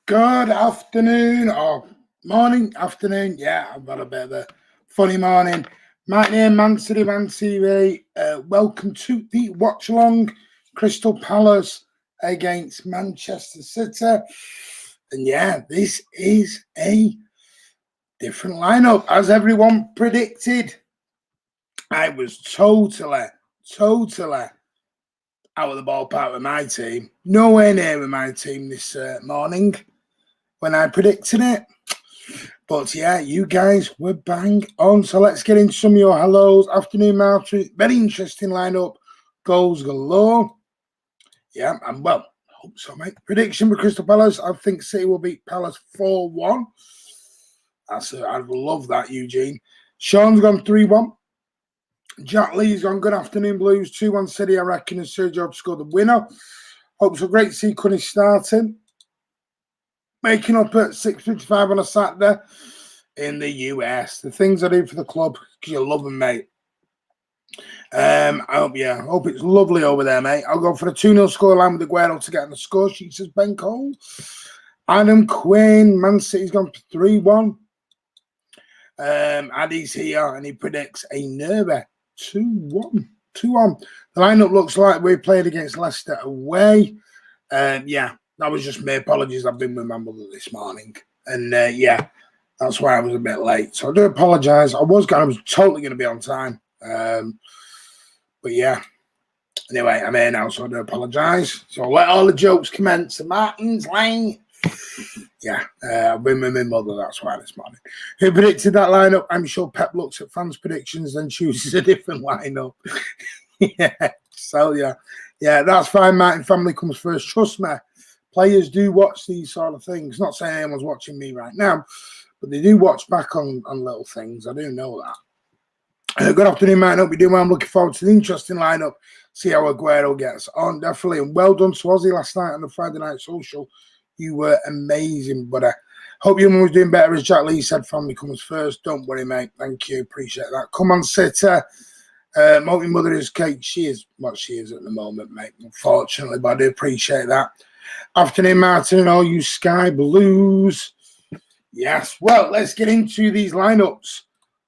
Good afternoon or morning, afternoon. Yeah, I've got a bit of a funny morning. My name is mcfcfantv. Welcome to the watch along. Crystal Palace against Manchester City. And yeah, this is a different lineup as everyone predicted. I was totally out of the ballpark with my team. Nowhere near with my team this morning when I predicted it. But yeah, you guys were bang on. So let's get into some of your hellos. Afternoon, Martin. Very interesting lineup. Goals galore. Yeah, and well, I hope so, mate. Prediction for Crystal Palace. I think City will beat Palace 4-1. I'd love that, Eugene. Sean's gone 3-1. Jack Lee's gone good afternoon, Blues. 2-1 City, I reckon, and Sergio to score the winner. Hope so. Great to see Cunny starting. Making up at 6:55 on a Saturday in the US. The things I do for the club, because you love them, mate. I hope it's lovely over there, mate. I'll go for a 2-0 scoreline with Aguero to get on the score sheet, says Ben Cole. Adam Quinn, Man City's gone for 3-1. Addy's here, and he predicts a nervy 2-1. The lineup looks like we played against Leicester away. Yeah. That was just my apologies. I've been with my mother this morning. And yeah, that's why I was a bit late. So I do apologise. I was totally going to be on time. But yeah. Anyway, I'm here now, so I do apologise. So let all the jokes commence. Martin's Lane. Yeah, I've been with my mother. That's why this morning. Who predicted that lineup? I'm sure Pep looks at fans' predictions and chooses a different lineup. Yeah. So yeah. Yeah, that's fine. Martin, family comes first. Trust me. Players do watch these sort of things. Not saying anyone's watching me right now, but they do watch back on little things. I do know that. Good afternoon, Martin. Hope you're doing well. I'm looking forward to the interesting lineup. See how Aguero gets on. Definitely. And well done to Ozzy last night on the Friday Night Social. You were amazing, buddy. Hope your mum was doing better. As Jack Lee said, family comes first. Don't worry, mate. Thank you. Appreciate that. Come on, City. My mother is Kate. She is what she is at the moment, mate. Unfortunately, but I do appreciate that. Afternoon, Martin, and all you Sky Blues. Yes. Well, let's get into these lineups.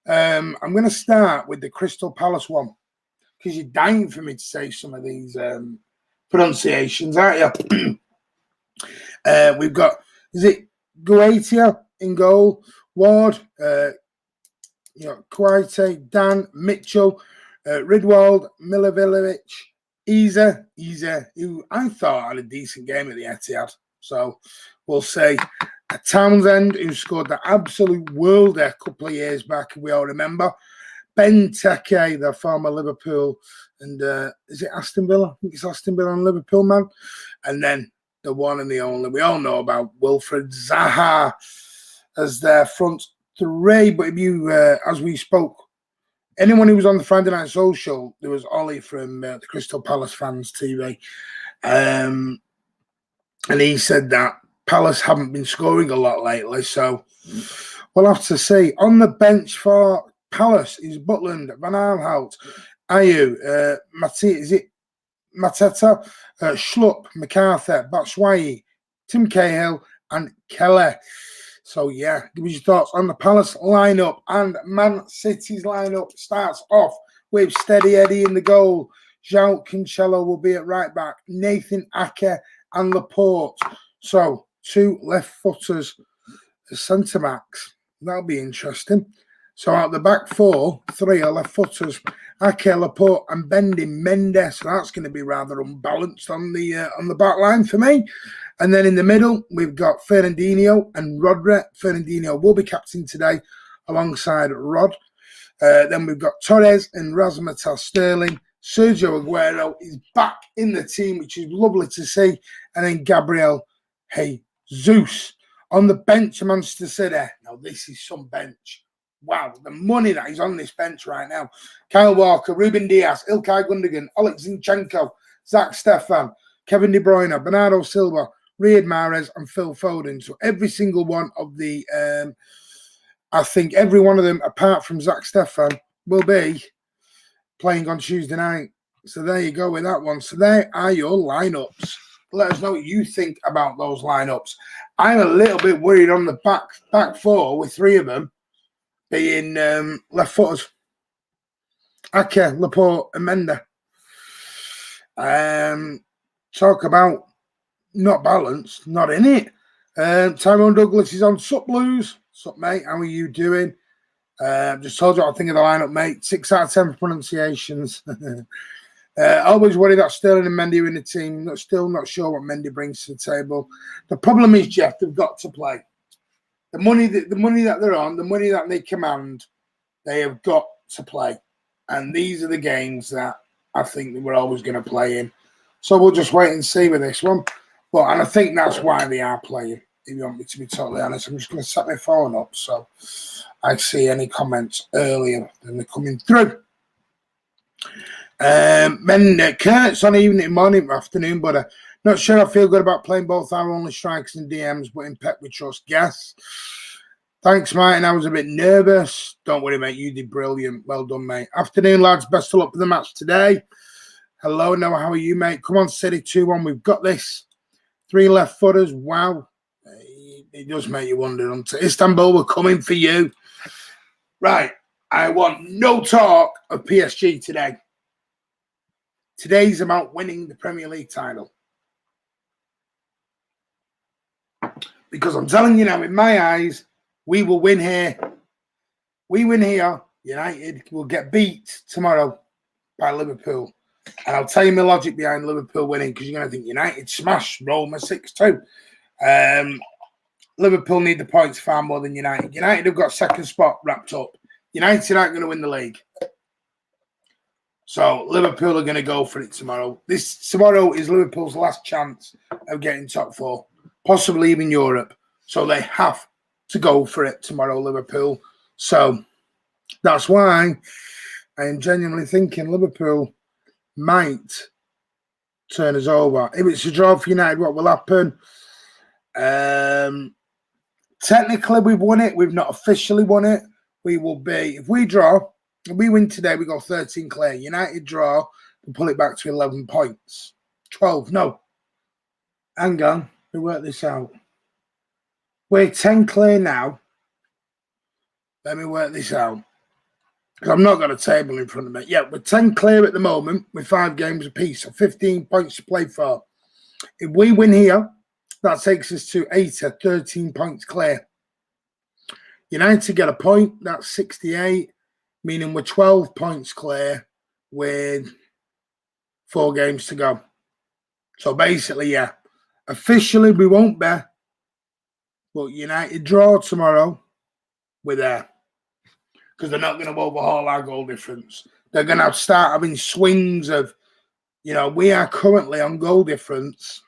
I'm going to start with the Crystal Palace one because you're dying for me to say some of these pronunciations, aren't you? We've got, is it Guatia in goal? Ward, Kuwaite, Dan, Mitchell, Ridwald, Milivojevic, Eza, who I thought had a decent game at the Etihad. So we'll say Townsend, who scored the absolute worlder a couple of years back, we all remember. Ben Teke, the former Liverpool, and is it Aston Villa? I think it's Aston Villa and Liverpool, man. And then the one and the only we all know about, Wilfred Zaha, as their front three. But if you, as we spoke, anyone who was on the Friday Night Social, there was Ollie from the Crystal Palace Fans TV. And he said that Palace haven't been scoring a lot lately. So we'll have to see. On the bench for Palace is Butland, Van Aanholt, Ayew, Mateta, Schlupp, McArthur, Batshuayi, Tim Cahill, and Kelly. So, yeah, give us your thoughts on the Palace lineup. And Man City's lineup starts off with Steady Eddie in the goal. João Cancelo will be at right back. Nathan Ake and Laporte. So, 2 left-footers as centre-backs. That'll be interesting. So, out the back 4, 3 are left-footers. Ake, Laporte and Bendy Mendes. So that's going to be rather unbalanced on the back line for me. And then in the middle, we've got Fernandinho and Rodri. Fernandinho will be captain today alongside Rod. Then we've got Torres and Rasmus Sterling. Sergio Aguero is back in the team, which is lovely to see. And then Gabriel Jesus on the bench of Manchester City. Now, this is some bench. Wow, the money that is on this bench right now. Kyle Walker, Ruben Diaz, Ilkay Gundogan, Alex Zinchenko, Zach Stefan, Kevin De Bruyne, Bernardo Silva, Riyad Mahrez, and Phil Foden. So every single one of the, I think every one of them, apart from Zach Stefan, will be playing on Tuesday night. So there you go with that one. So there are your lineups. Let us know what you think about those lineups. I'm a little bit worried on the back four with three of them being left footers. Ake, Laporte, and Mender. Talk about not balanced, not in it. Tyrone Douglas is on. Sup, Blues? Sup, mate? How are you doing? Just told you what I think of the lineup, mate. 6 out of 10 for pronunciations. Always worried that Sterling and Mendy are in the team. Still not sure what Mendy brings to the table. The problem is, Jeff, they've got to play. The money that they're on, the money that they command, they have got to play. And these are the games that I think that we're always going to play in. So we'll just wait and see with this one. But and I think that's why they are playing, if you want me to be totally honest. I'm just going to set my phone up so I see any comments earlier than they're coming through. Kurt's on evening, morning, afternoon, but not sure I feel good about playing both our only strikers and DMs, but in Pep we trust. Guess. Thanks, Martin. I was a bit nervous. Don't worry, mate. You did brilliant. Well done, mate. Afternoon, lads. Best of luck for the match today. Hello, Noah. How are you, mate? Come on, City 2-1. We've got this. 3 left footers. Wow. It does make you wonder. Istanbul, we're coming for you. Right. I want no talk of PSG today. Today's about winning the Premier League title. Because I'm telling you now, in my eyes, we will win here. We win here. United will get beat tomorrow by Liverpool. And I'll tell you my logic behind Liverpool winning, because you're going to think United smash Roma 6-2. Liverpool need the points far more than United. United have got second spot wrapped up. United aren't going to win the league. So Liverpool are going to go for it tomorrow. Tomorrow is Liverpool's last chance of getting top 4, possibly even Europe. So they have to go for it tomorrow, Liverpool. So that's why I am genuinely thinking Liverpool might turn us over. If it's a draw for United, what will happen? Technically, we've won it. We've not officially won it. We will be, if we draw, if we win today, we go 13 clear. United draw, we pull it back to 11 points. 12, no. Hang on, we work this out. We're 10 clear now. Let me work this out. Because I've not got a table in front of me. Yeah, we're 10 clear at the moment with 5 games apiece. So 15 points to play for. If we win here, that takes us to 13 points clear. United get a point. That's 68, meaning we're 12 points clear with 4 games to go. So basically, yeah, officially we won't be. But United draw tomorrow, we're there. Because they're not going to overhaul our goal difference. They're going to start having swings of, we are currently on goal difference.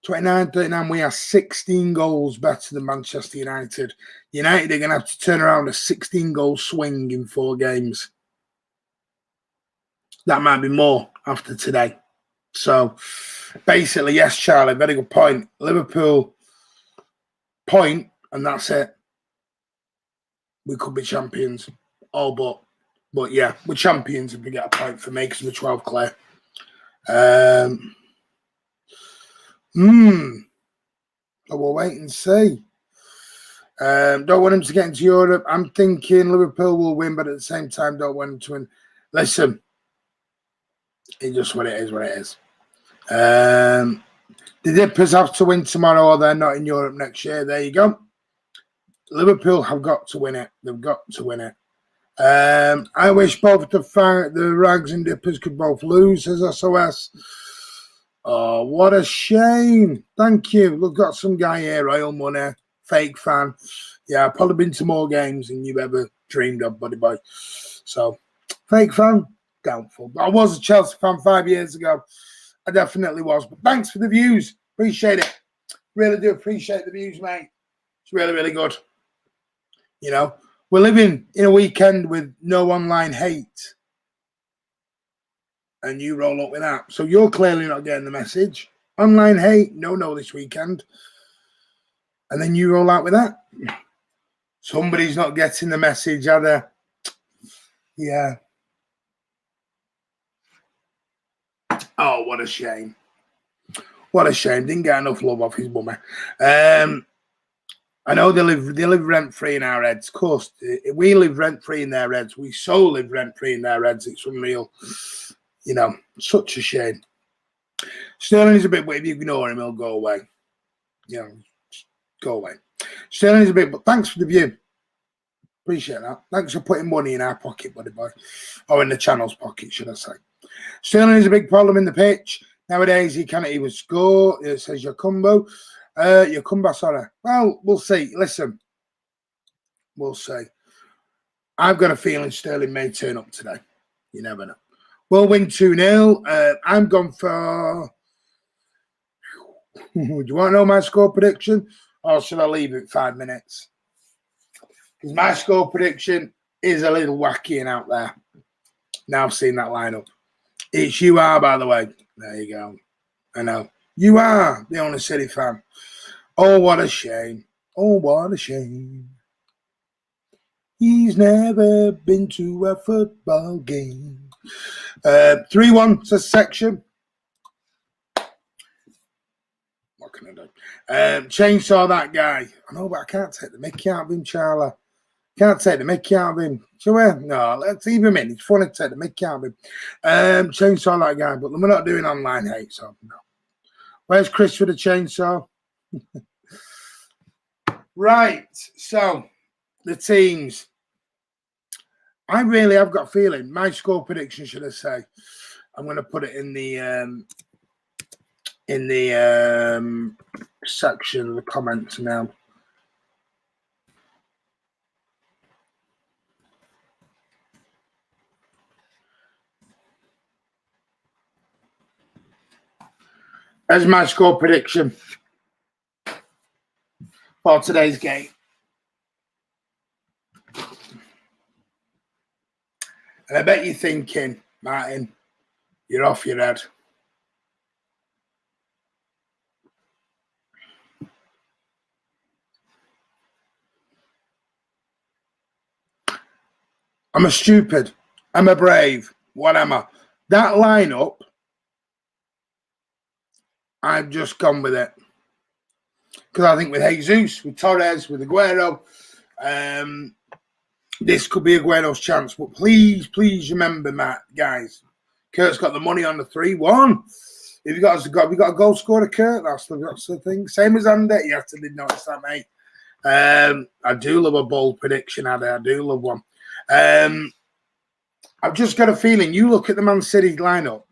29-39, we are 16 goals better than Manchester United. United are going to have to turn around a 16-goal swing in 4 games. That might be more after today. So, basically, yes, Charlie, very good point. Liverpool point, and that's it. We could be champions. All but yeah, we're champions if we get a point for me because we're 12 clear. So we'll wait and see. Don't want him to get into Europe. I'm thinking Liverpool will win, but at the same time, don't want him to win. Listen, it's just what it is. The Dippers have to win tomorrow or they're not in Europe next year. There you go. Liverpool have got to win it. They've got to win it. I wish both the Rags and Dippers could both lose, says SOS. Oh, what a shame. Thank you. We've got some guy here, Royal Money, fake fan. Yeah, I've probably been to more games than you've ever dreamed of, buddy boy. So, fake fan, doubtful. But I was a Chelsea fan 5 years ago. I definitely was. But thanks for the views. Appreciate it. Really do appreciate the views, mate. It's really, really good. We're living in a weekend with no online hate. And you roll up with that. So you're clearly not getting the message. Online hate, no this weekend. And then you roll out with that. Somebody's not getting the message, are they? Yeah. Oh, what a shame. What a shame. Didn't get enough love off his mummy. I know they live rent-free in our heads. Of course, we live rent-free in their heads. We so live rent-free in their heads. It's unreal. You know, such a shame. Sterling is a bit, but if you ignore him, he'll go away. You know, go away. Sterling is a bit, but thanks for the view. Appreciate that. Thanks for putting money in our pocket, buddy boy. Or in the channel's pocket, should I say. Sterling is a big problem in the pitch. Nowadays, he can't even score. It says Yakumbo. Yakumba, sorry. Well, we'll see. Listen. We'll see. I've got a feeling Sterling may turn up today. You never know. We'll win 2-0. I'm gone for... Do you want to know my score prediction? Or should I leave it 5 minutes? Because my score prediction is a little wacky and out there. Now I've seen that lineup. It's you are, by the way. There you go. I know. You are the only City fan. Oh, what a shame. Oh, what a shame. He's never been to a football game. 3-1 to Section. What can I do? Chainsaw that guy. I know, but I can't take the mickey out of him, Charlie. Can't take the mickey out of him. So, no, let's leave him in. It's funny to take the mickey out of him. Chainsaw that guy, but we're not doing online hate, so no. Where's Chris with the chainsaw? Right, so the teams. I really have got a feeling. My score prediction, should I say? I'm going to put it in the section of the comments now. As my score prediction for today's game. And I bet you're thinking, Martin, you're off your head. I'm a stupid. I'm a brave. What am I? That lineup, I've just gone with it. Because I think with Jesus, with Torres, with Aguero, this could be Aguero's chance. But please remember, Matt, guys, Kurt's got the money on the 3-1. If you got a goal scorer, Kurt, that's the thing. Same as Andy. You have to notice that, mate. I do love a bold prediction, Andy. I do love one. I've just got a feeling. You look at the Man City lineup,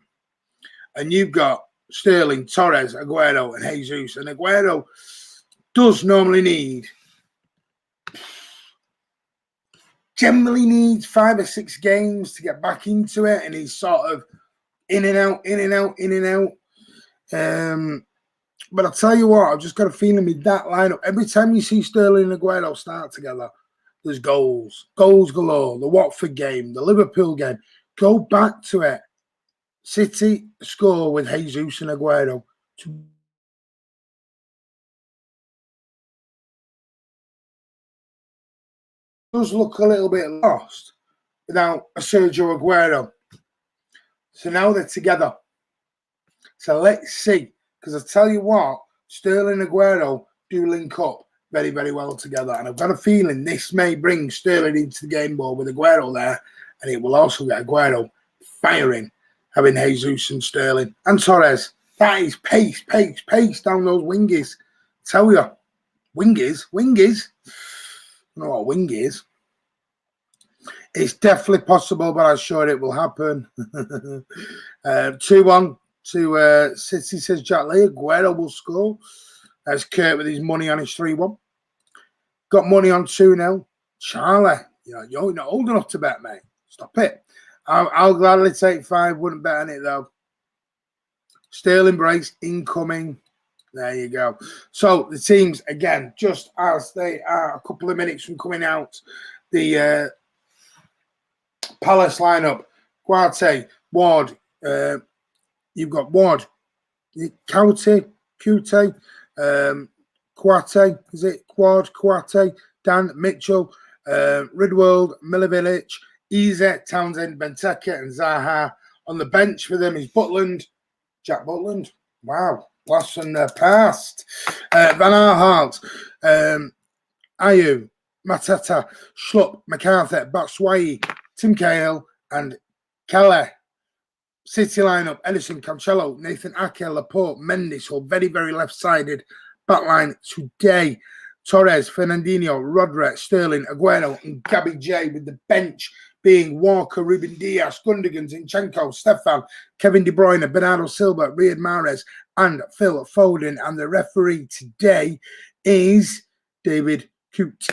and you've got Sterling, Torres, Aguero, and Jesus. And Aguero does normally generally needs 5 or 6 games to get back into it, and he's sort of in and out. But I'll tell you what, I've just got a feeling with that lineup. Every time you see Sterling and Aguero start together, there's goals galore. The Watford game, the Liverpool game, go back to it. City score with Jesus and Aguero. Does look a little bit lost without a Sergio Aguero. So now they're together. So let's see. Because I tell you what, Sterling and Aguero do link up very, very well together. And I've got a feeling this may bring Sterling into the game ball with Aguero there. And it will also get Aguero firing, having Jesus and Sterling. And Torres. That is pace down those wingies. Tell you. Wingies. I don't know what wing is. It's definitely possible, but I'm sure it will happen. 2-1 to City, says Jack Lee. Aguero will score. There's Kurt with his money on his 3-1. Got money on 2-0. Charlie, you're not old enough to bet, mate. Stop it. I'll gladly take 5. Wouldn't bet on it, though. Sterling brace incoming. There you go. So the teams, again, just as they are a couple of minutes from coming out, the Palace lineup, Quarte, Ward, you've got Ward, Quarte, is it? Quarte, Dan, Mitchell, Ridwald, Milivojevic, Eze, Townsend, Benteke, and Zaha. On the bench for them is Butland, Jack Butland. Wow. Last from the past. Van Aanholt, Ayew, Matata, Schlupp, McCarthy, Batshuayi, Tim Cahill, and Kelly. City lineup: Edison, Cancelo, Nathan Ake, Laporte, Mendes, who very, very left-sided backline today. Torres, Fernandinho, Rodri, Sterling, Aguero, and Gabby J, with the bench being Walker, Ruben Diaz, Gundogan, Zinchenko, Stefan, Kevin De Bruyne, Bernardo Silva, Riyad Mahrez, and Phil Foden. And the referee today is David Coote.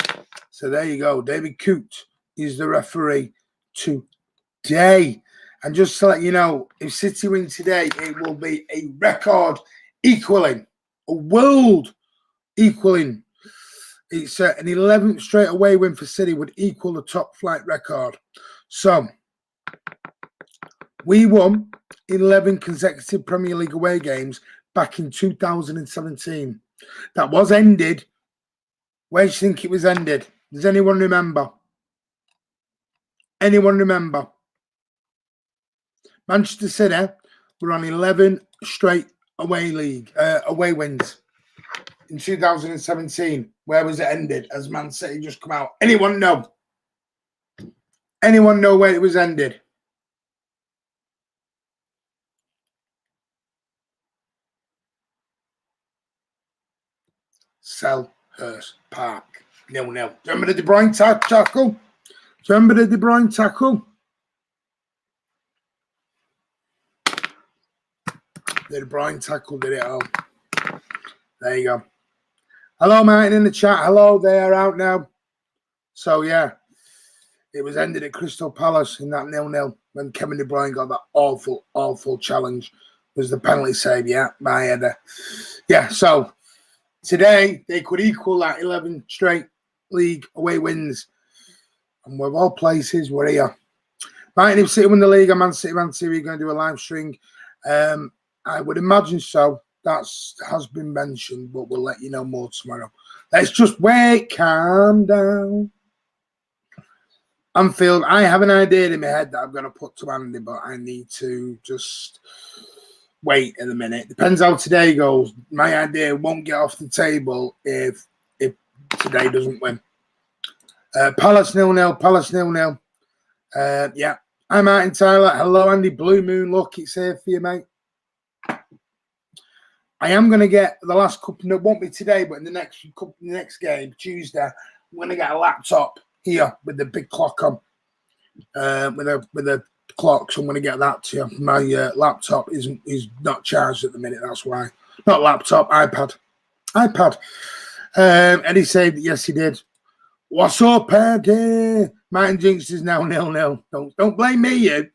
So there you go. David Coote is the referee today. And just to let you know, if City win today, it will be a record equaling, a world equaling. It's an 11th straight away win for City would equal the top flight record. So we won 11 consecutive Premier League away games back in 2017. That was ended. Where do you think it was ended? Does anyone remember? Anyone remember? Manchester City were on 11 straight away wins in 2017. Where was it ended? As Man City just come out. Anyone know? Anyone know where it was ended? Selhurst Park. 0-0. Do you remember the De Bruyne tackle? Do you remember the De Bruyne tackle? The De Bruyne tackle did it all. There you go. Hello, Martin in the chat. Hello, they are out now. So, yeah, it was ended at Crystal Palace in that 0-0 when Kevin De Bruyne got that awful, awful challenge. Was the penalty save, yeah, by header. Yeah, so today they could equal that 11 straight league away wins. And with all places, we're here. Martin, if City win the league, Man City Man TV going to do a live stream. I would imagine so. That has been mentioned, but we'll let you know more tomorrow. Let's just wait. Calm down. Anfield, I have an idea in my head that I'm going to put to Andy, but I need to just wait in a minute. Depends how today goes. My idea won't get off the table if today doesn't win. Palace 0-0. Palace 0-0. Yeah. I'm Martin Tyler. Hello, Andy. Blue Moon. Look, it's here for you, mate. I am going to get the last couple. It won't be today, but in the next game, Tuesday, I'm going to get a laptop here with the big clock on, with a clock. So I'm going to get that to you. My laptop is not charged at the minute. That's why. Not laptop, iPad. Eddie said yes, he did. What's up, Eddie? Martin Jinx is now 0-0. Don't blame me, you.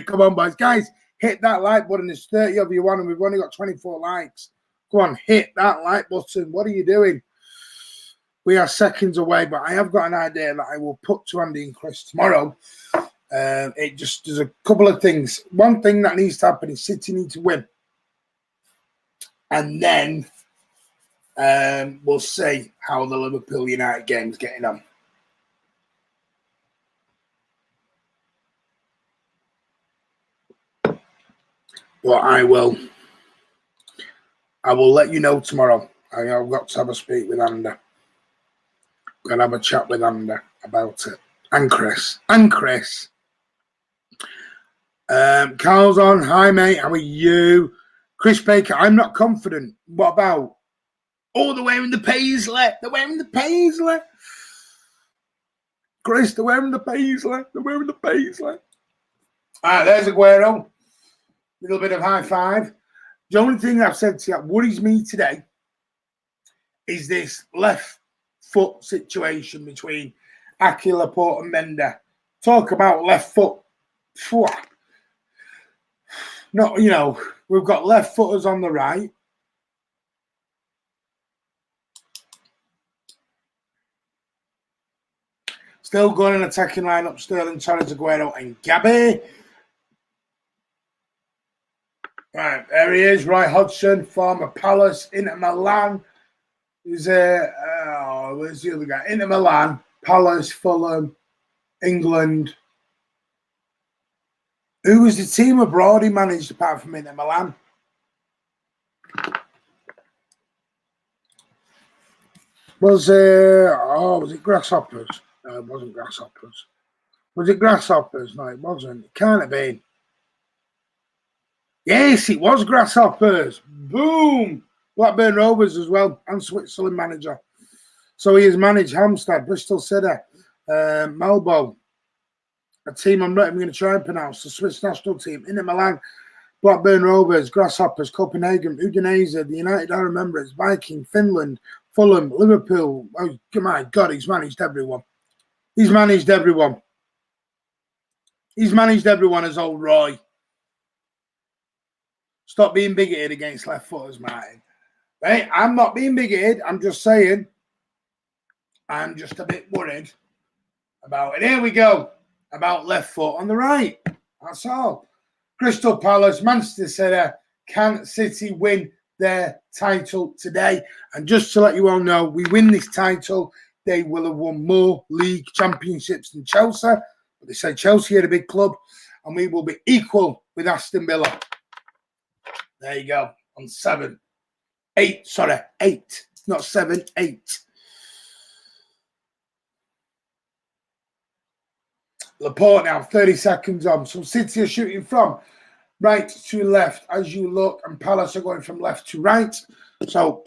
Come on, boys, guys. Hit that like button. There's 30 of you on, and we've only got 24 likes. Go on, hit that like button. What are you doing? We are seconds away, but I have got an idea that I will put to Andy and Chris tomorrow. There's a couple of things. One thing that needs to happen is City need to win. And then we'll see how the Liverpool United game's getting on. But I will let you know tomorrow. I've got to have a speak with Andy. Going to have a chat with Andy about it. And Chris. Carl's on. Hi, mate. How are you? Chris Baker. I'm not confident. What about? Oh, they're wearing the Paisley. They're wearing the Paisley. Chris, they're wearing the Paisley. They're wearing the Paisley. All right, there's Aguero. Little bit of high five. The only thing I've said to you that worries me today is this left foot situation between Ake, Laporte and Mendes. Talk about left foot. Not, we've got left footers on the right. Still going in attacking lineup, Sterling, Torres, Aguero and Gabby. Right, there he is, Roy Hudson, former Palace, Inter Milan. Where's the other guy? Inter Milan, Palace, Fulham, England. Who was the team abroad he managed apart from Inter Milan? Was it Grasshoppers? No, it wasn't Grasshoppers. Was it Grasshoppers? No, it wasn't. It can't have been. Yes, it was Grasshoppers. Boom! Blackburn Rovers as well, and Switzerland manager. So he has managed Hampstead, Bristol City, Melbourne, a team I'm not even going to try and pronounce, the Swiss national team, Inter Milan, Blackburn Rovers, Grasshoppers, Copenhagen, Udinese, the United Arab Emirates, Viking, Finland, Fulham, Liverpool. Oh, my God, he's managed everyone. He's managed everyone. He's managed everyone as old Roy. Stop being bigoted against left footers, Martin. Right? I'm not being bigoted. I'm just saying I'm just a bit worried about it. Here we go. About left foot on the right. That's all. Crystal Palace, Manchester City. Can City win their title today? And just to let you all know, we win this title, they will have won more league championships than Chelsea. But they say Chelsea are a big club, and we will be equal with Aston Villa. There you go. On 8. Not 7, 8. Laporte now, 30 seconds on. So City are shooting from right to left as you look, and Palace are going from left to right. So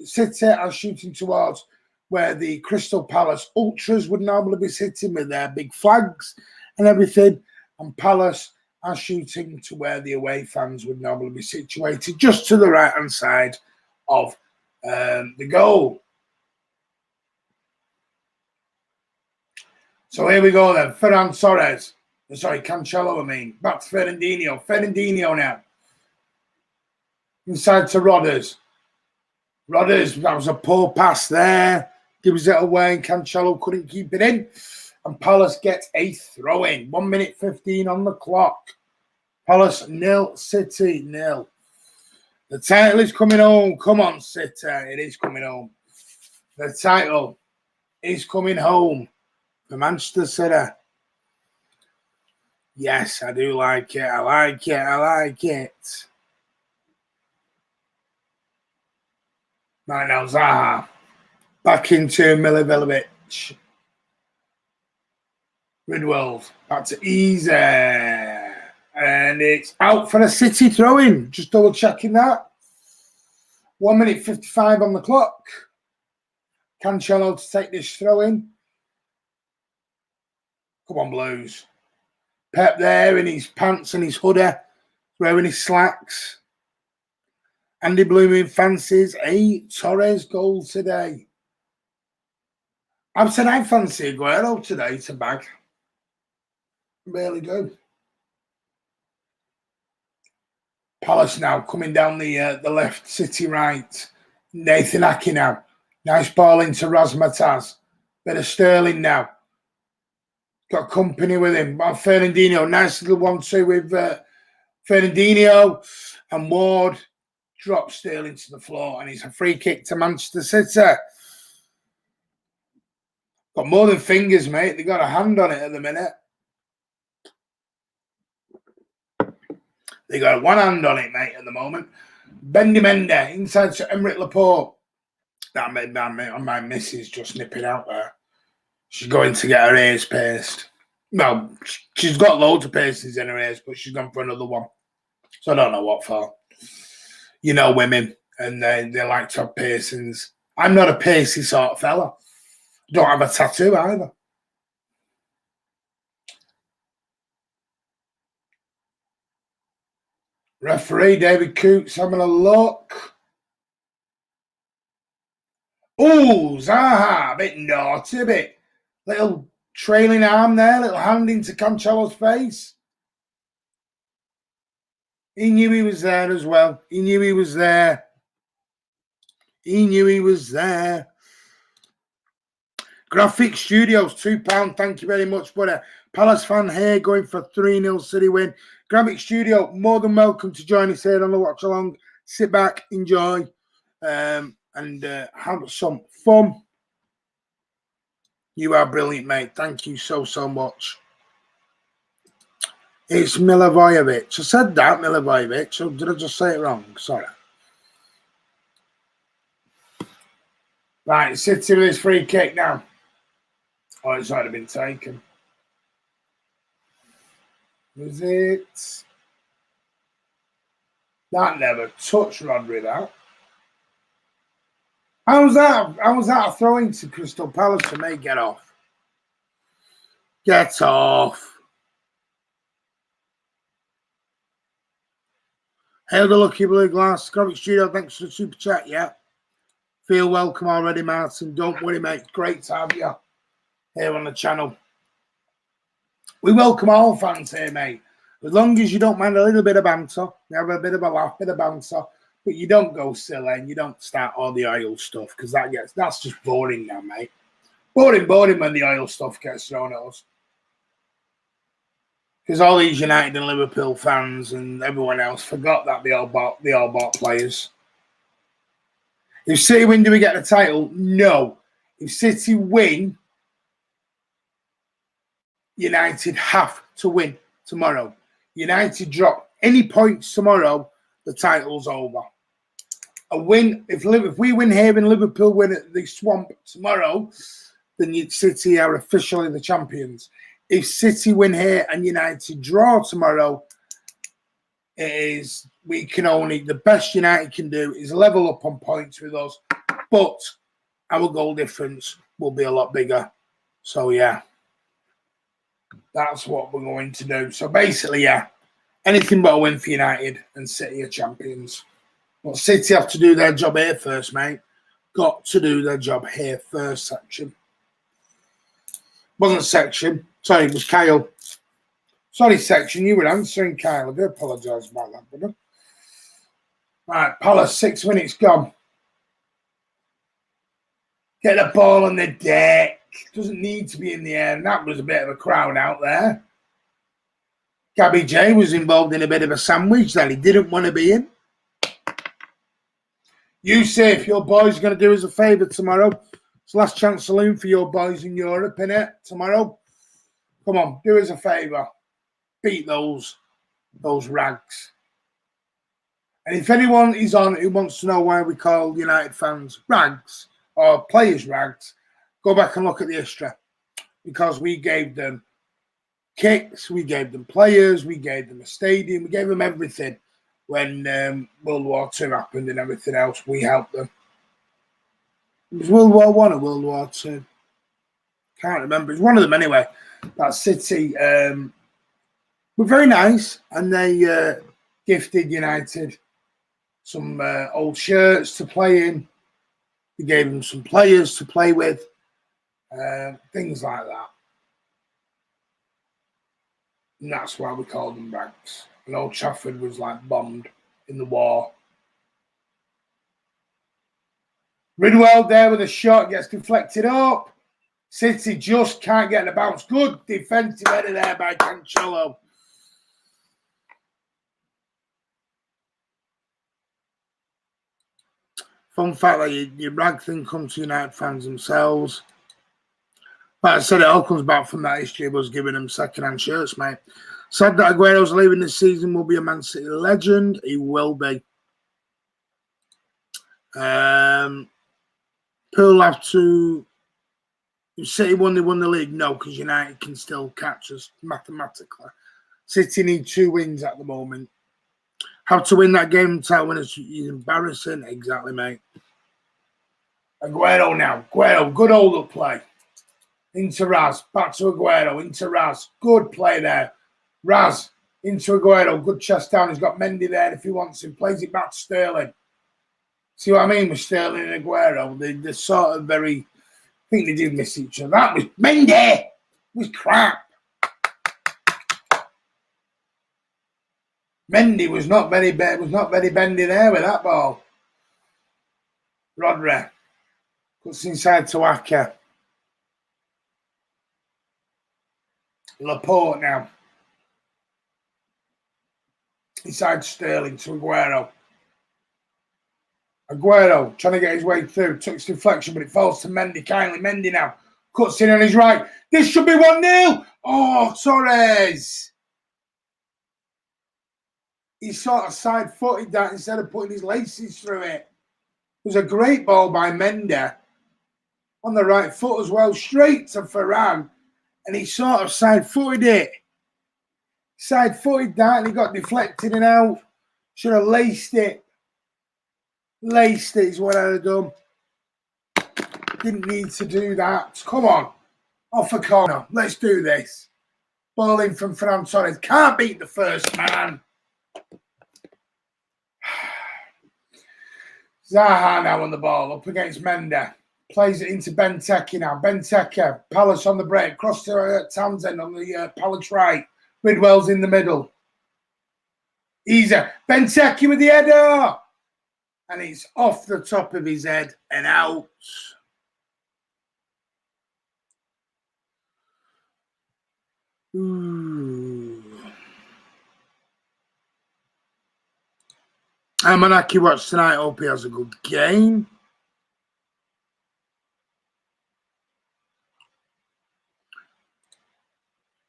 City are shooting towards where the Crystal Palace Ultras would normally be sitting with their big flags and everything. And Palace are shooting to where the away fans would normally be situated, just to the right-hand side of the goal. So here we go then. Cancelo, back to Fernandinho. Fernandinho now. Inside to Rodders. That was a poor pass there. Gives it away, and Cancelo couldn't keep it in. And Palace gets a throw-in. 1 minute 15 on the clock. Palace 0, City 0. The title is coming home. Come on, City. It is coming home. The title is coming home for Manchester City. Yes, I do like it. I like it. Right now, Zaha. Back into Milivojevic. Ridwell. Back to Easy. And it's out for a City throw-in. Just double checking that. 1 minute 55 on the clock. Cancelo to take this throw-in. Come on, Blues. Pep there in his pants and his hoodie, wearing his slacks. Andy Blooming fancies a Torres goal today. I've said I fancy Aguero today to bag. Really do. Palace now coming down the left, City right. Nathan Ake now. Nice ball into Razmataz. Bit of Sterling now. Got company with him. Fernandinho, nice little 1-2 with Fernandinho. And Ward drops Sterling to the floor. And it's a free kick to Manchester City. Got more than fingers, mate. They got a hand on it at the minute. They got one hand on it, mate, at the moment. Bendy Mende inside to Emerick Laporte. That made my missus just nipping out there. She's going to get her ears pierced. Well, she's got loads of piercings in her ears, but she's gone for another one. So I don't know what for. You know women, and they like to have piercings. I'm not a piercing sort of fella. Don't have a tattoo either. Referee David Coots having a look. Oh, Zaha, a bit naughty, a bit. Little trailing arm there, little hand into Cancelo's face. He knew he was there as well. He knew he was there. Graphic Studios, £2. Thank you very much, buddy. Palace fan here going for 3-0 City win. Graphic Studio, more than welcome to join us here on the watch along. Sit back, enjoy, and have some fun. You are brilliant, mate. Thank you so much. It's Milivojevic. I said that, Milivojevic. Or did I just say it wrong? Sorry. Right, City with his free kick now. Oh, it's already been taken. Was it? That never touched Rodri, that. How was that a throw to Crystal Palace to make? Get off. Get off. Hail the lucky blue glass. Comic Studio, thanks for the super chat, yeah. Feel welcome already, Martin. Don't worry, mate. Great to have you here on the channel. We welcome all fans here, mate. As long as you don't mind a little bit of banter, you have a bit of a laugh, bit of banter, but you don't go silly and you don't start all the oil stuff because that's just boring now, mate. Boring when the oil stuff gets thrown at us. Because all these United and Liverpool fans and everyone else forgot that they all bought players. If City win, do we get the title? No. If City win, United have to win tomorrow. United drop any points tomorrow, the title's over. A win, if we win here and Liverpool win at the Swamp tomorrow, then City are officially the champions. If City win here and United draw tomorrow, the best United can do is level up on points with us, but our goal difference will be a lot bigger. So yeah, that's what we're going to do. So basically, yeah, anything but a win for United and City are champions. But City have to do their job here first, mate. Got to do their job here first, section. Wasn't section. Sorry, it was Kyle. Sorry, section. You were answering, Kyle. I do apologise about that, brother. Right, Palace, 6 minutes gone. Get the ball on the deck. Doesn't need to be in the air. And that was a bit of a crowd out there. Gabby J was involved in a bit of a sandwich that he didn't want to be in. You say if your boys are going to do us a favour tomorrow. It's last chance saloon for your boys in Europe, innit? Tomorrow. Come on, do us a favour. Beat those rags. And if anyone is on who wants to know why we call United fans rags or players rags, go back and look at the history. Because we gave them kicks, we gave them players, we gave them a stadium, we gave them everything when World War II happened and everything else. We helped them. It was World War I or World War II? Can't remember. It's one of them anyway. That City were very nice, and they gifted United some old shirts to play in. They gave them some players to play with, things like that. And that's why we called them rags. And Old Trafford was like bombed in the war. Ridwell there with a shot, gets deflected up. City just can't get the bounce. Good defensive header there by Cancelo. Fun fact that your rag thing comes to United fans themselves. But I said it all comes back from that history of us giving them second-hand shirts, mate. Said that Aguero's leaving this season, will be a Man City legend. He will be. Pearl have to... If City won the league, no, because United can still catch us mathematically. City need 2 wins at the moment. Have to win that game until when it's embarrassing. Exactly, mate. Aguero now. Aguero, good hold-up play. Into Raz. Back to Aguero. Into Raz. Good play there. Raz. Into Aguero. Good chest down. He's got Mendy there if he wants him. Plays it back to Sterling. See what I mean with Sterling and Aguero? They're sort of very... I think they did miss each other. That was Mendy. It was crap. Mendy was not very bendy there with that ball. Rodri cuts inside to Aka. Laporte now. Inside Sterling to Aguero. Aguero trying to get his way through. Took his deflection, but it falls to Mendy kindly. Mendy now cuts in on his right. This should be 1-0. Oh, Torres. He sort of side-footed that instead of putting his laces through it. It was a great ball by Mendy. on the right foot as well, straight to Varane, and he sort of side-footed it. Side-footed that, and he got deflected and out. Should have laced it. Laced it is what I'd have done. Didn't need to do that. Come on. Off a corner. Let's do this. Ball in from Ferran Torres. Can't beat the first man. Zaha now on the ball. Up against Menda. Plays it into Benteke now. Benteke. Palace on the break. Cross to Townsend on the Palace right. Ridwell's in the middle. Easy. Benteke with the header. And it's off the top of his head and out. Ooh. Amanaki watch tonight. Hope he has a good game.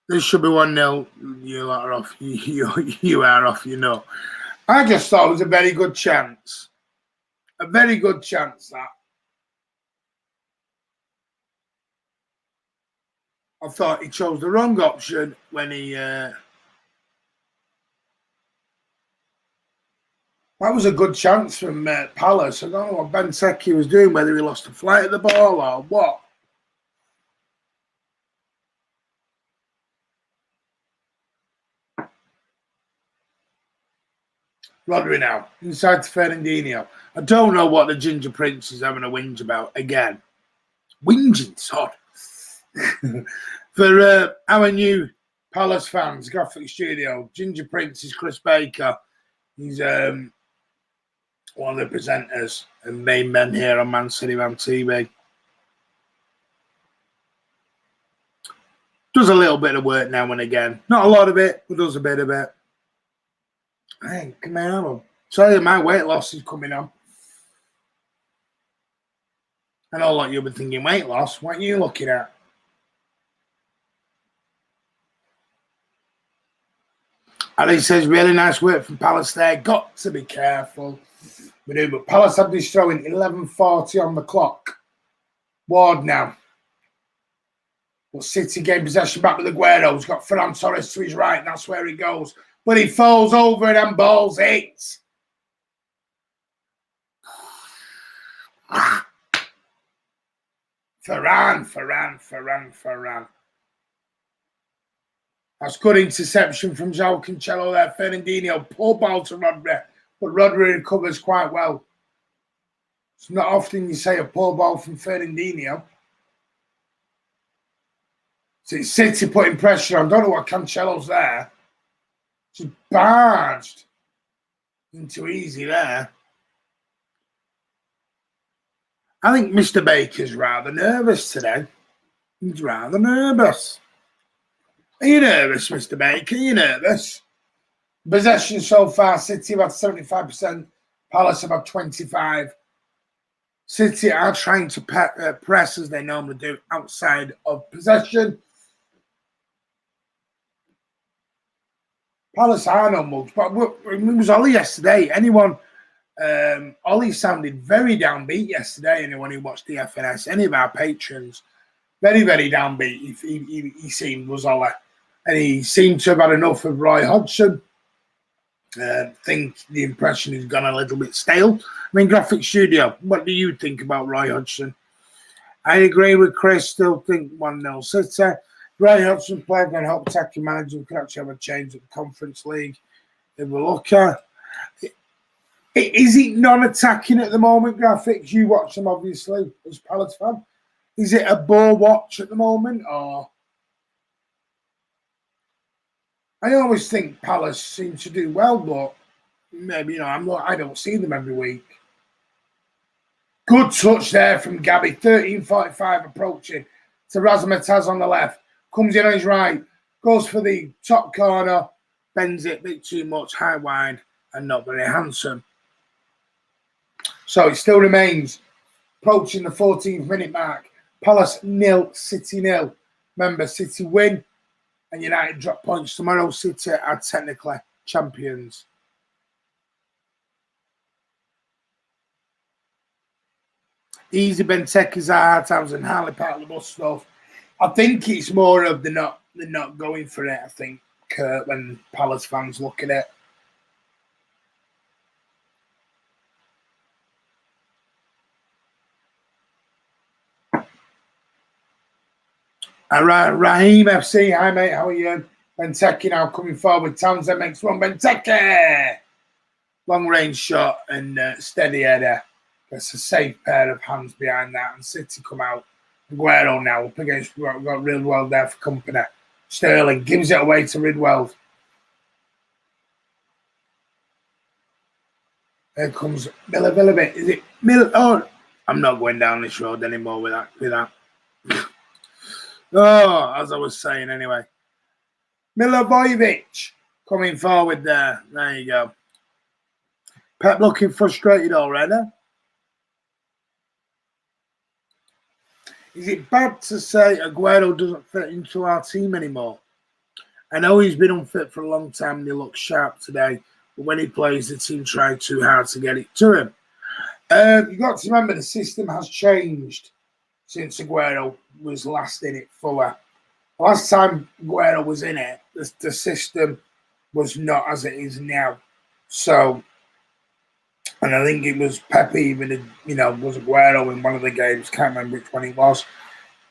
This should be 1-0. You are off. You are off, you know. I just thought it was a very good chance. A very good chance, that. I thought he chose the wrong option when he... That was a good chance from Palace. I don't know what Benteke was doing, whether he lost the flight of the ball or what. Rodri now, inside to Fernandinho. I don't know what the Ginger Prince is having a whinge about again. Whinging, sod. For our new Palace fans, Graphic Studio, Ginger Prince is Chris Baker. He's one of the presenters and main men here on mcfcfantv. Does a little bit of work now and again. Not a lot of it, but does a bit of it. Hey, come on. Tell you, my weight loss is coming on. I know like you'll be thinking, weight loss, what are you looking at? And he says, really nice work from Palace there. Got to be careful. We do, but Palace have this throwing 11:40 on the clock. Ward now. But City gain possession back with Aguero. He's got Ferran Torres to his right, and that's where he goes. But he falls over and balls it. Ferran. That's good interception from João Cancelo there. Fernandinho, poor ball to Rodri, but Rodri recovers quite well. It's not often you say a poor ball from Fernandinho. So it's City putting pressure on. Don't know what Cancelo's there. Just barged into easy there. I think Mr. Baker's rather nervous today. He's rather nervous. Are you nervous, Mr. Baker? Are you nervous? Possession so far, City have had 75%. Palace have had 25%. City are trying to press as they normally do outside of possession. Palace are no mugs, but it was Ollie yesterday. Ollie sounded very downbeat yesterday. Anyone who watched the FNS, any of our patrons, very, very downbeat. He seemed, was Ollie. And he seemed to have had enough of Roy Hodgson. I think the impression has gone a little bit stale. I mean, Graphic Studio, what do you think about Roy Hodgson? I agree with Chris, still think 1-0 City. Roy Hodgson played and help attacking manager. We could actually have a change at the Conference League. If we look at is it non-attacking at the moment, Graphics? You watch them, obviously, as Palace fan. Is it a bore watch at the moment, or... I always think Palace seem to do well, but maybe, I don't see them every week. Good touch there from Gabby. 13:45 approaching to Razmataz on the left. Comes in on his right. Goes for the top corner. Bends it a bit too much. High wide and not very handsome. So it still remains approaching the 14th minute mark. Palace 0, City 0. Remember, City win and United drop points tomorrow. City are technically champions. Easy Benteke's at hard times and Harley part of the bus stuff. I think it's more of they're not going for it, I think, Kurt, when Palace fans look at it. Raheem FC, hi mate, how are you? Benteke now coming forward. Townsend makes one. Benteke! Long range shot and steady header. Gets a safe pair of hands behind that. And City come out. Aguero now up against, we've got Ridwell there for company. Sterling gives it away to Ridwell. There comes Milivojevic. Is it Oh, I'm not going down this road anymore with that. Oh, as I was saying anyway. Milivojevic coming forward there. There you go. Pep looking frustrated already. Is it bad to say Aguero doesn't fit into our team anymore? I know he's been unfit for a long time and he looks sharp today, but when he plays, the team try too hard to get it to him. You've got to remember the system has changed since Aguero was last in it fully. Last time Aguero was in it, the system was not as it is now. So, and I think it was Pepe even, was Aguero in one of the games. Can't remember which one it was.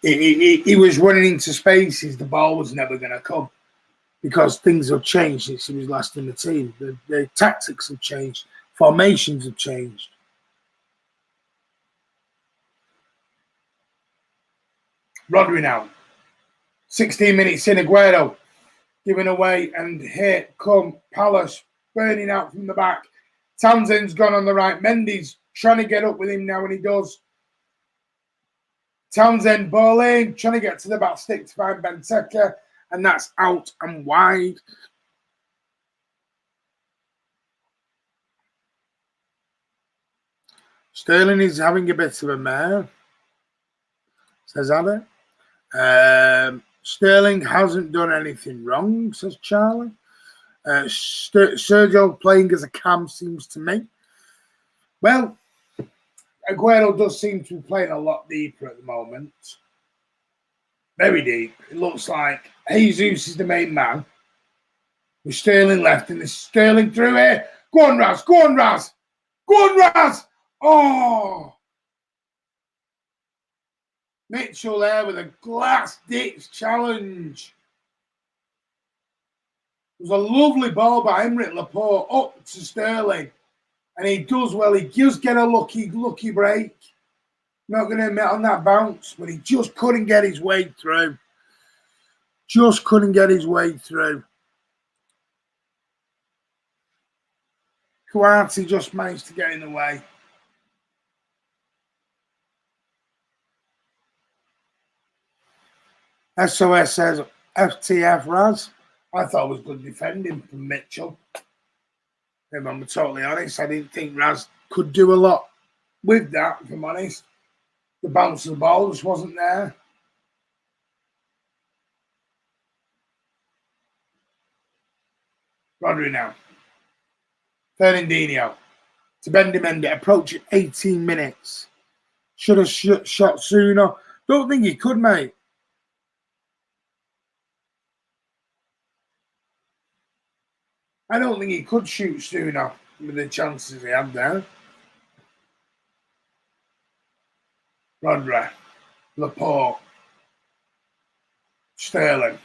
He was running into spaces. The ball was never going to come because things have changed since he was last in the team. The tactics have changed. Formations have changed. Rodri now. 16 minutes in, Aguero giving away, and here come Palace burning out from the back. Townsend's gone on the right. Mendy's trying to get up with him now, and he does. Townsend ball in, trying to get to the back stick to find Benteke, and that's out and wide. Sterling is having a bit of a mare, says Anna. Sterling hasn't done anything wrong, says Charlie. Sergio playing as a cam seems to me. Well, Aguero does seem to be playing a lot deeper at the moment. Very deep. It looks like Jesus is the main man. With Sterling left, and there's Sterling through here. Go on, Raz. Go on, Raz. Go on, Raz. Oh. Mitchell there with a glass ditch challenge. It was a lovely ball by Emerick Laporte up to Sterling. And he does well. He does get a lucky break. Not going to admit on that bounce, but he just couldn't get his way through. Just couldn't get his way through. Kouati just managed to get in the way. SOS says, FTF Raz. I thought it was good defending from Mitchell. If I'm totally honest, I didn't think Raz could do a lot with that, if I'm honest. The bounce of the ball just wasn't there. Rodri now. Fernandinho to Bendy, approaching 18 minutes. Should have shot sooner. Don't think he could, mate. I don't think he could shoot sooner with the chances he had there. Rodri, Laporte, Sterling,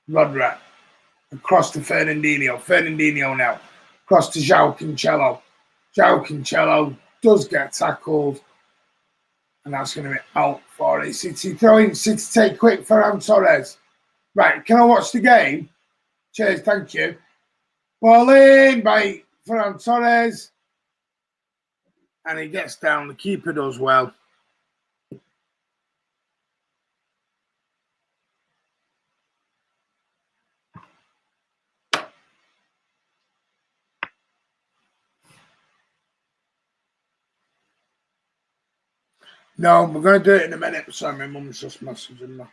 Rodri, across to Fernandinho. Fernandinho now, across to João Cancelo. João Cancelo does get tackled, and that's going to be out for it. City throwing, City take quick Ferran Torres. Right, can I watch the game? Cheers, thank you. Ball in by Ferran Torres. And he gets down. The keeper does well. No, we're going to do it in a minute. Sorry, my mum's just messaging me.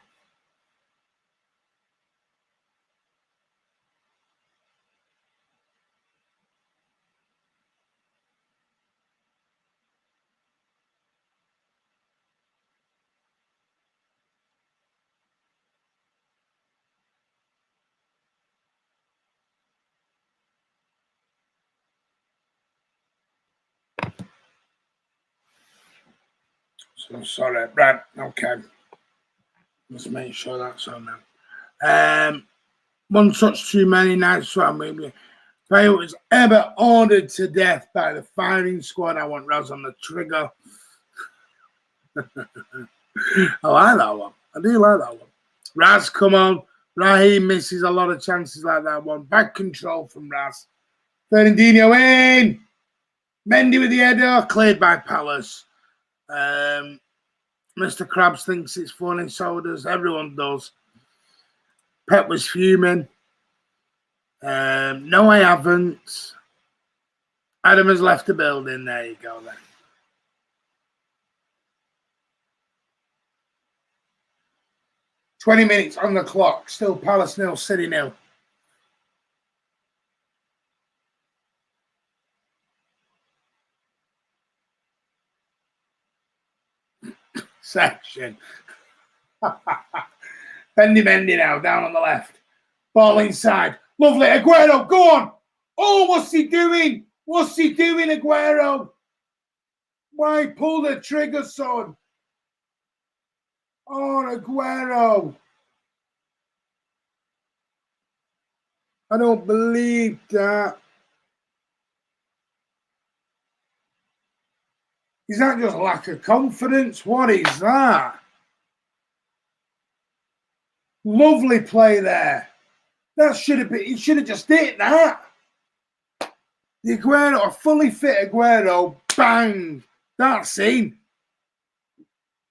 So sorry. Right. Okay. Let's make sure that's on now. One touch too many. Nice one, maybe. Player was ever ordered to death by the firing squad. I want Raz on the trigger. I like that one. I do like that one. Raz, come on. Raheem misses a lot of chances like that one. Bad control from Raz. Fernandinho in. Mendy with the header. Cleared by Palace. Mr. Krabs thinks it's funny. So does everyone does. Pep was fuming. No, I haven't. Adam has left the building. There you go then. $20 on the clock. Still Palace 0, City 0. Section. Mendy now, down on the left. Ball inside. Lovely. Aguero, go on. Oh, what's he doing? What's he doing, Aguero? Why pull the trigger, son? Oh, Aguero. I don't believe that. Is that just lack of confidence? What is that? Lovely play there. That should have been, he should have just hit that. The Aguero, a fully fit Aguero, bang. That's in.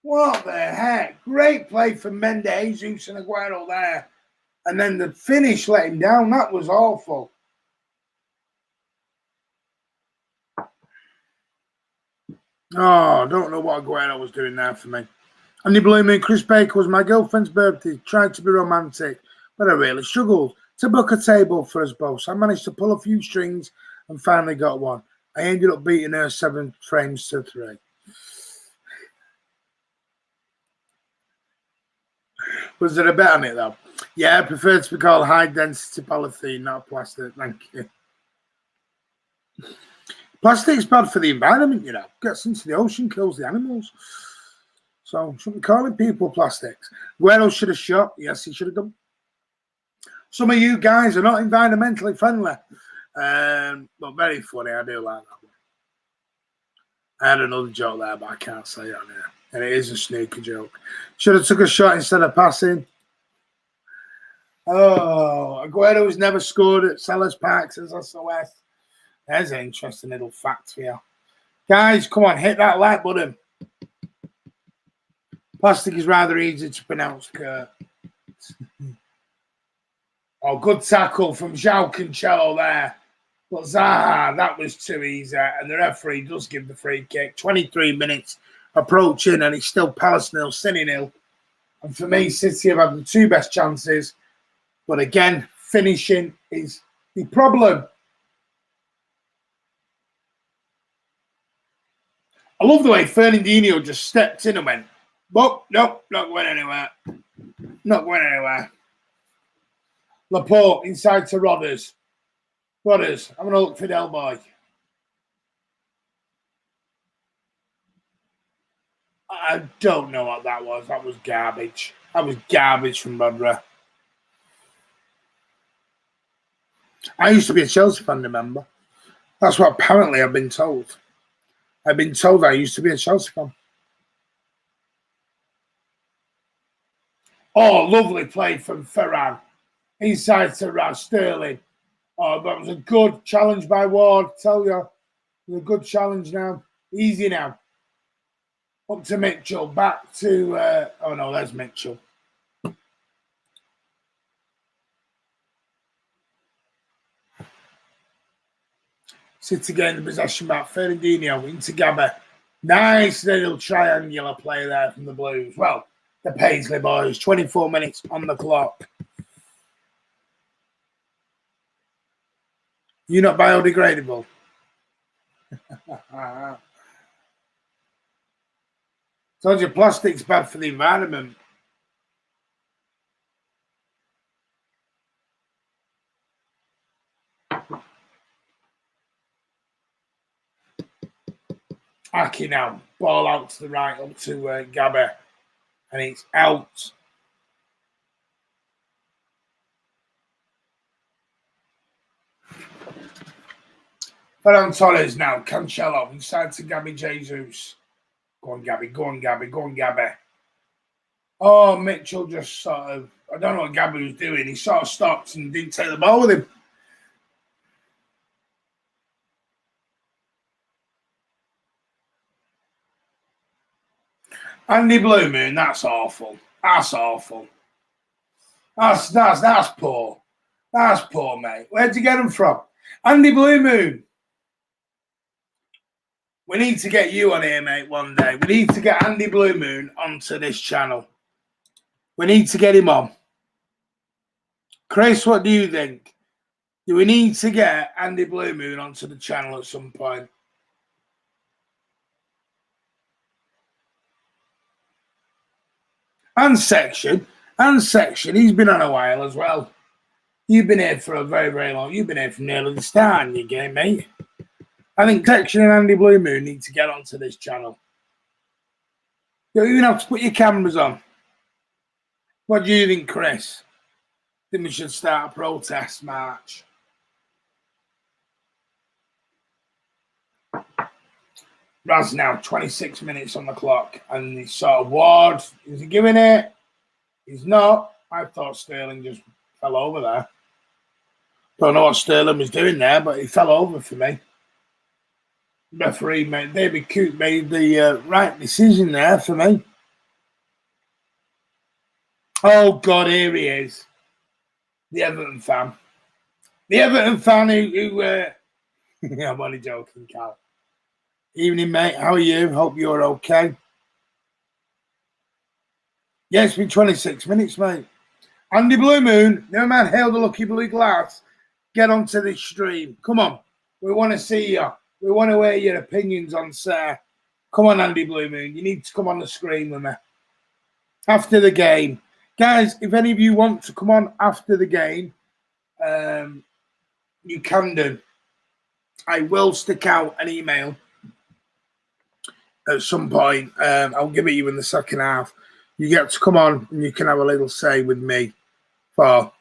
What the heck? Great play from Mendes, Jesus and Aguero there. And then the finish let him down. That was awful. Oh, I don't know what Aguero was doing there for me. Andy Blooming, Chris Baker was my girlfriend's birthday. Tried to be romantic, but I really struggled to book a table for us both. So I managed to pull a few strings and finally got one. I ended up beating her 7 frames to 3. Was there a bet on it though? Yeah, I prefer to be called high density polythene, not plastic. Thank you. Plastic's bad for the environment, you know. Gets into the ocean, kills the animals. So shouldn't be calling people plastics. Guerrero should have shot. Yes, he should have done. Some of you guys are not environmentally friendly. But very funny. I do like that one. I had another joke there, but I can't say it on here. And it is a sneaky joke. Should have took a shot instead of passing. Oh, Aguero's never scored at Selhurst Park since SOS. There's an interesting little fact for you. Guys, come on, hit that like button. Plastic is rather easy to pronounce, Kurt. Oh, good tackle from João Cancelo there. But Zaha, that was too easy. And the referee does give the free kick. 23 minutes approaching, and it's still Palace 0, City 0. And for me, City have had the 2 best chances. But again, finishing is the problem. I love the way Fernandinho just stepped in and went, "Well, nope, not going anywhere. Not going anywhere." Laporte inside to Rodders. Rodders, I'm going to look for Del Boy. I don't know what that was. That was garbage. That was garbage from Rodra. I used to be a Chelsea fan, remember? That's what apparently I've been told. I've been told I used to be a Chelsea fan. Oh, lovely play from Ferran. Inside to Raz Sterling. Oh, that was a good challenge by Ward. Tell you, it was a good challenge now. Easy now. Up to Mitchell. Back to... oh, no, there's Mitchell. City getting the possession back. Fernandinho into Gabba. Nice little triangular play there from the Blues. Well, the Paisley boys. 24 minutes on the clock. You're not biodegradable. Told you plastic's bad for the environment. Aki now. Ball out to the right, up to Gabby. And it's out. Ferran Torres now. Cancelo inside to Gabby Jesus. Go on, Gabby. Go on, Gabby. Go on, Gabby. Oh, Mitchell just sort of, I don't know what Gabby was doing. He sort of stopped and didn't take the ball with him. Andy Blue Moon, that's awful. That's awful. That's poor. That's poor, mate. Where'd you get him from? Andy Blue Moon. We need to get you on here, mate, one day. We need to get Andy Blue Moon onto this channel. We need to get him on. Chris, what do you think? Do we need to get Andy Blue Moon onto the channel at some point? And Section. He's been on a while as well. You've been here for a very, very long. You've been here from nearly the start in your game, mate. I think Section and Andy Blue Moon need to get onto this channel. You don't even have to put your cameras on. What do you think, Chris? I think we should start a protest march. Raz now, 26 minutes on the clock. And he's sort of Ward. Is he giving it? He's not. I thought Sterling just fell over there. Don't know what Sterling was doing there, but he fell over for me. Referee David Coote made the right decision there for me. Oh, God, here he is. The Everton fan. The Everton fan who I'm only joking, Cal. Evening, mate. How are you? Hope you're okay. Yeah, it's been 26 minutes, mate. Andy Blue Moon, no man hail the lucky blue glass. Get onto this stream. Come on. We want to see you. We want to hear your opinions on Sir. Come on, Andy Blue Moon. You need to come on the screen with me. After the game. Guys, if any of you want to come on after the game, you can do. I will stick out an email at some point. I'll give it you in the second half. You get to come on and you can have a little say with me for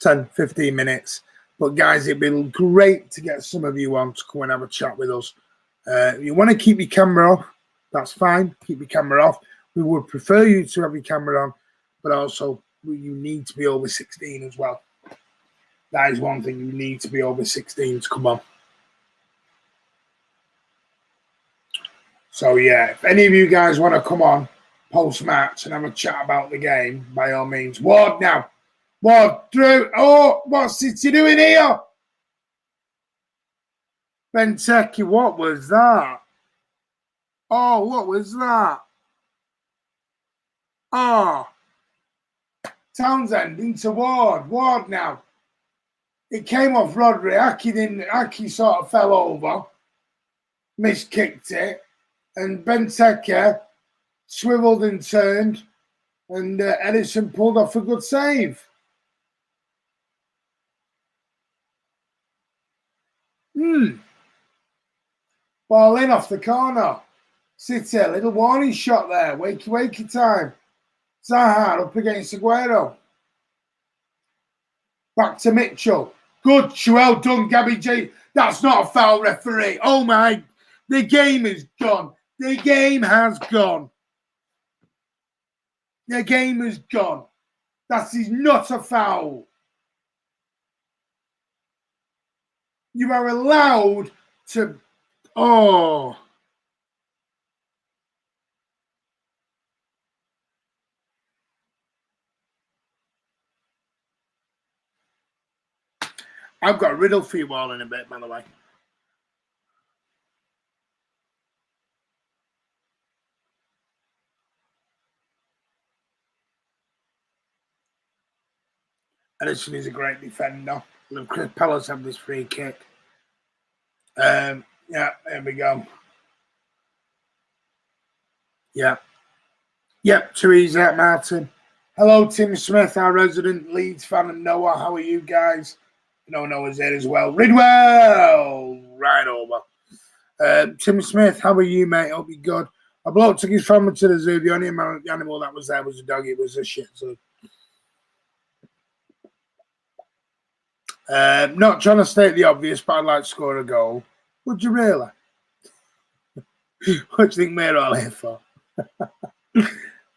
10, 15 minutes. But guys, it'd be great to get some of you on to come and have a chat with us. If you want to keep your camera off, that's fine. Keep your camera off. We would prefer you to have your camera on, but also you need to be over 16 as well. That is one thing. You need to be over 16 to come on. So, yeah, if any of you guys want to come on post-match and have a chat about the game, by all means. Ward now. Ward through. Oh, what's City doing here? Benteke, what was that? Oh, what was that? Oh. Townsend into Ward. Ward now. It came off Rodri. Aki sort of fell over. Miskicked it. And Benteke swiveled and turned. And Edison pulled off a good save. Ball in off the corner. City, a little warning shot there. Wakey time. Zaha up against Aguero. Back to Mitchell. Good, well done, Gabby J. That's not a foul, referee. Oh my, the game is gone. The game has gone. The game is gone. That is not a foul. You are allowed to. Oh. I've got a riddle for you all in a bit, by the way. Edison is a great defender. Chris Palace have this free kick. Yeah, there we go. Yeah. Yep, Teresa Martin. Hello, Tim Smith, our resident Leeds fan, and Noah. How are you guys? Noah's there as well. Ridwell, right over. Tim Smith, how are you, mate? Hope you're good. A bloke took his family to the zoo. The only animal that was there was a dog. It was a shih tzu. Not trying to state the obvious, but I'd like to score a goal. Would you really? What do you think we're all here for?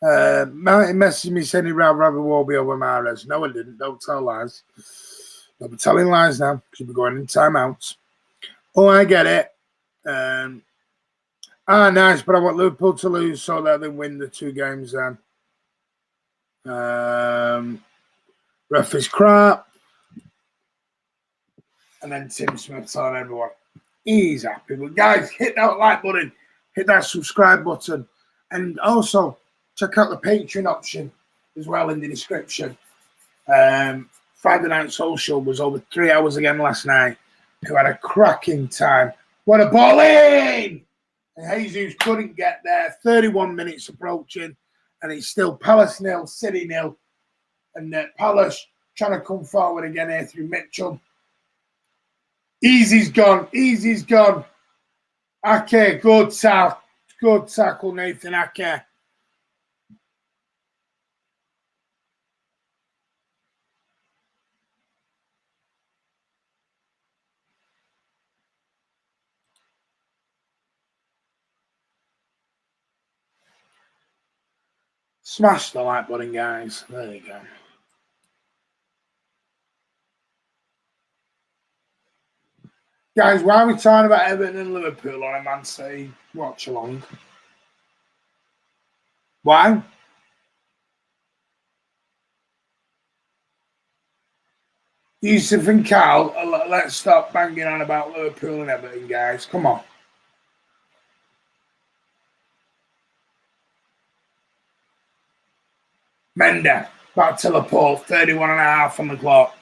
Martin messaged me saying he'd rather have a Warby over Mahrez. No, I didn't. Don't tell lies. Don't be telling lies now because you'll be going in timeouts. Oh, I get it. Nice, but I want Liverpool to lose so that they win the 2 games then. Ref is crap. And then Tim Smith telling everyone he's happy. But guys, hit that like button, hit that subscribe button, and also check out the Patreon option as well in the description. Friday Night Social was over 3 hours again last night. Who had a cracking time. What a ball in! And Jesus couldn't get there. 31 minutes approaching, and it's still Palace 0, City 0. And Palace trying to come forward again here through Mitchell. Easy's gone. Easy's gone. Ake, good tackle. Good tackle, Nathan Ake. Smash the like button, guys. There you go. Guys, why are we talking about Everton and Liverpool on a Man City watch along? Why? Yusuf and Carl, let's stop banging on about Liverpool and Everton, guys. Come on. Mender, back to Laporte, 31.5 on the clock.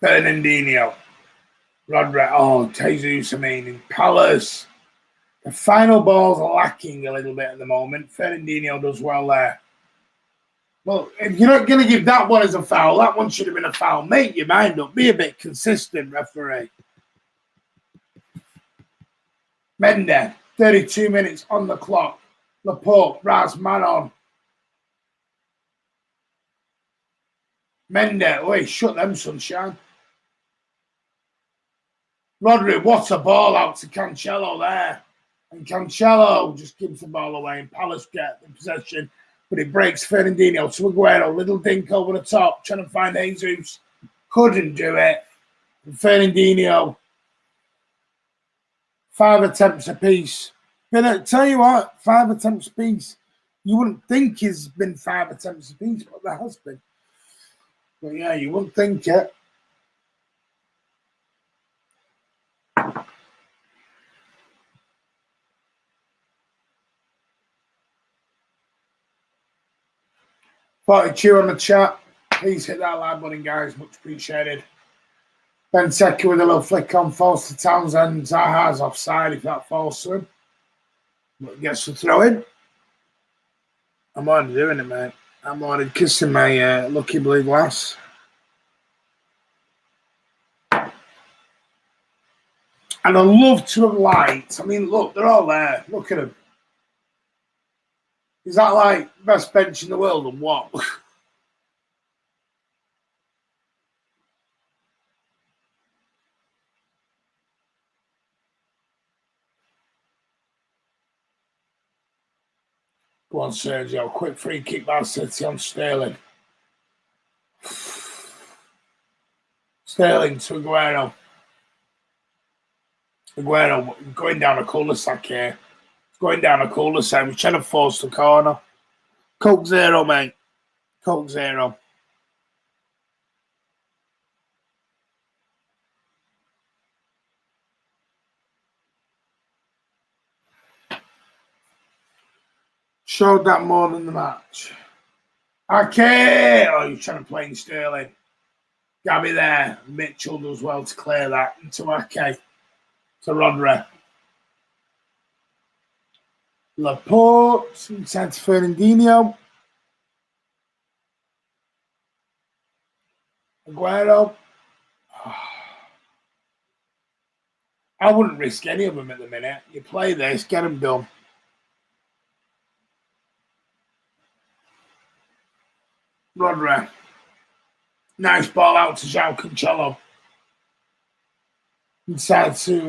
Fernandinho. Rodri. Oh, Jesus, I mean, in Palace. The final ball's lacking a little bit at the moment. Fernandinho does well there. Well, if you're not going to give that one as a foul, that one should have been a foul. Make your mind up. Be a bit consistent, referee. Mender, 32 minutes on the clock. Laporte, Raz, man on. Mender, oh, shut them, sunshine. Rodri, what a ball out to Cancelo there. And Cancelo just gives the ball away and Palace get the possession. But it breaks Fernandinho to Aguero. Little dink over the top, trying to find Jesus. Couldn't do it. And Fernandinho, 5 attempts apiece. But I tell you what, 5 attempts apiece. You wouldn't think he's been 5 attempts apiece, but there has been. But yeah, you wouldn't think it. Forty-two on the chat. Please hit that like button, guys. Much appreciated. Benteke with a little flick on, falls to Townsend. Zaha's offside if that falls to him. But gets the throw in. I'm already doing it, mate. I'm already kissing my lucky blue glass. And I love to have lights. I mean, look, they're all there. Look at them. Is that like best bench in the world and what? Go on, Sergio. Quick free kick by City on Sterling. Sterling to Aguero. Aguero going down a cul-de-sac here. Going down a cul-de-sac. We're trying to force the corner. Coke 0, mate. Coke 0. Showed that more than the match. Okay. Oh, you're trying to play in Sterling. Gabby there. Mitchell does well to clear that. Into Ake. To Rodri. Laporte. Inside to Fernandinho. Aguero. I wouldn't risk any of them at the minute. You play this, get them done. Rodri. Nice ball out to João Cancelo. Inside to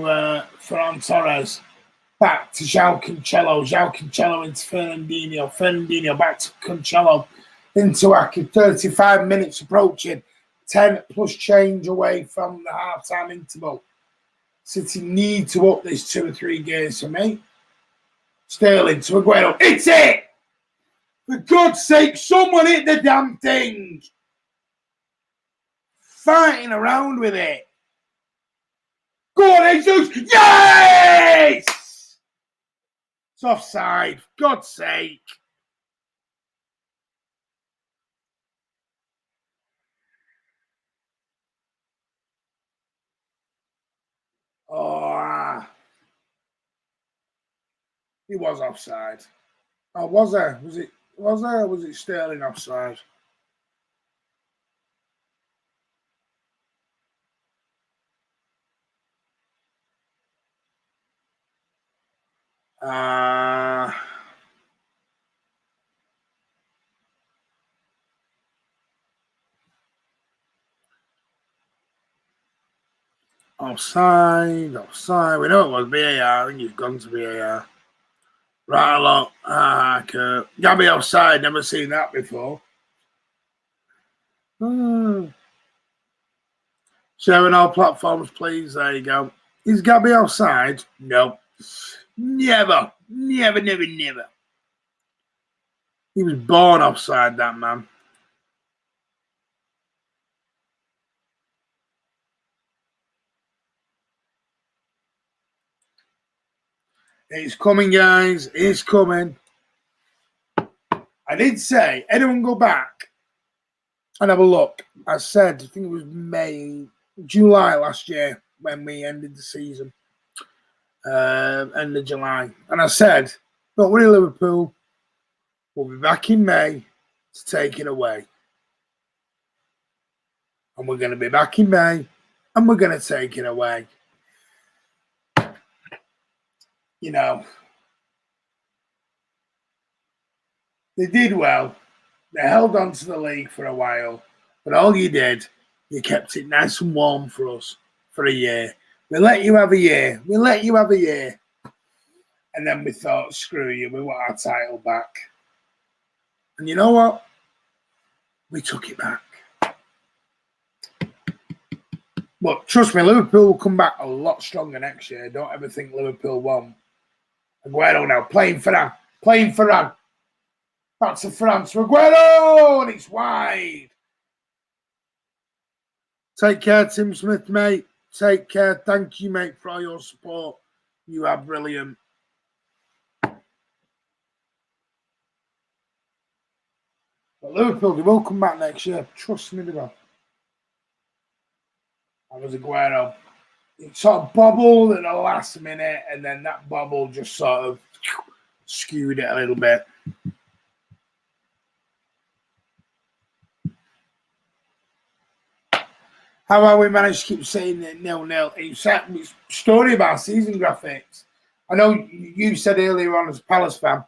Ferran Torres. Back to João Cancelo. João Cancelo into Fernandinho. Fernandinho back to Cancelo. Into Aki. 35 minutes approaching. 10 plus change away from the half-time interval. City need to up this 2 or 3 games for me. Sterling to Aguero. It's it! For God's sake, someone hit the damn thing! Fighting around with it. Go on, Jesus! Yes! It's offside. For God's sake. Oh, he was offside. Oh, was there? Was it? Was there? Or was it Sterling offside? Offside, offside. We know it was VAR. I think he's gone to VAR. Right along. Gabby offside. Never seen that before. Sharing all platforms, please. There you go. Is Gabby offside? No. Never. Never, never, never. He was born offside, that man. It's coming, guys. It's coming. I did say, anyone go back and have a look. I said, I think it was July last year when we ended the season. End of July. And I said, don't worry, Liverpool. We'll be back in May to take it away. And we're going to be back in May and we're going to take it away. You know, they did well. They held on to the league for a while. But all you did, you kept it nice and warm for us for a year. We let you have a year. We let you have a year. And then we thought, screw you, we want our title back. And you know what? We took it back. But trust me, Liverpool will come back a lot stronger next year. Don't ever think Liverpool won't. Aguero now, playing Ferran. Playing Ferran. Back to France. Aguero! And it's wide. Take care, Tim Smith, mate. Take care. Thank you, mate, for all your support. You are brilliant. But Liverpool, they will come back next year. Trust me, they will. That was Aguero. It sort of bobbled at the last minute, and then that bobble just sort of skewed it a little bit. How about we managed to keep saying it 0-0? It's a story about season graphics. I know you said earlier on as a Palace fan,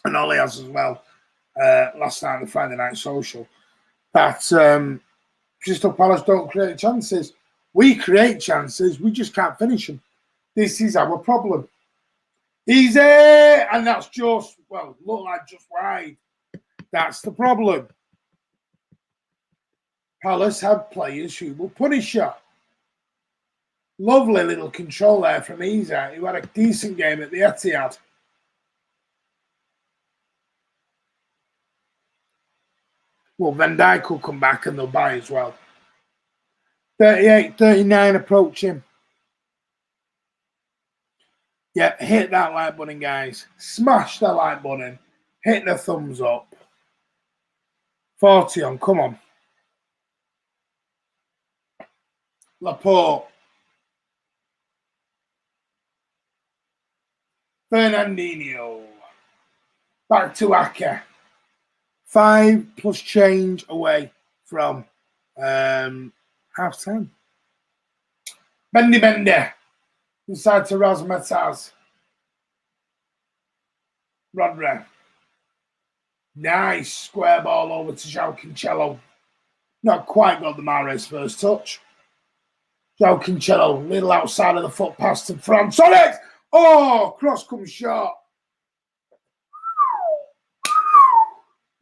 and Ollie has as well, last night on the Friday Night Social, that Crystal Palace don't create chances. We create chances, we just can't finish them. This is our problem. Easy! And that's just, well, look like just wide. That's the problem. Palace have players who will punish you. Lovely little control there from Isa, who had a decent game at the Etihad. Well, Van Dijk will come back and they'll buy as well. 38, 39 approaching. Yeah, hit that like button, guys. Smash the like button. Hit the thumbs up. 40 on, come on. Laporte. Fernandinho. Back to Ake. 5 plus change away from half time. Bendy. Inside to Razmataz. Rodri. Nice square ball over to João Cancelo. Not quite got the Mahrez first touch. João Cancelo, little outside of the foot pass to France. Oh, cross comes short.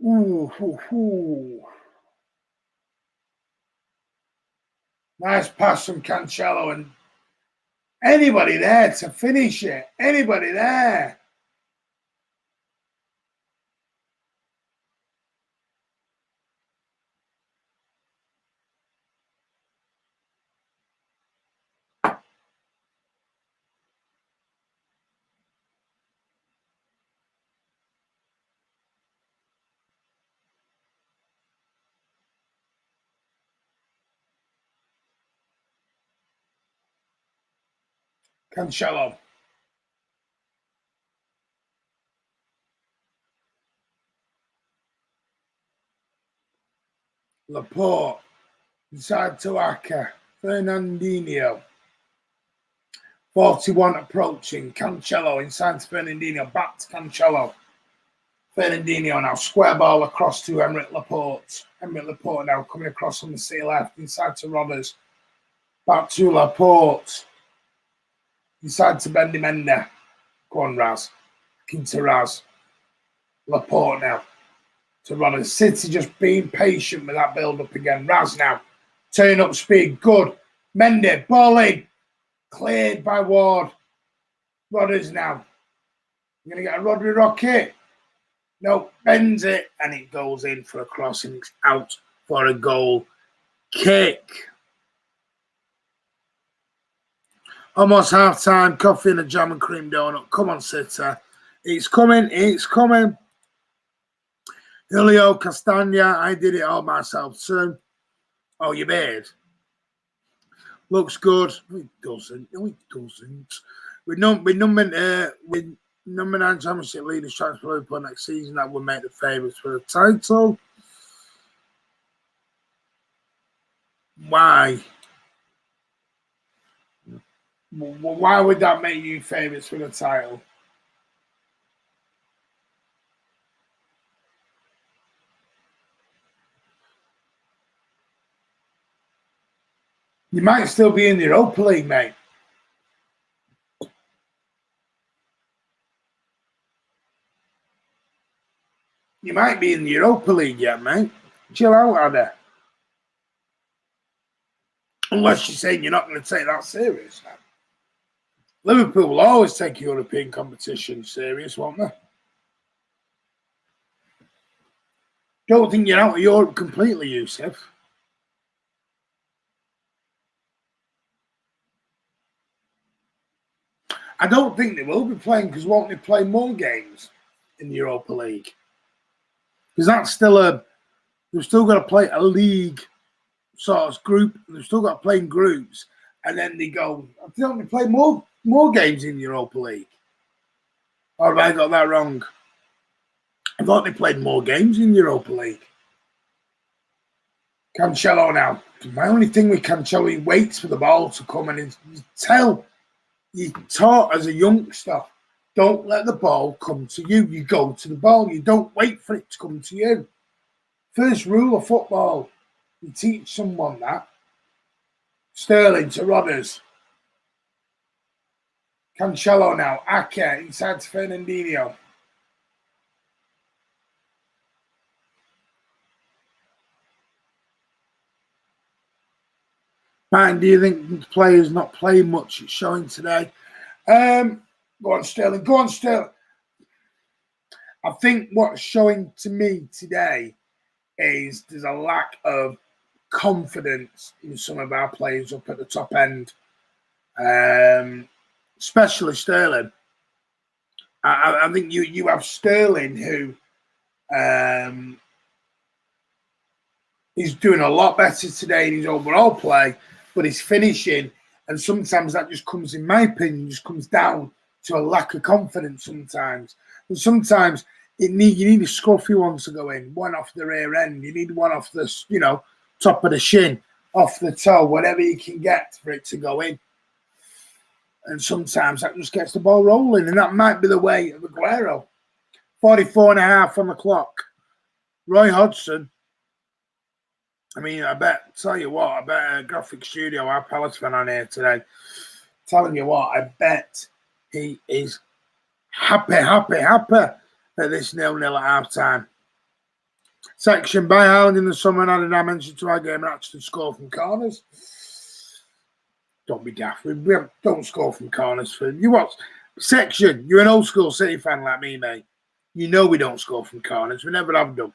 Ooh. Nice pass from Cancelo, and anybody there to finish it? Anybody there? Cancelo. Laporte. Inside to Aka. Fernandinho. 41 approaching. Cancelo inside to Fernandinho. Back to Cancelo. Fernandinho now. Square ball across to Emerick Laporte. Emerick Laporte now coming across on the C left. Inside to Robbers. Back to Laporte. Inside to Bendy Menda. Go on, Raz. Into Raz. Laporte now. To Robbers. City just being patient with that build-up again. Raz now. Turn up speed. Good. Mendy. Ball in. Cleared by Ward. Rodders now. You're going to get a Rodri rocket. No, bends it, and it goes in for a cross, and it's out for a goal kick. Almost half-time. Coffee and a jam and cream donut. Come on, City. It's coming. It's coming. Julio Castagna. I did it all myself too. Oh, you beard. Looks good. No, it doesn't. No, it doesn't. With number 9 championship leaders transfer Liverpool next season, that would make the favourites for the title. Why? Why would that make you favourites for the title? You might still be in the Europa League, mate. You might be in the Europa League yet, mate. Chill out, Ada. Unless you're saying you're not going to take that serious now. Liverpool will always take European competition serious, won't they? Don't think you're out of Europe completely, Yusuf. I don't think they will be playing, because won't they play more games in the Europa League? Because that's still they've still got to play a league sort of group. They've still got to play in groups, and then they go. They only play more games in the Europa League. Or have I got that wrong? I thought they played more games in the Europa League. Cancelo now. My only thing with Cancelo, he waits for the ball to come, and you're taught as a youngster, don't let the ball come to you. You go to the ball. You don't wait for it to come to you. First rule of football. You teach someone that. Sterling to Rodders. Cancelo now. Ake inside to Fernandinho. Martin, do you think the players not playing much? It's showing today. Go on, Sterling. Go on, Sterling. I think what's showing to me today is there's a lack of confidence in some of our players up at the top end, especially Sterling. I think you have Sterling who is doing a lot better today in his overall play, but his finishing, and sometimes that just comes, in my opinion, just comes down to a lack of confidence sometimes. And sometimes you need a scruffy one to go in, one off the rear end. You need one off the, top of the shin, off the toe, whatever you can get for it to go in. And sometimes that just gets the ball rolling, and that might be the way of Aguero. 44.5 on the clock. Roy Hudson. I mean, I bet, tell you what, I bet Graphic Studio, our Palace fan on here today, telling you what, I bet he is happy at this 0-0 at half-time. Section by Haaland in the summer and added dimension to our game and actually score from corners. Don't be daft. We don't score from corners for you. What section? You're an old school City fan like me, mate. You know we don't score from corners. We never have done.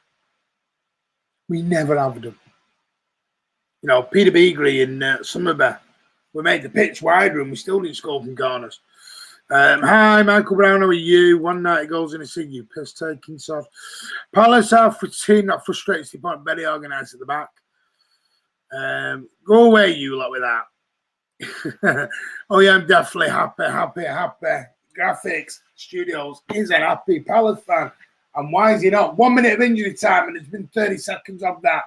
We never have done. You know, Peter Beagley and Summerby, we made the pitch wider and we still didn't score from corners. Hi, Michael Brown, how are you? 190 goals in a season, you piss taking soft. Palace are for team that frustrates the point, very organised at the back. Go away, you lot, with that. Oh, yeah, I'm definitely happy. Graphics Studios is a happy Palace fan. And why is he not? 1 minute of injury time, and it's been 30 seconds of that.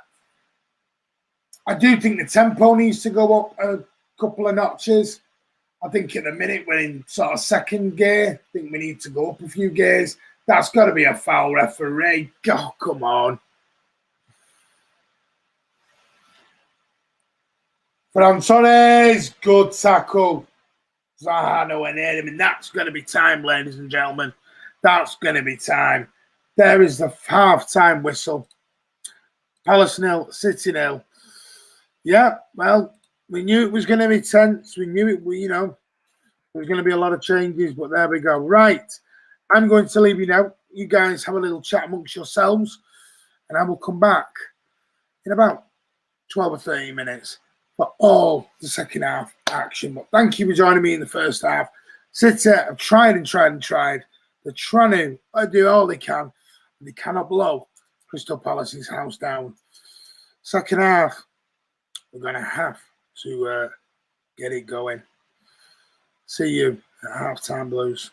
I do think the tempo needs to go up a couple of notches. I think at the minute we're in sort of second gear. I think we need to go up a few gears. That's got to be a foul, referee. Oh, come on. Francones, good tackle. Zaha nowhere near him, and that's going to be time, ladies and gentlemen. That's going to be time. There is the half-time whistle. Palace 0, City 0. Yeah, well, we knew it was going to be tense. We knew it, there's going to be a lot of changes, but there we go. Right, I'm going to leave you now. You guys have a little chat amongst yourselves, and I will come back in about 12 or 13 minutes for all the second half action. But thank you for joining me in the first half. City have tried. They're trying to do all they can. They cannot blow Crystal Palace's house down. Second half, we're going to have to get it going. See you at halftime blues.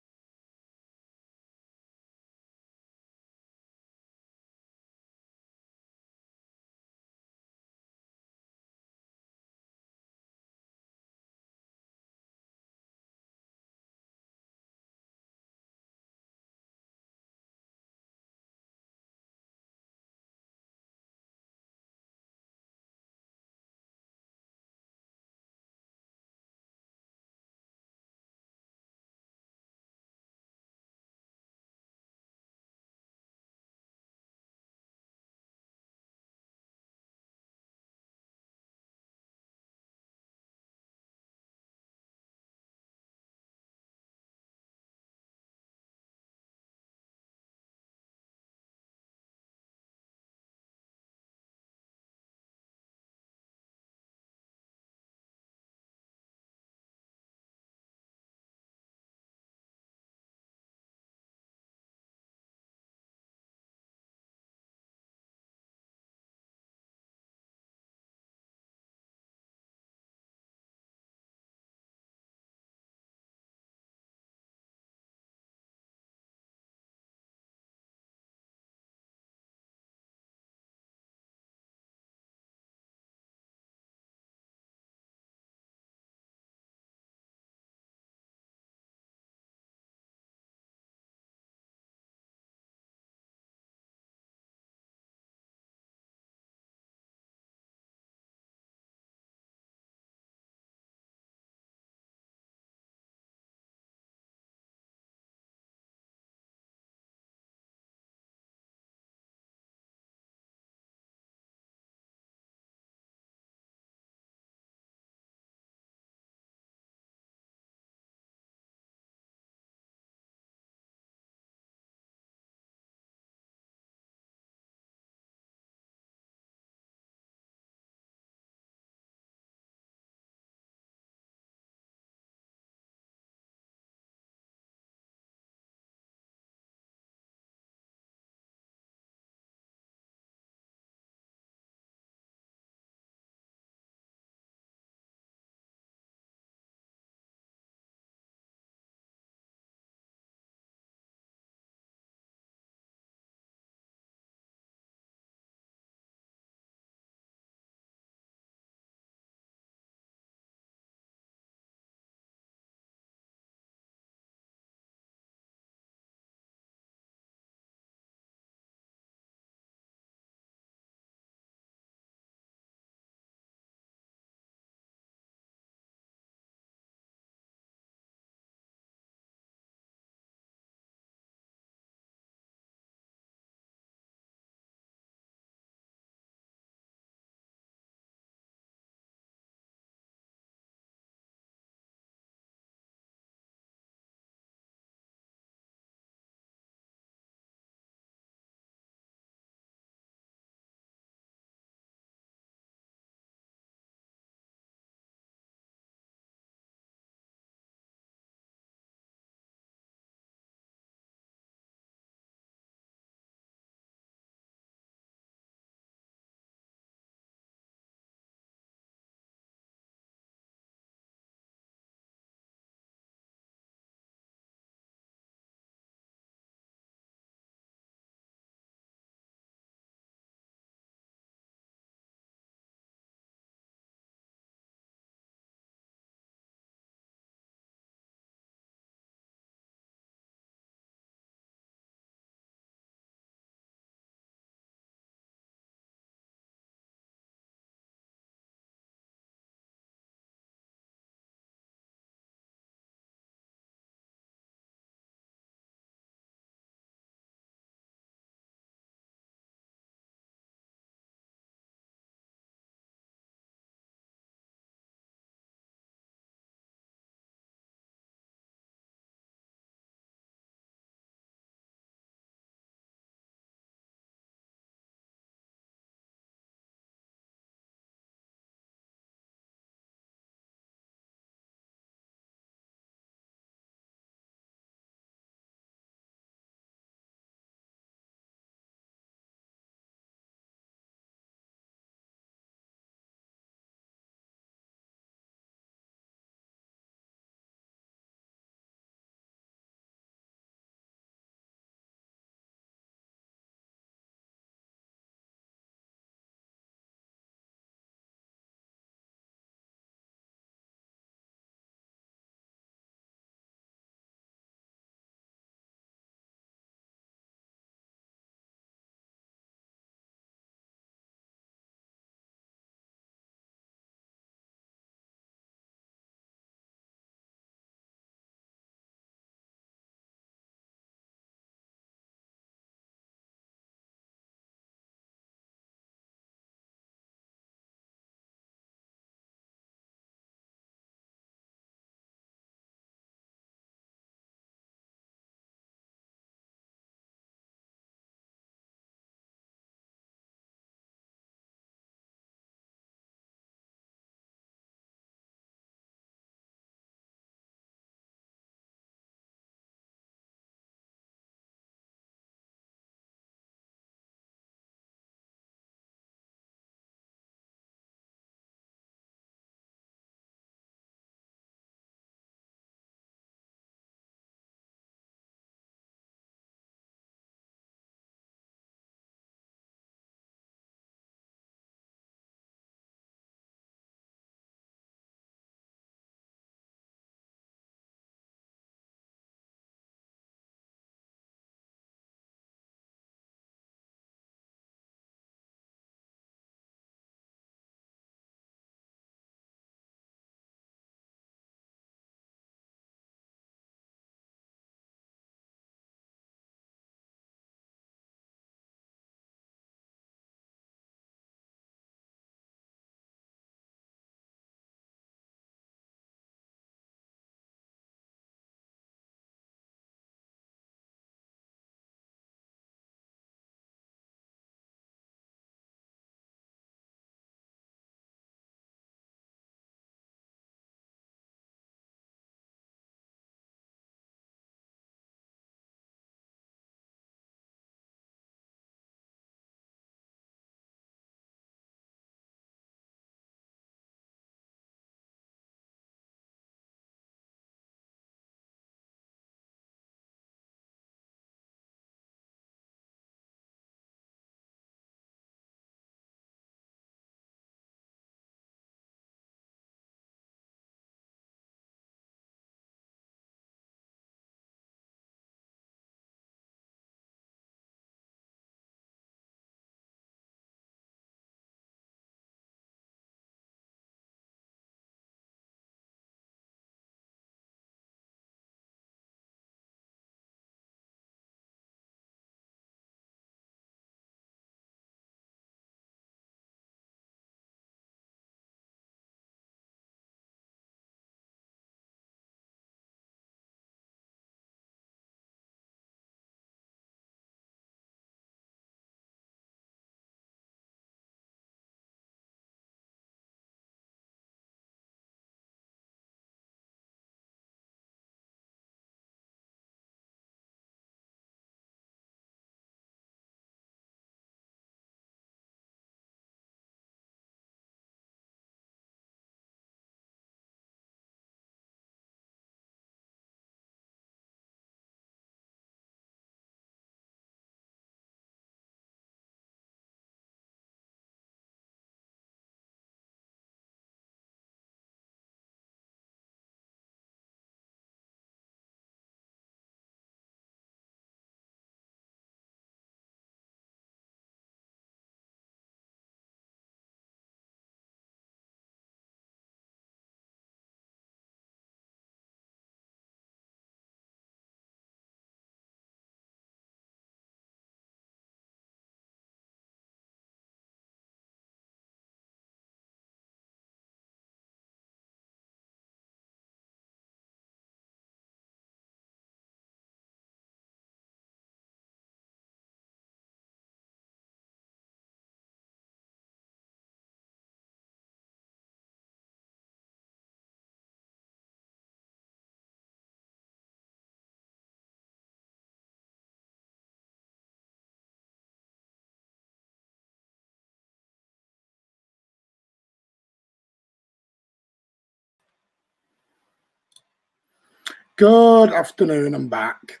Good afternoon, I'm back.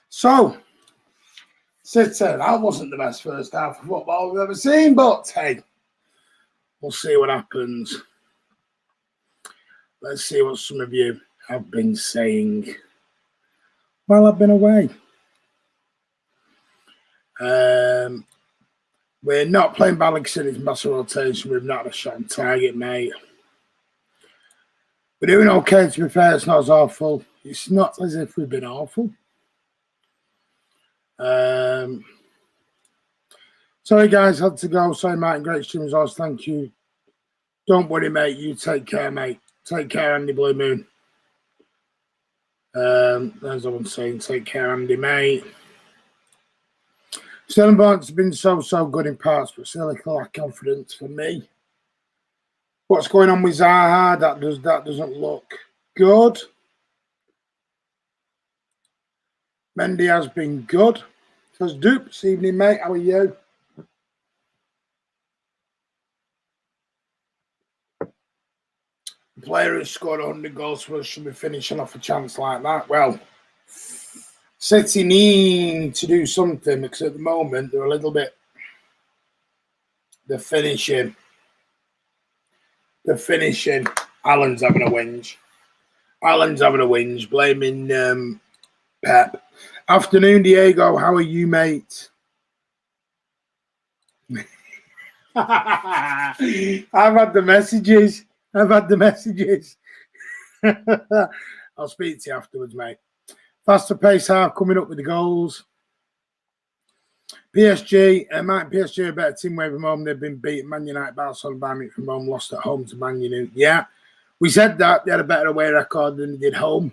So, City, that wasn't the best first half of football we've ever seen, but hey, we'll see what happens. Let's see what some of you have been saying while I've been away. We're not playing bad, like I said, it's massive rotation. We've not had a shot on target, mate. We're doing okay, to be fair. It's not as awful. It's not as if we've been awful. Sorry, guys, had to go. Sorry, Martin. Great stream as always. Thank you. Don't worry, mate. You take care, mate. Take care, Andy Blue Moon. As I was saying, take care, Andy, mate. Stellenbosch's been so good in parts, but still a little lack confidence for me. What's going on with Zaha? That doesn't look good. Mendy has been good. Says Dupe, this evening, mate. How are you? The player who scored 100 goals for us should be finishing off a chance like that. Well, City need to do something because at the moment they're a little bit. The finishing. Alan's having a whinge. Blaming Pep. Afternoon, Diego. How are you, mate? I've had the messages. I'll speak to you afterwards, mate. Faster pace half coming up with the goals. PSG, PSG are a better team away from home. They've been beaten. Man United, Barcelona, Bayern Munich from home, lost at home to Man United. Yeah, we said that. They had a better away record than they did home.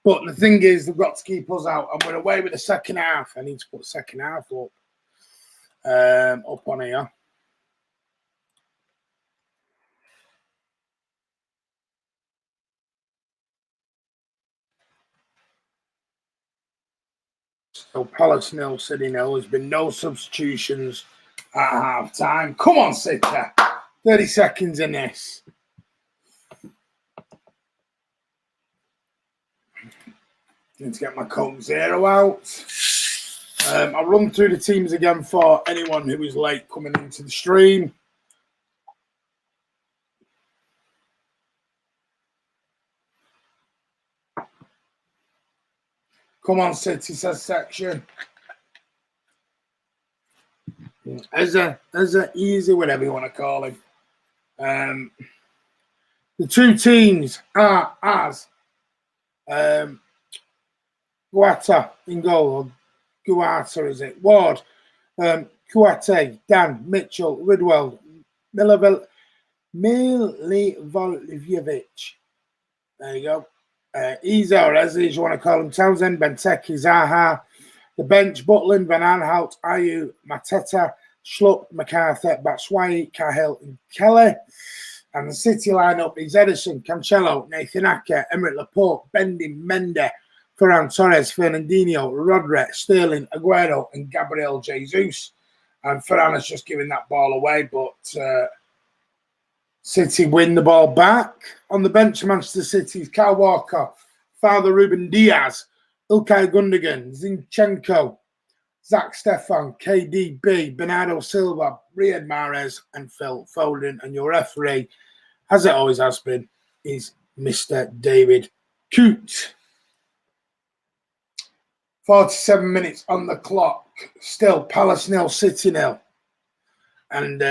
But the thing is, they've got to keep us out. And we're away with the second half. I need to put the second half up on here. So Palace 0, City 0. There's been no substitutions at half time. Come on, City. 30 seconds in this. Need to get my Coke Zero out. I'll run through the teams again for anyone who is late coming into the stream. Come on, City, says section. As a easy, whatever you want to call him. The two teams are as Guata in goal. Guata, is it? Ward, Kuate, Dan, Mitchell, Ridwell, Milivojevic. There you go. Iza, or as you want to call him, Townsend, Benteke, Zaha. The bench, Butland, Van Aanholt, Ayew, Mateta, Schlupp, McArthur, Batshuayi, Cahill, and Kelly. And the City lineup is Edison, Cancelo, Nathan Ake, Emerick Laporte, Bendy, Mende, Ferran Torres, Fernandinho, Rodri, Sterling, Aguero, and Gabriel Jesus. And Ferran has just given that ball away, but City win the ball back. On the bench, Manchester City's Kyle Walker, Father Ruben Diaz, Ilkay Gundogan, Zinchenko, Zach Stefan, KDB, Bernardo Silva, Riyad Mahrez, and Phil Foden. And your referee, as it always has been, is Mr. David Coote. 47 minutes on the clock. Still Palace 0, City 0. And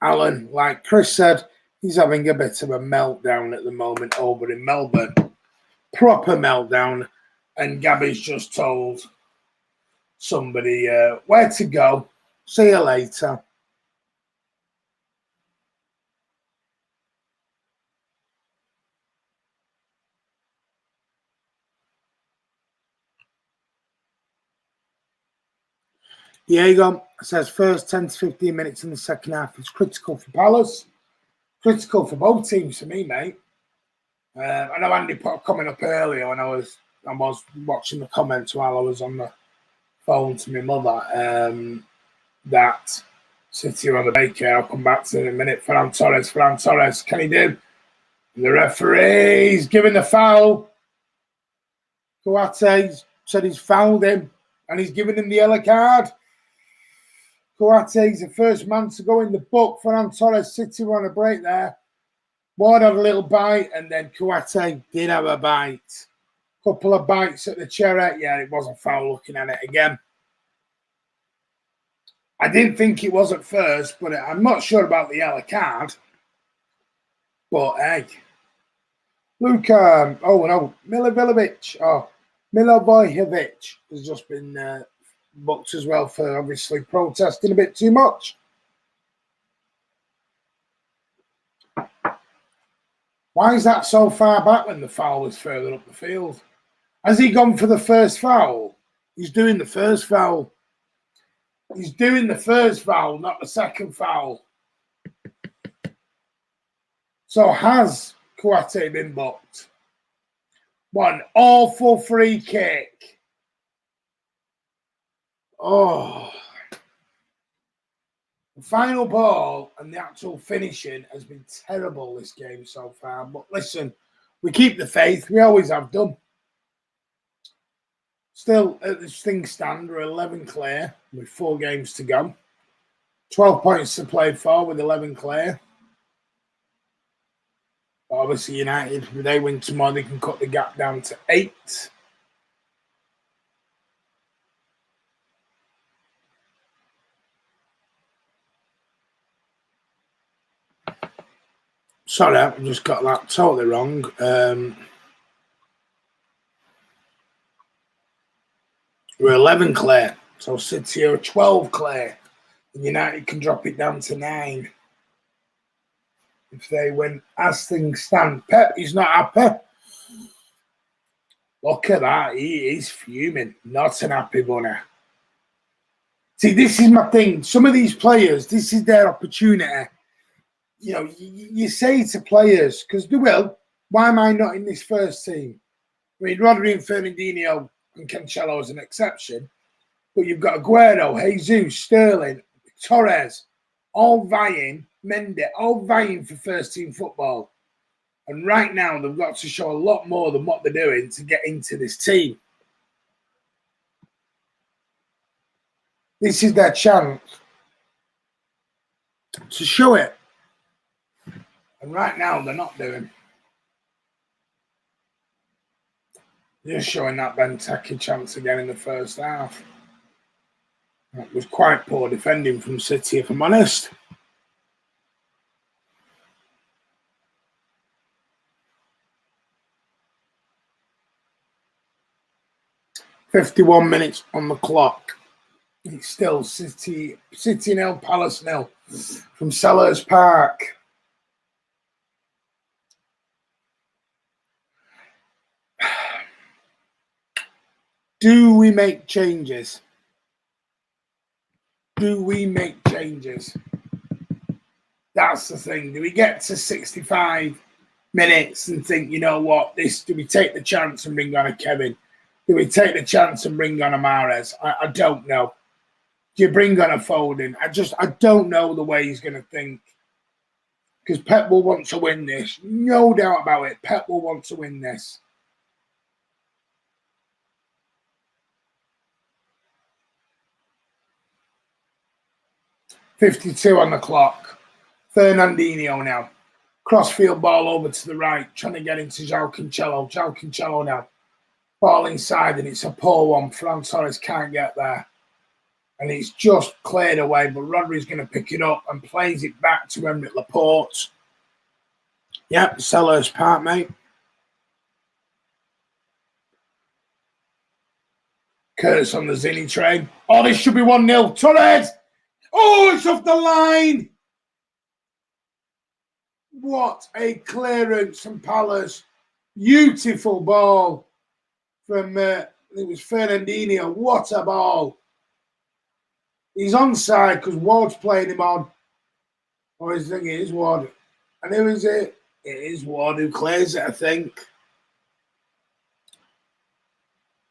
Alan, like Chris said, he's having a bit of a meltdown at the moment over in Melbourne. Proper meltdown. And Gabby's just told somebody where to go. See you later. Diego says first 10 to 15 minutes in the second half is critical for Palace. Critical for both teams for me, mate. I know Andy put a comment up earlier when I was watching the comments while I was on the phone to my mother that City are on the break. I'll come back to it in a minute. Ferran Torres, can he do? And the referee's giving the foul. Coates said he's fouled him and he's given him the yellow card. Coates, the first man to go in the book for Torres. City were on a break there. Ward had a little bite and then Coates did have a bite. Couple of bites at the cherry. Yeah, it was a foul looking at it again. I didn't think it was at first, but I'm not sure about the yellow card. But hey, Luka, Milivojevic has just been booked as well for obviously protesting a bit too much. Why is that so far back when the foul was further up the field? Has he gone for the first foul? He's doing the first foul. He's doing the first foul, not the second foul. So has Coates been booked? One awful free kick. Oh. The final ball and the actual finishing has been terrible this game so far. But listen, we keep the faith. We always have done. Still, at this thing stand, we're 11 clear with 4 games to go. 12 points to play for with 11 clear. But obviously, United, if they win tomorrow, they can cut the gap down to 8. Sorry, I just got that totally wrong. We're 11 clear. So City are 12 clear. And United can drop it down to 9. If they win as things stand. Pep, he's not happy. Look at that. He is fuming. Not an happy bunny. See, this is my thing. Some of these players, this is their opportunity. You know, you say to players, because they will, why am I not in this first team? I mean, Rodri and Fernandinho and Cancelo is an exception. But you've got Aguero, Jesus, Sterling, Torres, all vying, Mendy, all vying for first team football. And right now, they've got to show a lot more than what they're doing to get into this team. This is their chance to show it. And right now, they're not doing. They're showing that Benteke chance again in the first half. That was quite poor defending from City, if I'm honest. "51 minutes on the clock. It's still City 0, Palace 0 from Selhurst Park. Do we make changes? Do we make changes? That's the thing. Do we get to 65 minutes and think, you know what, do we take the chance and bring on a Kevin? Do we take the chance and bring on a Mahrez? I don't know. Do you bring on a Foden? I don't know the way he's going to think. Because Pep will want to win this. No doubt about it. Pep will want to win this. "52 on the clock. Fernandinho now. Crossfield ball over to the right, trying to get into João Cancelo. João Cancelo now. Ball inside, and it's a poor one. Ferran Torres can't get there. And it's just cleared away, but Rodri's going to pick it up and plays it back to Emerick Laporte. Yep, Selhurst Park, mate. Curtis on the Zinni train. Oh, this should be 1-0. Torres! Oh, it's off the line! What a clearance from Palace. Beautiful ball from, it was Fernandinho. What a ball. He's onside because Ward's playing him on. Or is it is Ward? And who is it? It is Ward who clears it, I think.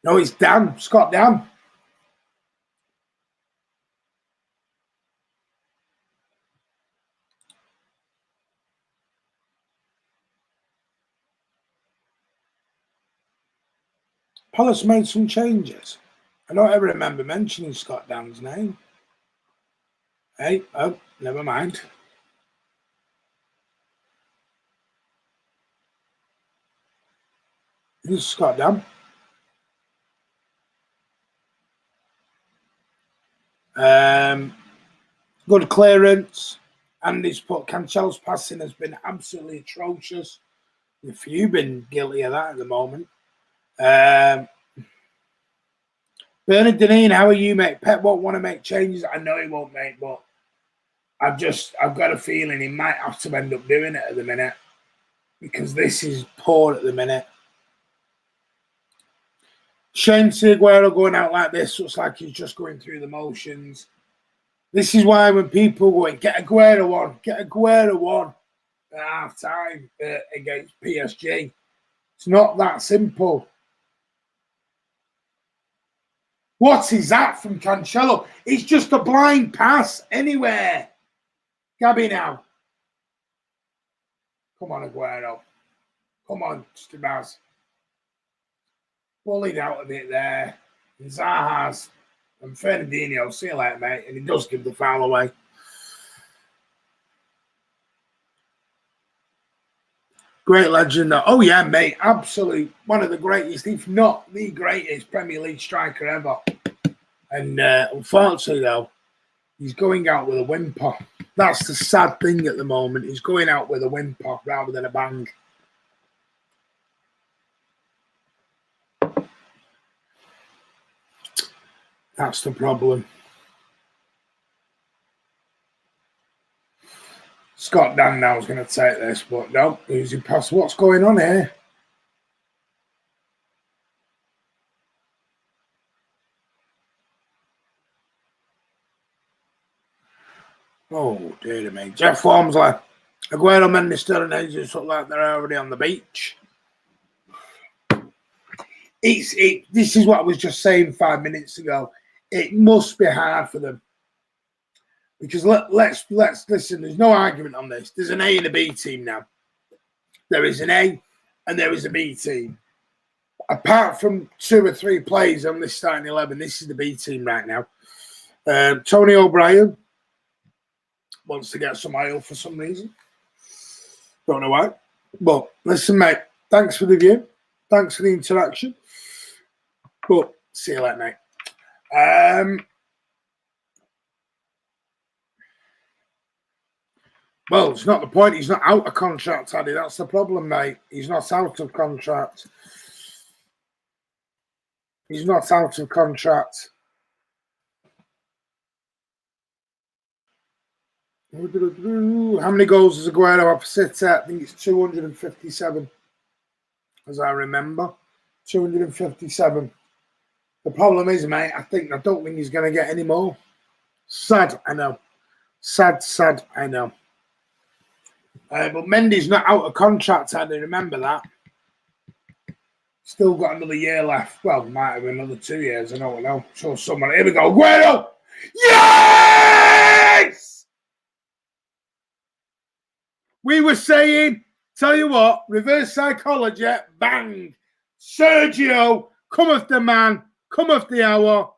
No, it's Dan. Scott Dan. Palace made some changes. I don't ever remember mentioning Scott Dan's name. Hey, oh, never mind. Who's Scott Dan? Good clearance. And he's put Cancelo's passing has been absolutely atrocious. If you've been guilty of that at the moment. Bernard Deneen, how are you, mate? Pep won't want to make changes. I know he won't, mate, but I've got a feeling he might have to end up doing it at the minute because this is poor at the minute. Shane Aguero going out like this looks like he's just going through the motions. This is why when people go and get Aguero on at half time against PSG, it's not that simple. What is that from Cancelo? It's just a blind pass anywhere. Gabby now. Come on, Aguero. Come on, Stabaz. Bullied out a bit there. And Zaha's and Fernandinho, see you later, mate. And he does give the foul away. Great legend. Oh, yeah, mate. Absolute. One of the greatest, if not the greatest Premier League striker ever. And unfortunately, though, he's going out with a whimper. That's the sad thing at the moment. He's going out with a whimper rather than a bang. That's the problem. Scott Dan now is going to take this, but no, easy pass. What's going on here? Oh, dear me. Jeff Walmsley. Aguero, Mendy, Sterling, Jesus look like they're already on the beach. This is what I was just saying 5 minutes ago. It must be hard for them. Because let's listen, there's no argument on this. There's an A and a B team now. There is an A and there is a B team. Apart from 2 or 3 players on this starting 11, this is the B team right now. Tony O'Brien wants to get some oil for some reason. Don't know why. But listen, mate, thanks for the view. Thanks for the interaction. But see you later, mate. Well, it's not the point. He's not out of contract, Addy. That's the problem, mate. He's not out of contract. He's not out of contract. How many goals does Aguero have for City? I think it's 257, as I remember. 257. The problem is, mate, I don't think he's going to get any more. Sad, I know. Sad, I know. But Mendy's not out of contract, I remember that. Still got another year left. Well, might have another 2 years. I don't know. Show someone. Here we go. Aguero! Yes! We were saying, tell you what, reverse psychology, bang. Sergio, cometh the man, cometh the hour.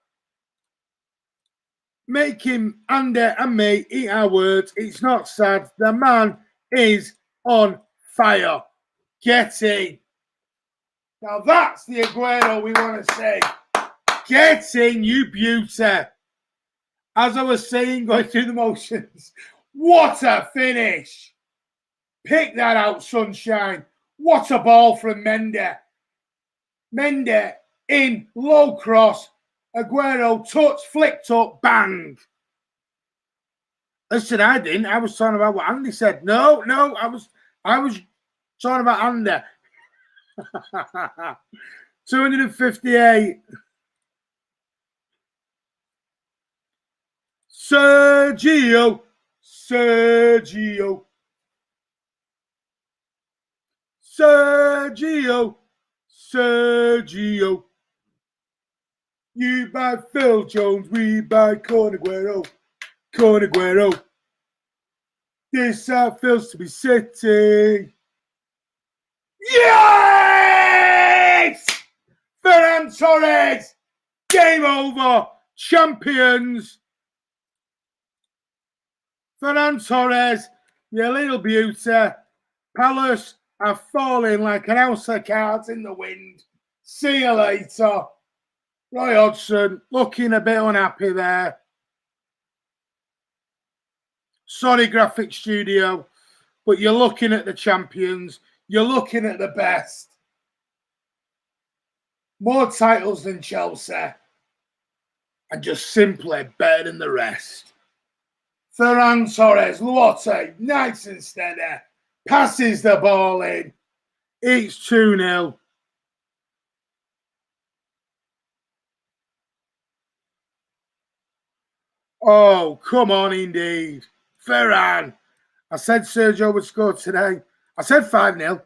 Make him, Andy and me, eat our words. It's not sad. The man is on fire. Get in. Now that's the Aguero we want to say. Get in, you beauty. As I was saying, going through the motions. What a finish. Pick that out, sunshine. What a ball from Mendy. Mendy in, low cross. Aguero, touch, flicked up, bang. Listen, I didn't. I was talking about what Andy said. No, I was talking about Andy. 258. Sergio. You buy Phil Jones, we buy Con Aguero. This feels to be City. Yes! Ferran Torres. Game over. Champions. Ferran Torres, you little beauty. Palace are falling like an house of cards in the wind. See you later. Roy Hudson looking a bit unhappy there. Sorry, Graphic Studio, but you're looking at the champions. You're looking at the best. More titles than Chelsea. And just simply better than the rest. Ferran Torres, Lotte, nice and steady. Passes the ball in. It's 2-0. Oh, come on, indeed. Ferran. I said Sergio would score today. I said 5-0.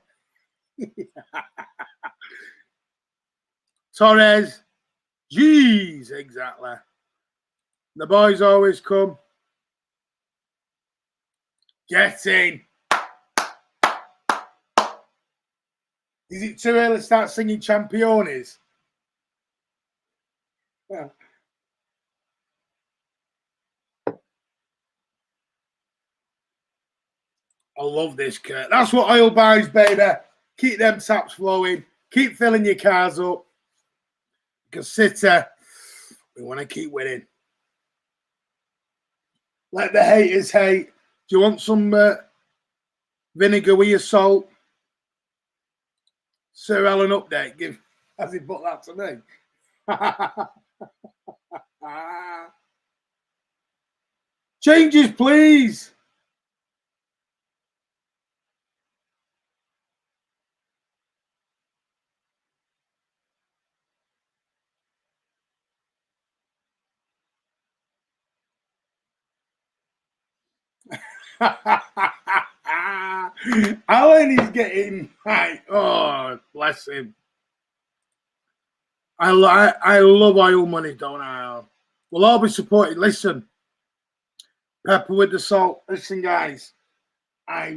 Torres. Jeez, exactly. The boys always come. Get in. Is it too early to start singing Championes? Yeah. I love this, Kurt. That's what oil buys, baby. Keep them taps flowing. Keep filling your cars up. Because City, we want to keep winning. Let the haters hate. Do you want some vinegar with your salt? Sir Ellen update. Has he put that to me? Changes, please. Alan is getting right. Oh, bless him. I love oil money, don't I? We'll all be supporting. Listen, pepper with the salt. Listen, guys, I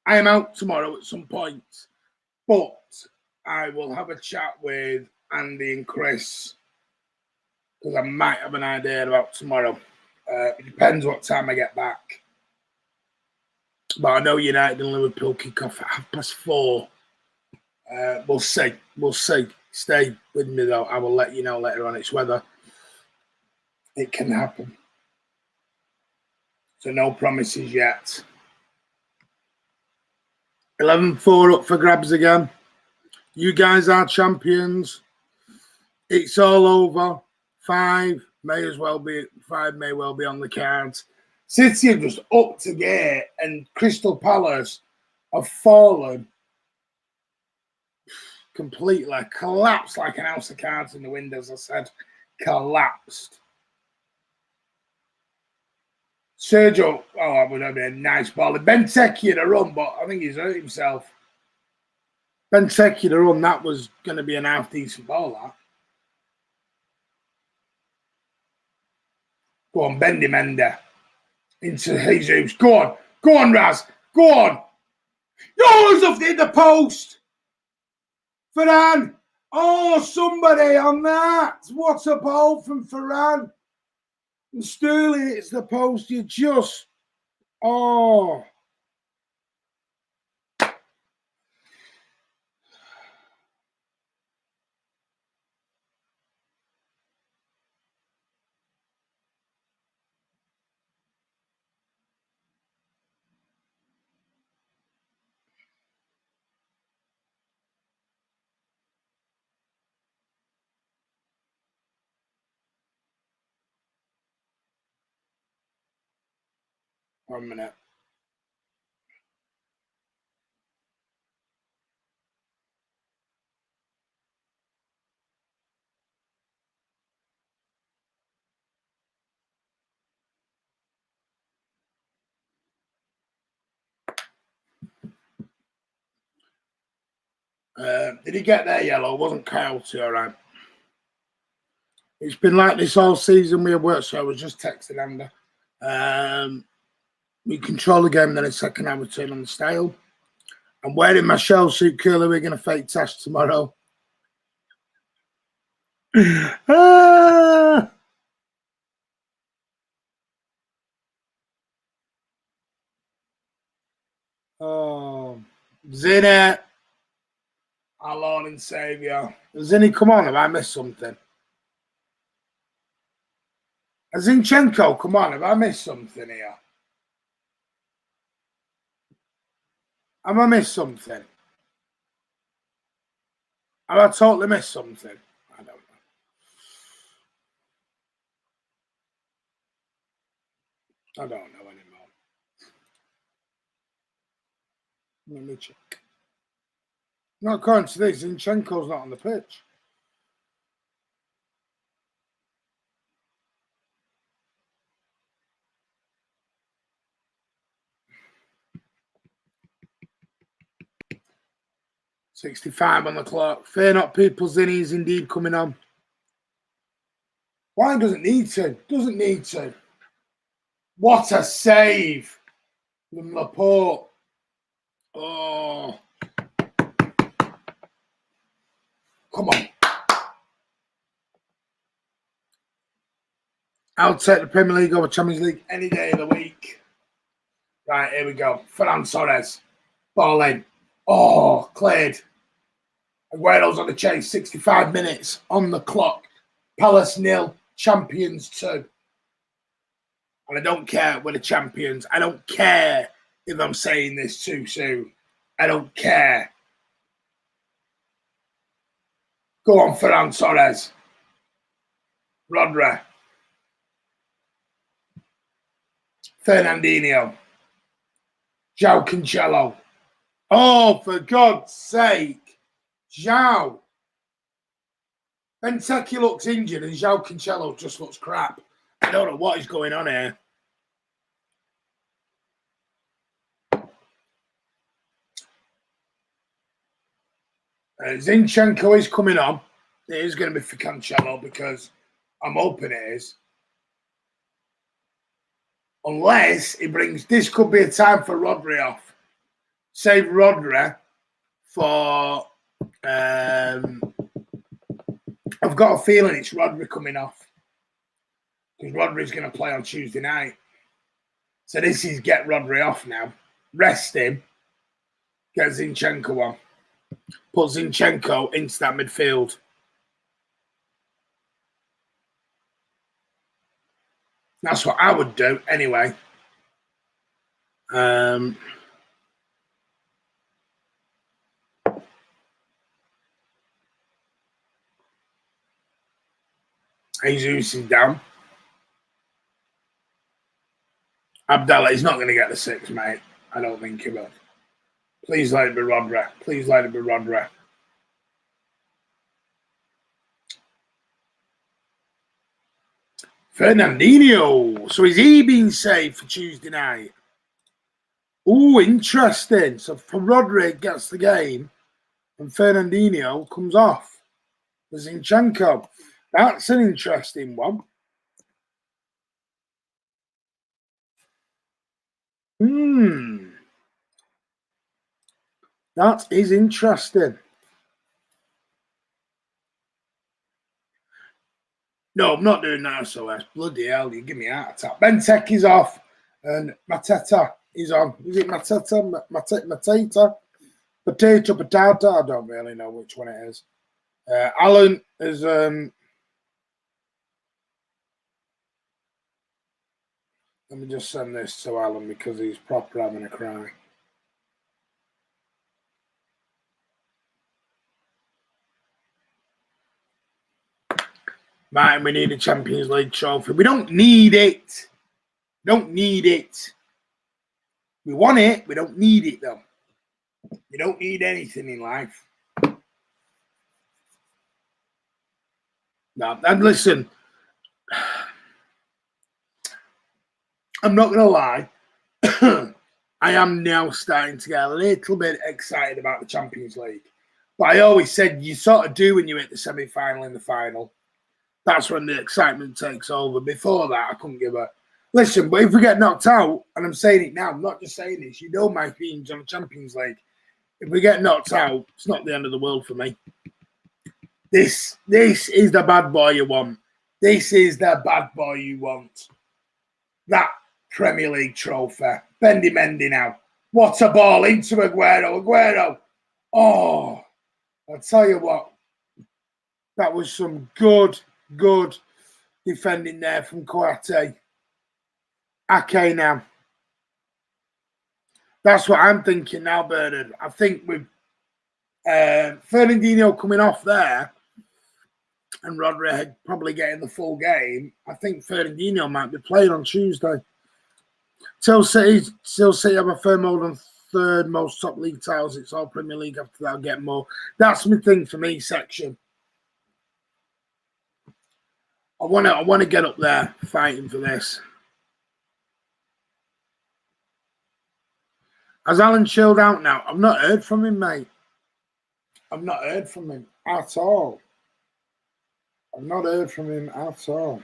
am out tomorrow at some point, but I will have a chat with Andy and Chris because I might have an idea about tomorrow. It depends what time I get back. But I know United and Liverpool kick off at 4:30. We'll see. We'll see. Stay with me, though. I will let you know later on. It's whether it can happen. So no promises yet. 11-4 up for grabs again. You guys are champions. It's all over. 5 may well be on the cards. City have just upped to gear, and Crystal Palace have fallen completely, collapsed like an house of cards in the wind, as I said, collapsed. Sergio, that would have been a nice ball. Benteke had a run, but I think he's hurt himself. Benteke had a run, that was going to be an half-decent ball, that. Go on, Bendy Mender. Into Jesus. Go on, Raz. Go on. No, he's off in the post. Ferran. Oh, somebody on that. What a ball from Ferran. And Sterling hits the post. You just, oh. 1 minute. Did he get there yellow? Wasn't Coyote all right? It's been like this all season. We have worked, so I was just texting Amber. We control the game, then in second half we turn on the style. I'm wearing my shell suit, Curly. We're going to fake test tomorrow. Ah! Oh, Zinni, our Lord and Saviour. Zinni, come on, have I missed something? Zinchenko, come on, have I missed something here? Have I missed something? Have I totally missed something? I don't know. I don't know anymore. Let me check. Not according to this, Zinchenko's not on the pitch. .65 on the clock. Fear not, people. Zinni is indeed coming on. Why doesn't need to? Doesn't need to. What a save from Laporte. Oh. Come on. I'll take the Premier League over Champions League any day of the week. Right, here we go. Ferran Torres. Ball in. Oh, cleared. Aguero's on the chase. 65 minutes on the clock. Palace 0, Champions 2. And I don't care we're the champions. I don't care if I'm saying this too soon. I don't care. Go on, Ferran Torres. Rodri. Fernandinho. João Cancelo. Oh, for God's sake. João. Benteke looks injured and João Cancelo just looks crap. I don't know what is going on here. Zinchenko is coming on. It is going to be for Cancelo because I'm hoping it is. Unless he brings... This could be a time for Rodri off. Save Rodri for... I've got a feeling it's Rodri coming off. Because Rodri's going to play on Tuesday night. So this is get Rodri off now. Rest him. Get Zinchenko on. Put Zinchenko into that midfield. That's what I would do anyway. Jesus is down. Abdallah, he's not going to get the 6, mate. I don't think he will. Please let it be Rodri. Please let it be Rodri. Fernandinho. So is he being saved for Tuesday night? Oh, interesting. So for Rodri gets the game and Fernandinho comes off. For Zinchenko. That's an interesting one. That is interesting. No, I'm not doing that, SOS. Bloody hell, you give me a heart attack. Benteke is off and Mateta is on. Is it Mateta? Mateta? Potato. I don't really know which one it is. Alan is... Let me just send this to Alan because he's proper having a cry. Martin, we need a Champions League trophy. We don't need it. Don't need it. We want it. We don't need it, though. We don't need anything in life. No, and listen, I'm not going to lie. I am now starting to get a little bit excited about the Champions League. But I always said you sort of do when you hit the semi-final and the final. That's when the excitement takes over. Before that, I couldn't give a... Listen, but if we get knocked out, and I'm saying it now, I'm not just saying this, you know my feelings on the Champions League. If we get knocked out, it's not the end of the world for me. This is the bad boy you want. This is the bad boy you want. That Premier League trophy. Bendy Mendy now. What a ball into Aguero. Aguero. Oh, I'll tell you what. That was some good defending there from Kouate. Ake now. That's what I'm thinking now, Bernard. I think with Fernandinho coming off there and Rodri probably getting the full game, I think Fernandinho might be playing on Tuesday. Still City have a firm hold on third most top league titles. It's all Premier League. After that, I'll get more. That's my thing for me section. I want to get up there fighting for this. Has Alan chilled out now? I've not heard from him, mate. I've not heard from him at all. I've not heard from him at all.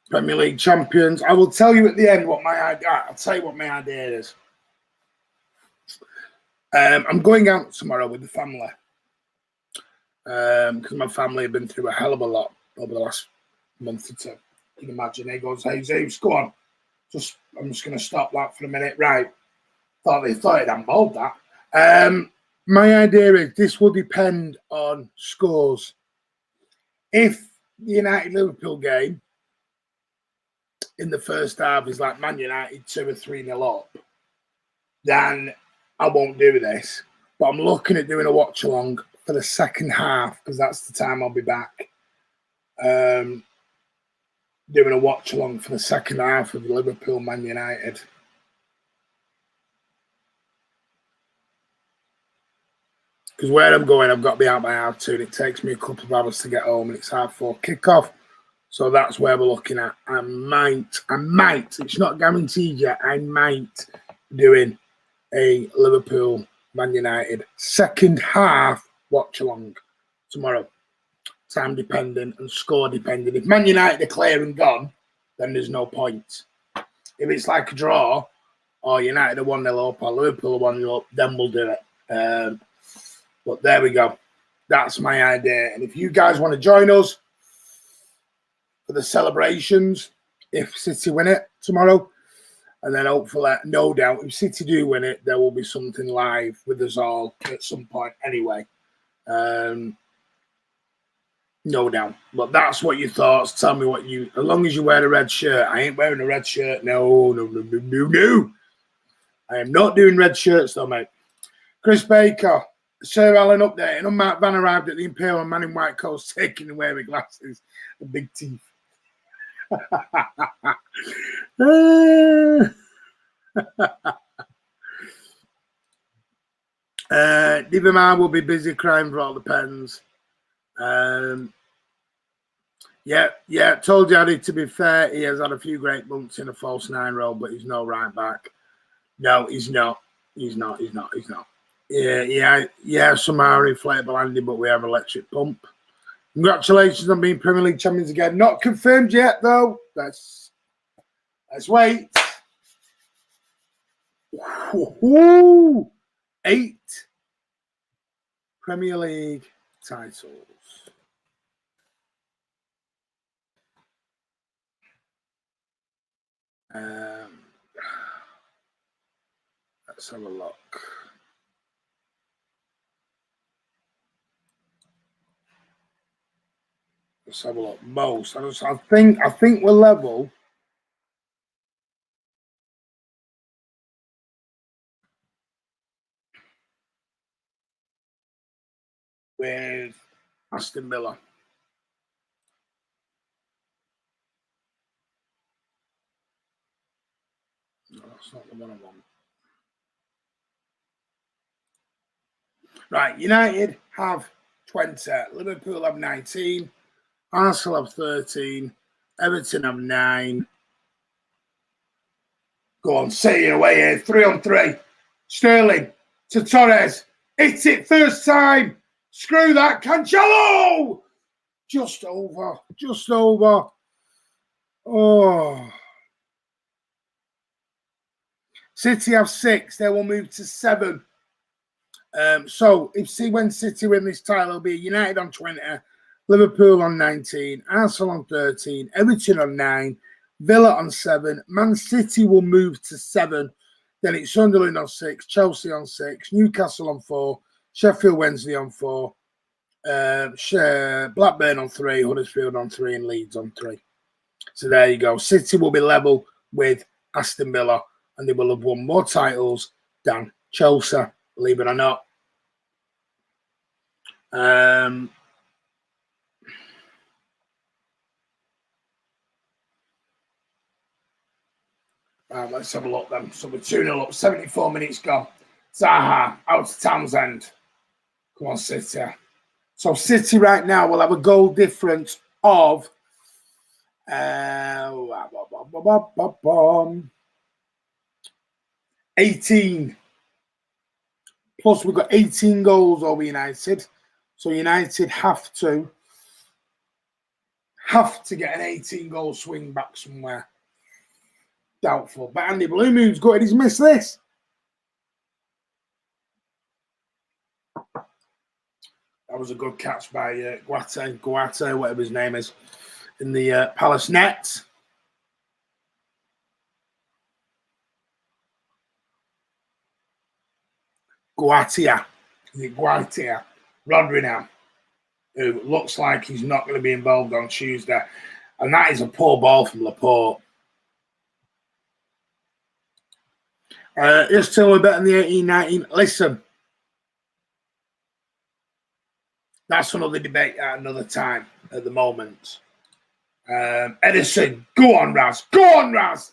Premier League champions. I will tell you at the end what my idea. I'll tell you what my idea is. I'm going out tomorrow with the family because my family have been through a hell of a lot over the last month or two. You can imagine. He goes, "Hey Zeus, go on. I'm just going to stop that for a minute." Right. Thought it handballed that. My idea is this will depend on scores. If the United-Liverpool game in the first half is like Man United 2 or 3-0 up, then I won't do this. But I'm looking at doing a watch along for the second half because that's the time I'll be back. Doing a watch along for the second half of Liverpool Man United. Because where I'm going, I've got to be out by half 2. And it takes me a couple of hours to get home, and it's 4:30 kickoff. So that's where we're looking at. I might. It's not guaranteed yet. I might be doing a Liverpool Man United second half watch along tomorrow. Time dependent and score dependent. If Man United are clear and gone, then there's no point. If it's like a draw, or United are 1-0 up, or Liverpool are 1-0 up, then we'll do it. But there we go. That's my idea. And if you guys want to join us for the celebrations, if City win it tomorrow, and then hopefully, no doubt, if City do win it, there will be something live with us all at some point anyway. No doubt. But that's what your thoughts. Tell me what you, as long as you wear a red shirt. I ain't wearing a red shirt. No. I am not doing red shirts though, mate. Chris Baker, Sir Alan update. An unmarked van arrived at the Imperial and man in white coats taking away with glasses and big teeth. Divamar will be busy crying for all the pens. Yeah, told you, Addy, to be fair, he has had a few great bumps in a false 9 role, but he's no right back. No, he's not. He's not. Yeah, Samari, inflatable Andy, but we have electric pump. Congratulations on being Premier League champions again. Not confirmed yet, though. Let's wait. Woo-hoo! 8 Premier League titles. Let's have a look. Let's have a look. Most. I think we're level. With Aston Villa. No, that's not the one I want. Right, United have 20, Liverpool have 19, Arsenal have 13, Everton have 9. Go on, City away here, 3-on-3. Sterling to Torres. It's it first time. Screw that. Cancelo! Just over. Just over. Oh. City have 6. They will move to 7. So when City win this title, it'll be United on 20, Liverpool on 19, Arsenal on 13, Everton on 9, Villa on 7. Man City will move to 7. Then it's Sunderland on 6, Chelsea on 6, Newcastle on 4, Sheffield Wednesday on 4, Blackburn on 3, Huddersfield on 3, and Leeds on 3. So there you go. City will be level with Aston Villa, and they will have won more titles than Chelsea, believe it or not. Right, let's have a look then. So we're 2-0 up, 74 minutes gone. Zaha out to Townsend. Come on, City. So City right now will have a goal difference of 18. Plus we've got 18 goals over United. So United have to get an 18-goal swing back somewhere. Doubtful. But Andy Blue Moon's gutted he's missed this. That was a good catch by Guate, whatever his name is, in the Palace net. Guatia. Is it Guatia? Rodri now, who looks like he's not going to be involved on Tuesday. And that is a poor ball from Laporte. Just till we're better than the 18-19. Listen, that's another debate at another time at the moment. Edison, go on, Raz. Go on, Raz.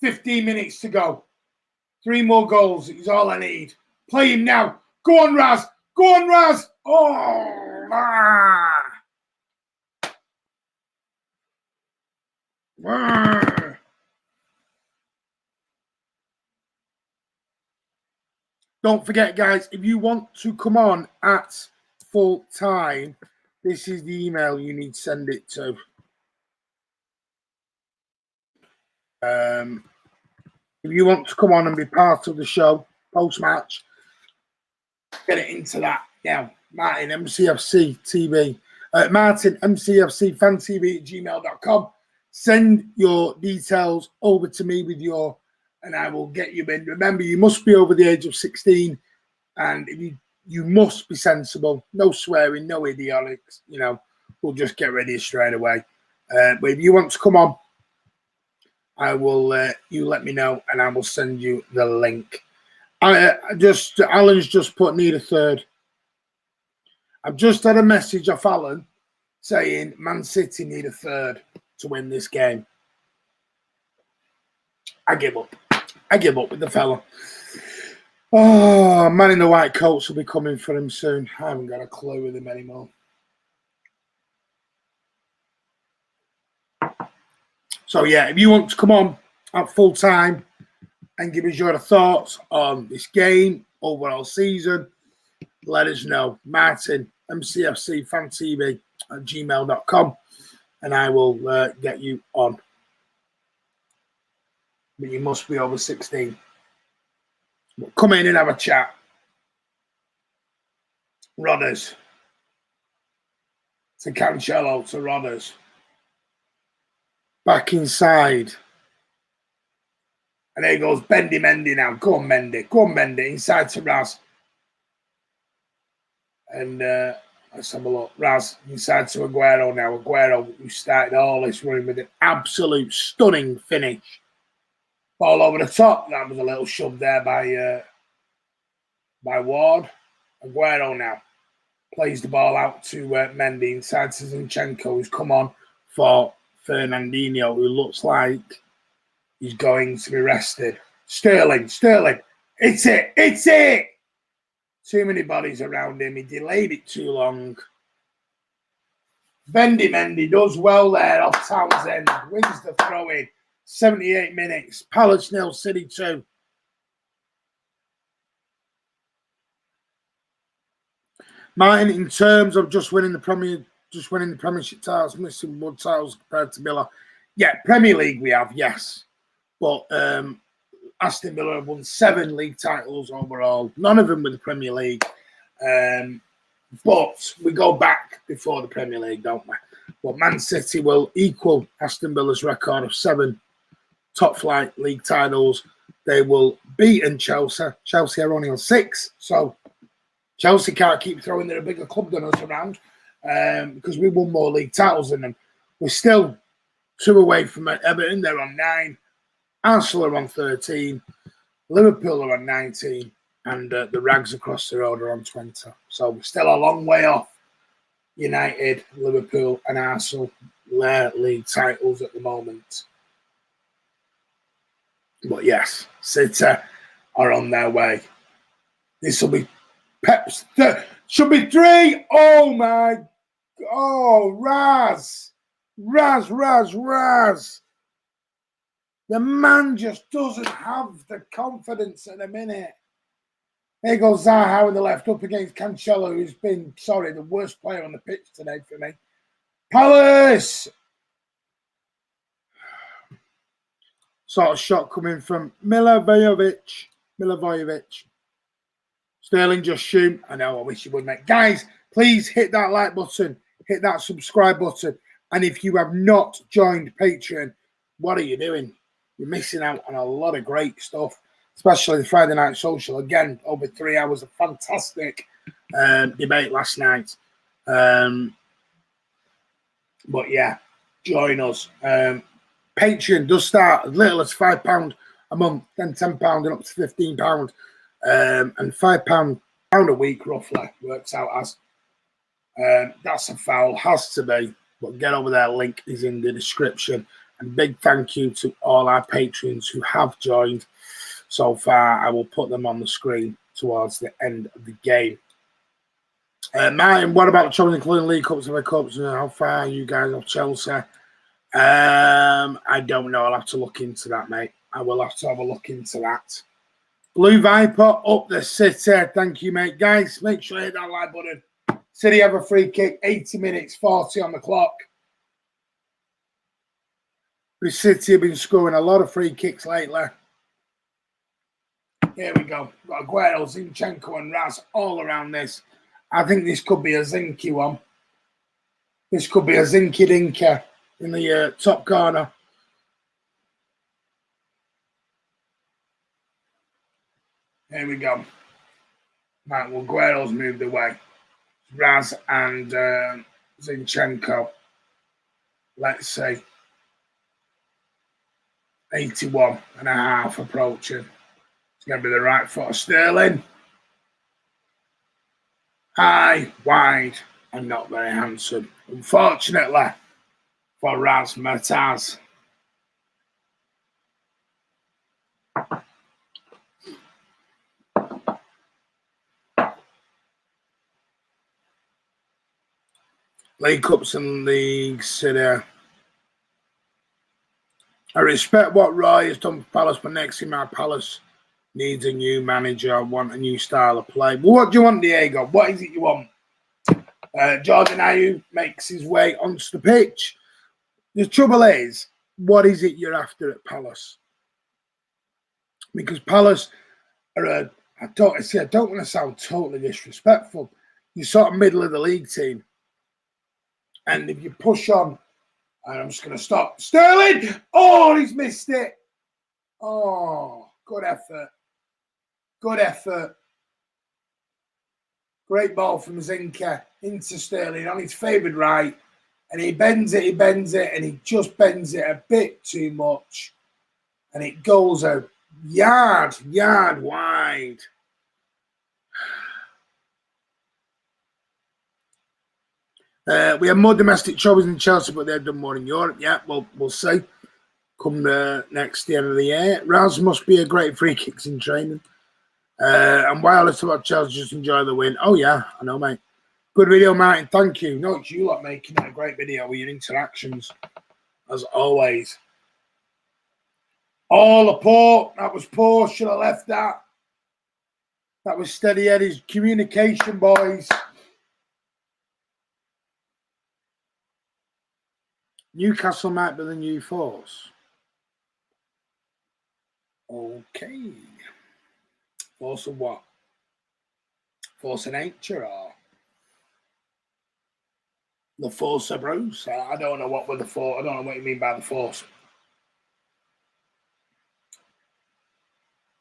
15 minutes to go. 3 more goals is all I need. Play him now. Go on, Raz. Go on, Raz. Oh, ah. Ah. Don't forget, guys, if you want to come on at full time, this is the email you need to send it to. If you want to come on and be part of the show post-match, get it into that now. Martin, MCFC TV. Martin, mcfcfantv at gmail.com. Send your details over to me with your, and I will get you in. Remember, you must be over the age of 16, and if you must be sensible. No swearing, no idiotics. You know, we'll just get ready straight away. But if you want to come on, I will. You let me know, and I will send you the link. Alan's just put need a third. I've just had a message off Alan saying Man City need a third to win this game. I give up. I give up with the fella. Oh, man in the white coats will be coming for him soon. I haven't got a clue with him anymore. So, yeah, if you want to come on at full time and give us your thoughts on this game, overall season, let us know. Martin, mcfcfantv at gmail.com, and I will get you on. But you must be over 16. But come in and have a chat. Rodders. To Cancelo, to Rodders. Back inside. And there goes Bendy Mendy now. Go on, Mendy. Go on, Mendy. Inside to Raz. And let's have a look. Raz inside to Aguero now. Aguero, who started all this running with an absolute stunning finish. Ball over the top. That was a little shove there by Ward. Aguero now plays the ball out to Mendy inside to Zinchenko, who's come on for Fernandinho, who looks like he's going to be rested. Sterling. It's it. Too many bodies around him. He delayed it too long. Bendy Mendy does well there off Townsend. Wins the throw-in. 78 minutes. Palace 0, City 2. Martin, in terms of just winning the Premiership titles, missing one titles compared to Villa. Yeah, Premier League we have, yes. But Aston Villa have won 7 league titles overall. None of them with the Premier League. But we go back before the Premier League, don't we? But Man City will equal Aston Villa's record of 7 top-flight league titles. They will beat Chelsea. Chelsea are only on 6, so Chelsea can't keep throwing their bigger club than us around because we won more league titles than them. We're still 2 away from Everton. They're on 9. Arsenal are on 13. Liverpool are on 19. And the Rags across the road are on 20. So we're still a long way off United, Liverpool and Arsenal, their league titles at the moment. But yes, City are on their way. This will be Pep's should be 3. Oh my! Oh, Raz. The man just doesn't have the confidence at the minute. Here goes Zaha in the left up against Cancelo, who's been, the worst player on the pitch today for me. Palace! Sort of shot coming from Milivojevic. Sterling just shoot. I know, I wish you would, mate. Guys, please hit that like button. Hit that subscribe button. And if you have not joined Patreon, what are you doing? You're missing out on a lot of great stuff. Especially the Friday Night Social. Again, over 3 hours of fantastic debate last night. But yeah, join us. Patreon does start as little as £5 a month, then £10 and up to £15. And £5 a week, roughly, works out as. That's a foul, has to be. But get over there, link is in the description. And big thank you to all our patrons who have joined so far. I will put them on the screen towards the end of the game. Martin, what about Chelsea, including League Cups and the Cups? How far are you guys off Chelsea? I don't know. I'll have to look into that, mate. I will have to have a look into that. Blue Viper up the City. Thank you, mate. Guys, make sure you hit that like button. City have a free kick. 80 minutes, 40 on the clock. The City have been scoring a lot of free kicks lately. Here we go. Got Aguero, Zinchenko and Raz all around this. I think this could be a Zinky one. This could be a Zinky Dinker in the top corner. Here we go. Right, well, Aguero's moved away. Raz and Zinchenko. Let's see. 81.5 approaching. It's going to be the right foot of Sterling. High, wide, and not very handsome. Unfortunately for Raz Mataz. League Cups and League City. I respect what Roy has done for Palace, but next thing, my Palace needs a new manager. I want a new style of play. But what do you want, Diego? What is it you want? Jordan Ayew makes his way onto the pitch. The trouble is, what is it you're after at Palace? Because Palace are I don't want to sound totally disrespectful. You're sort of middle of the league team. And if you push on, and I'm just going to stop. Sterling! Oh, he's missed it. Oh, good effort. Good effort. Great ball from Zinke into Sterling on his favoured right. And he bends it, and he just bends it a bit too much. And it goes a yard wide. We have more domestic troubles in Chelsea, but they've done more in Europe. Yeah, well, we'll see. Come the end of the year. Raz must be a great free kicks in training. And while it's about Chelsea, just enjoy the win. Oh, yeah, I know, mate. Good video, Martin. Thank you. No, it's you lot making it a great video with your interactions, as always. Oh, Laporte. That was poor. Should have left that. That was steady Eddie's communication, boys. Newcastle might be the new force. Okay. Force of what? Force of nature or the force of Bruce? I don't know what with the force. I don't know what you mean by the force.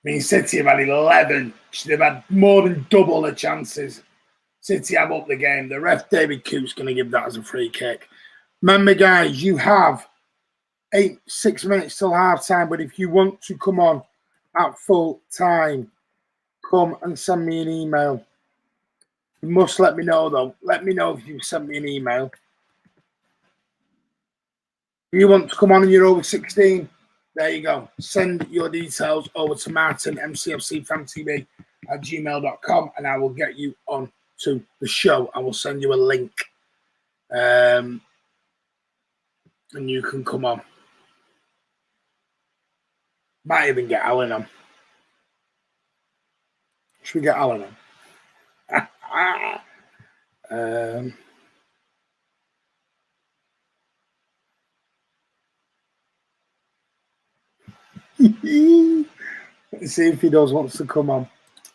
I mean, City have had 11. They've had more than double the chances. City have up the game. The ref, David Coote's going to give that as a free kick. Remember, guys, you have 6 minutes till half time, but if you want to come on at full time, come and send me an email. You must let me know, though. Let me know if you send me an email. If you want to come on and you're over 16, there you go. Send your details over to Martin, mcfcfantv at gmail.com, and I will get you on to the show. I will send you a link. And you can come on. Might even get Alan on. Should we get Alan on? Let's see if he does wants to come on.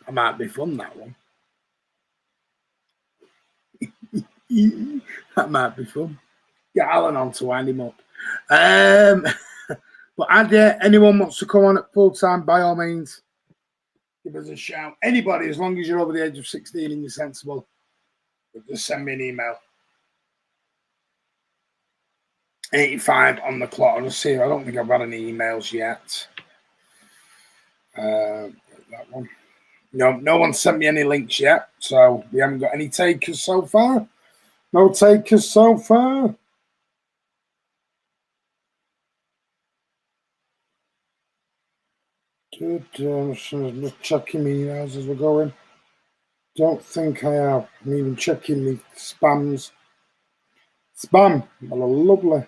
That might be fun, that one. That might be fun. Get Alan on to wind him up. But anyone wants to come on at full time, by all means, give us a shout. Anybody, as long as you're over the age of 16 and you're sensible, just send me an email. 85 on the clock. I'll see. I don't think I've got any emails yet. That one. No one sent me any links yet, so we haven't got any takers so far. No takers so far. Good. Just checking my emails as we're going. Don't think I have. I'm even checking the spams. Spam. Well, lovely.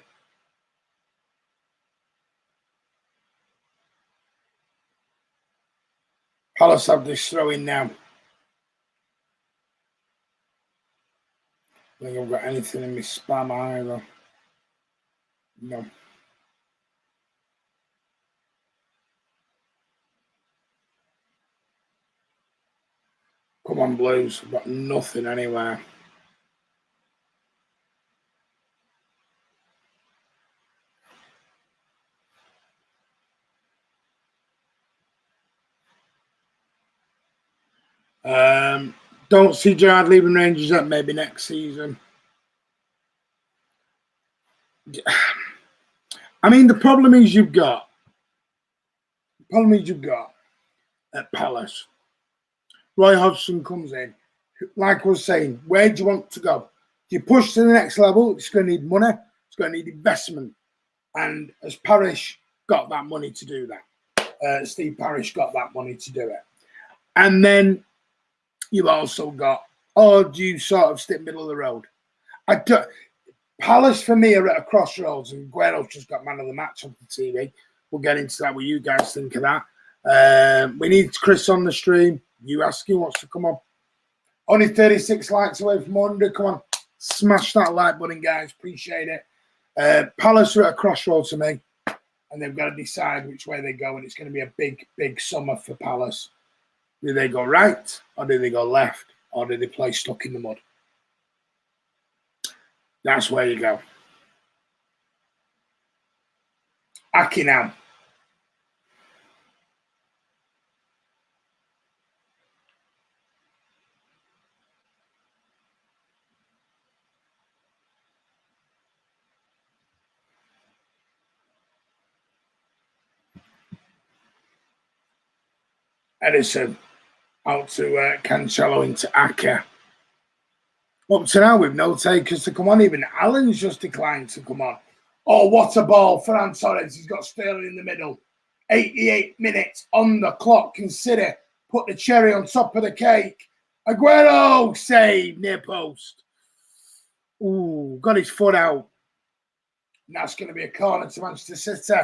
Palace have this throw in now. I think I've got anything in my spam either. No. Come on, Blues. I've got nothing anywhere. Don't see Gerrard leaving Rangers yet. Maybe next season. I mean, the problem is you've got at Palace. Roy Hodgson comes in. Like I was saying, where do you want to go? If you push to the next level, it's going to need money. It's going to need investment. And as Parish got that money to do that, Steve Parish got that money to do it. And then you've also got, do you sort of stick middle of the road? Palace, for me, are at a crossroads, and Guero's just got man of the match on the TV. We'll get into that. What you guys think of that? We need Chris on the stream. You ask who wants to come on. Only 36 likes away from 100. Come on, smash that like button, guys. Appreciate it. Palace are at a crossroads to me, and they've got to decide which way they go, and it's going to be a big, big summer for Palace. Do they go right, or do they go left, or do they play stuck in the mud? That's where you go. Aki now. Edison out to Cancelo into Aka. Up to now, with no takers to come on. Even Allen's just declined to come on. Oh, what a ball. Ferran Torres. He's got Sterling in the middle. 88 minutes on the clock. Consider put the cherry on top of the cake. Aguero save near post. Ooh, got his foot out. And that's going to be a corner to Manchester City.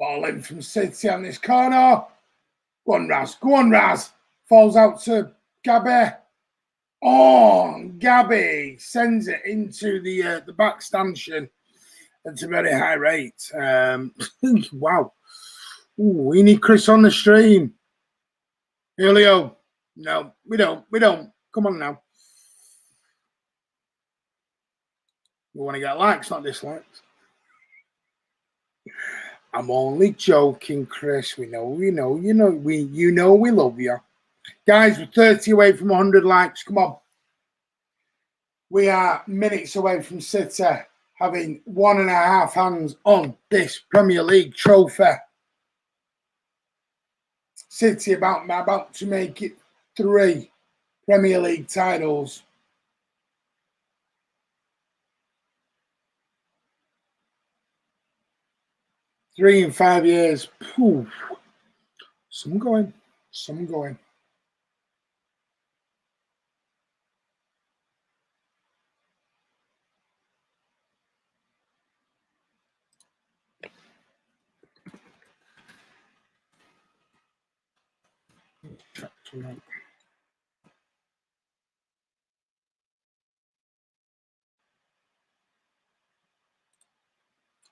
Ball in from City on this corner. Go on, Raz. Go on, Raz. Falls out to Gabby. Oh, Gabby sends it into the back stanchion at a very high rate. Wow. Ooh, we need Chris on the stream. Julio. No, we don't. We don't. Come on now. We want to get likes, not dislikes. I'm only joking, Chris. We know, we love you. Guys, we're 30 away from 100 likes. Come on. We are minutes away from City having 1.5 hands on this Premier League trophy. City about to make it 3 Premier League titles. Three in 5 years. Poof. Some going.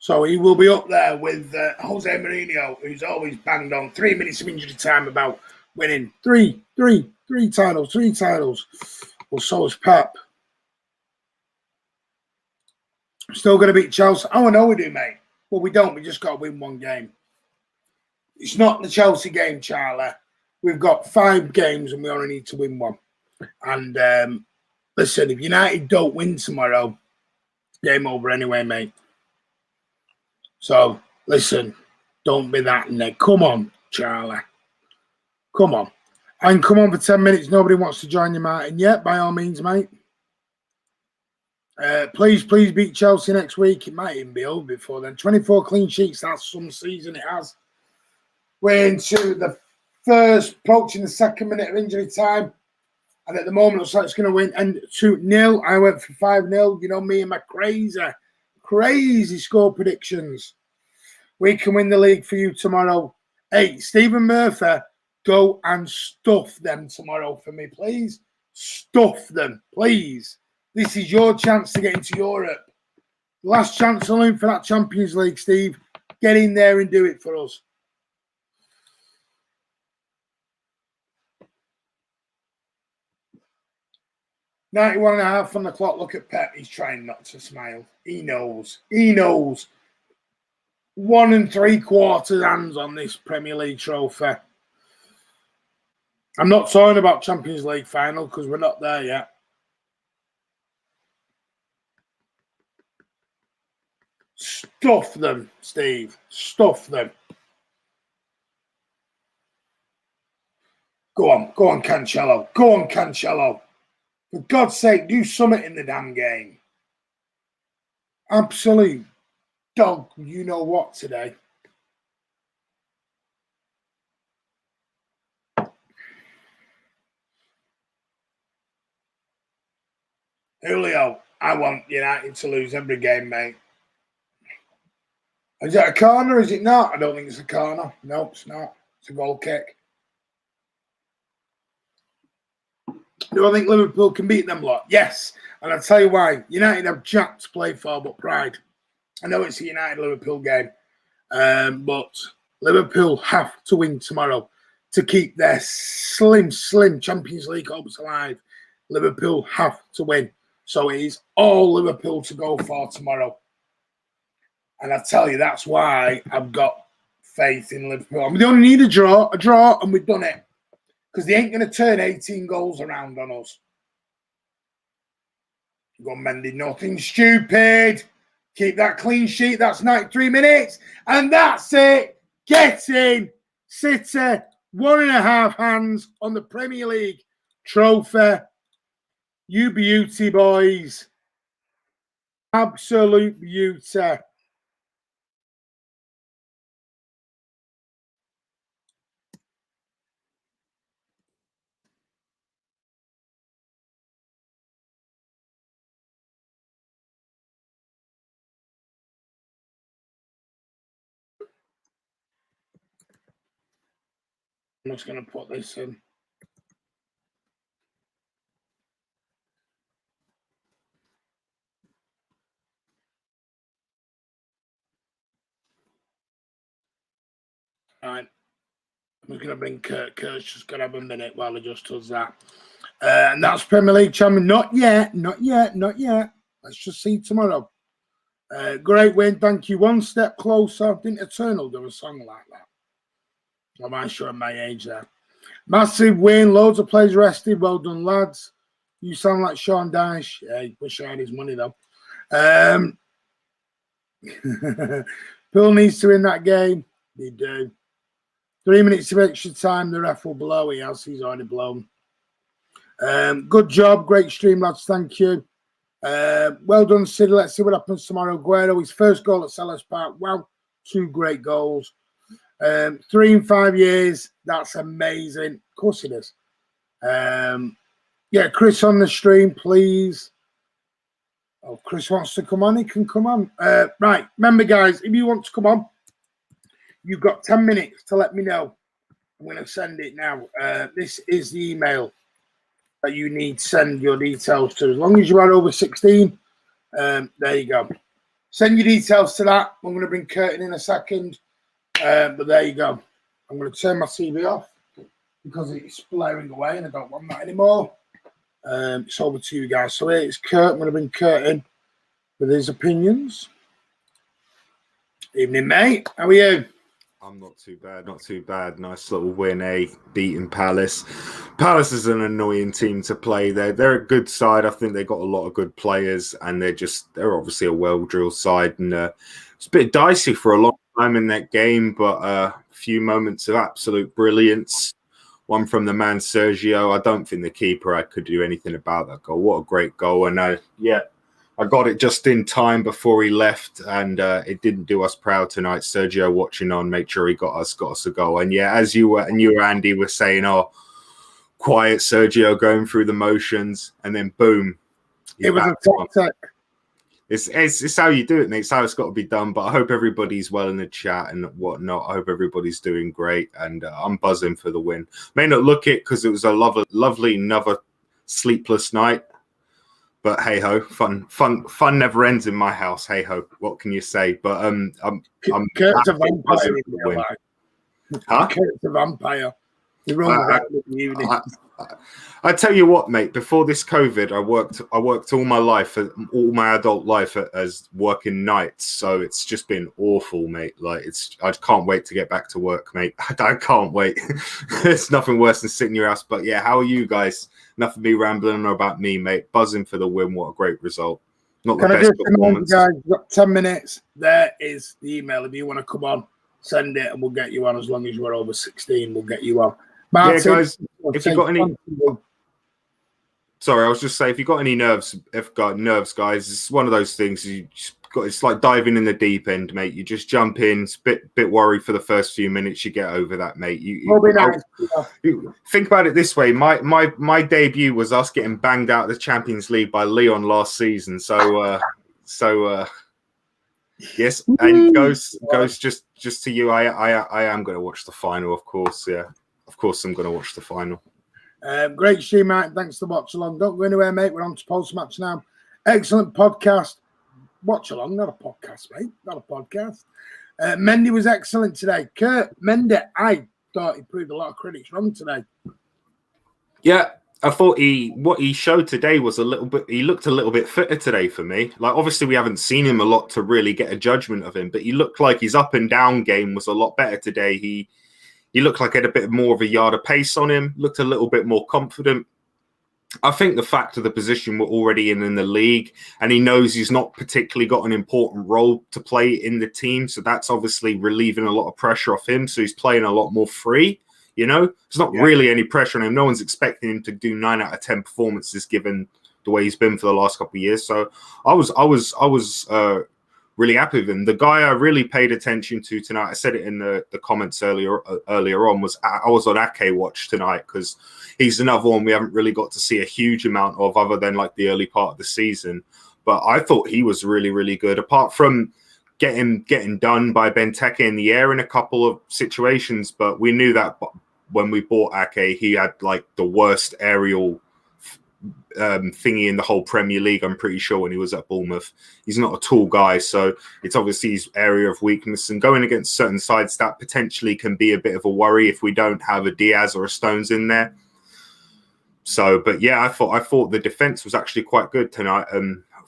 So he will be up there with Jose Mourinho, who's always banged on 3 minutes of injury time about winning three titles. Well, so is Pep. Still going to beat Chelsea. Oh, I know we do, mate. Well, we don't. We just got to win 1 game. It's not the Chelsea game, Charlie. We've got 5 games and we only need to win 1. And listen, if United don't win tomorrow, game over anyway, mate. So, listen, don't be that neck. Come on, Charlie. Come on. And come on for 10 minutes. Nobody wants to join you, Martin. Yeah, by all means, mate. Please beat Chelsea next week. It might even be over before then. 24 clean sheets. That's some season it has. We're into the approaching the 2nd minute of injury time. And at the moment, it looks like it's going to win. And 2-0. I went for 5-0. You know me and my crazy score predictions. We can win the league for you tomorrow. Hey, Stephen Murphy, go and stuff them tomorrow for me, please. Stuff them, please. This is your chance to get into Europe. Last chance saloon for that Champions League, Steve. Get in there and do it for us. $91.5 on the clock. Look at Pep. He's trying not to smile. He knows. 1 3/4 hands on this Premier League trophy. I'm not talking about Champions League final because we're not there yet. Stuff them, Steve. Stuff them. Go on, Cancelo. Go on, Cancelo. For God's sake, do something in the damn game. Absolute dog, you know what today. Julio, I want United to lose every game, mate. Is it a corner? Is it not? I don't think it's a corner. No, it's not. It's a goal kick. Do I think Liverpool can beat them lot? Yes. And I'll tell you why. United have jack to play for, but pride. I know it's a United-Liverpool game, but Liverpool have to win tomorrow to keep their slim Champions League hopes alive. Liverpool have to win. So it is all Liverpool to go for tomorrow. And I tell you, that's why I've got faith in Liverpool. I mean, they only need a draw, and we've done it. Because they ain't going to turn 18 goals around on us. Go Mendy, nothing stupid. Keep that clean sheet. That's 93 minutes. And that's it. Get in. City, 1.5 hands on the Premier League trophy. You beauty, boys. Absolute beauty. I'm just going to put this in. All right. I'm going to bring Kurt. Kurt's just going to have a minute while he just does that. And that's Premier League champion. Not yet. Let's just see tomorrow. Great win. Thank you. One step closer. Didn't Eternal do a song like that? Am I showing my age there? Massive win. Loads of players rested. Well done, lads. You sound like Sean Dyche. Yeah, he wish I had his money, though. Poole needs to win that game. They do. 3 minutes of extra time. The ref will blow. He's already blown. Good job. Great stream, lads. Thank you. Well done, Sid. Let's see what happens tomorrow. Guerrero, his first goal at Selhurst Park. Wow. 2 great goals. 3 in 5 years. That's amazing. Of course it is. Yeah, Chris on the stream, please. Oh, Chris wants to come on. He can come on. Right. Remember, guys, if you want to come on, you've got 10 minutes to let me know. I'm going to send it now. This is the email that you need to send your details to. As long as you are over 16, there you go. Send your details to that. I'm going to bring Curtin in a second. But there you go. I'm going to turn my TV off because it's blaring away and I don't want that anymore. It's over to you guys. So here it's Kurt. I'm going to bring Kurt in with his opinions. Evening, mate. How are you? I'm not too bad. Nice little win, beating Palace. Palace is an annoying team to play. They're a good side. I think they got a lot of good players, and they're obviously a well-drilled side. And it's a bit dicey for a long time in that game, but a few moments of absolute brilliance. One from the man Sergio. I don't think the keeper could do anything about that goal. What a great goal! And I got it just in time before he left, and it didn't do us proud tonight. Sergio watching on, make sure he got us a goal. And yeah, as you Andy were saying, quiet Sergio going through the motions, and then boom, it was a top tech. It's how you do it, mate. It's how it's got to be done. But I hope everybody's well in the chat and whatnot. I hope everybody's doing great, and I'm buzzing for the win. May not look it because it was a lovely another sleepless night. But hey ho, fun never ends in my house. Hey ho, what can you say? But I'm Kurt's a vampire in real life. Huh? Kurt's a vampire. I tell you what, mate. Before this COVID, I worked all my life, all my adult life as working nights. So it's just been awful, mate. Like I can't wait to get back to work, mate. I can't wait. It's nothing worse than sitting in your house. But yeah, how are you guys? Nothing me rambling about me, mate. Buzzing for the win. What a great result. Not the best performance. Guys, you've got 10 minutes. There is the email. If you want to come on, send it and we'll get you on. As long as you're over 16, we'll get you on. Martin, yeah, guys, if you've got any... Sorry, I was just saying, if you've got any nerves, guys, it's one of those things it's like diving in the deep end, mate. You just jump in, it's a bit worried for the first few minutes, you get over that, mate. Think about it this way. My debut was us getting banged out of the Champions League by Lyon last season. So yes, and goes just to you. I am going to watch the final, of course. Yeah, of course I'm going to watch the final. Great stream, mate. Thanks for the watch along. Don't go anywhere, mate. We're on to post match now. Excellent podcast. Watch along, not a podcast, mate. Not a podcast. Mendy was excellent today. Kurt Mendy, I thought he proved a lot of critics wrong today. Yeah, I thought what he showed today was he looked a little bit fitter today for me. Like, obviously we haven't seen him a lot to really get a judgment of him, but he looked like his up and down game was a lot better today. He looked like he had a bit more of a yard of pace on him, looked a little bit more confident. I think the fact of the position we're already in the league, and he knows he's not particularly got an important role to play in the team, so that's obviously relieving a lot of pressure off him, so he's playing a lot more free, you know? There's not really any pressure on him. No one's expecting him to do 9 out of 10 performances given the way he's been for the last couple of years, so I was really happy with him. The guy I really paid attention to tonight, I said it in the comments earlier on, was I was on Ake watch tonight because he's another one we haven't really got to see a huge amount of other than like the early part of the season. But I thought he was really, really good. Apart from getting done by Benteke in the air in a couple of situations, but we knew that when we bought Ake, he had like the worst aerial thingy in the whole Premier League, I'm pretty sure, when he was at Bournemouth. He's not a tall guy, so it's obviously his area of weakness, and going against certain sides that potentially can be a bit of a worry if we don't have a Diaz or a Stones in there. So, but yeah, I thought the defense was actually quite good tonight.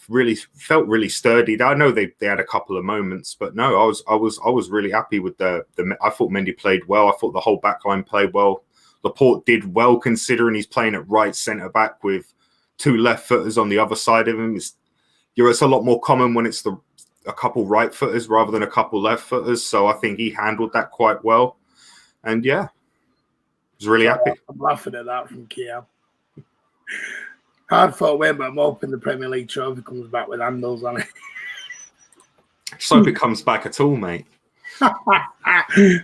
Really felt really sturdy. I know they had a couple of moments, but no, I was really happy with the I thought Mendy played well. I thought the whole back line played well. Laporte did well considering he's playing at right centre back with two left footers on the other side of him. It's a lot more common when it's a couple right footers rather than a couple left footers. So I think he handled that quite well. And yeah, I was really happy. I'm laughing at that from Kiel. Hard fought win, but I'm hoping the Premier League trophy comes back with handles on it. Just hope it comes back at all, mate. I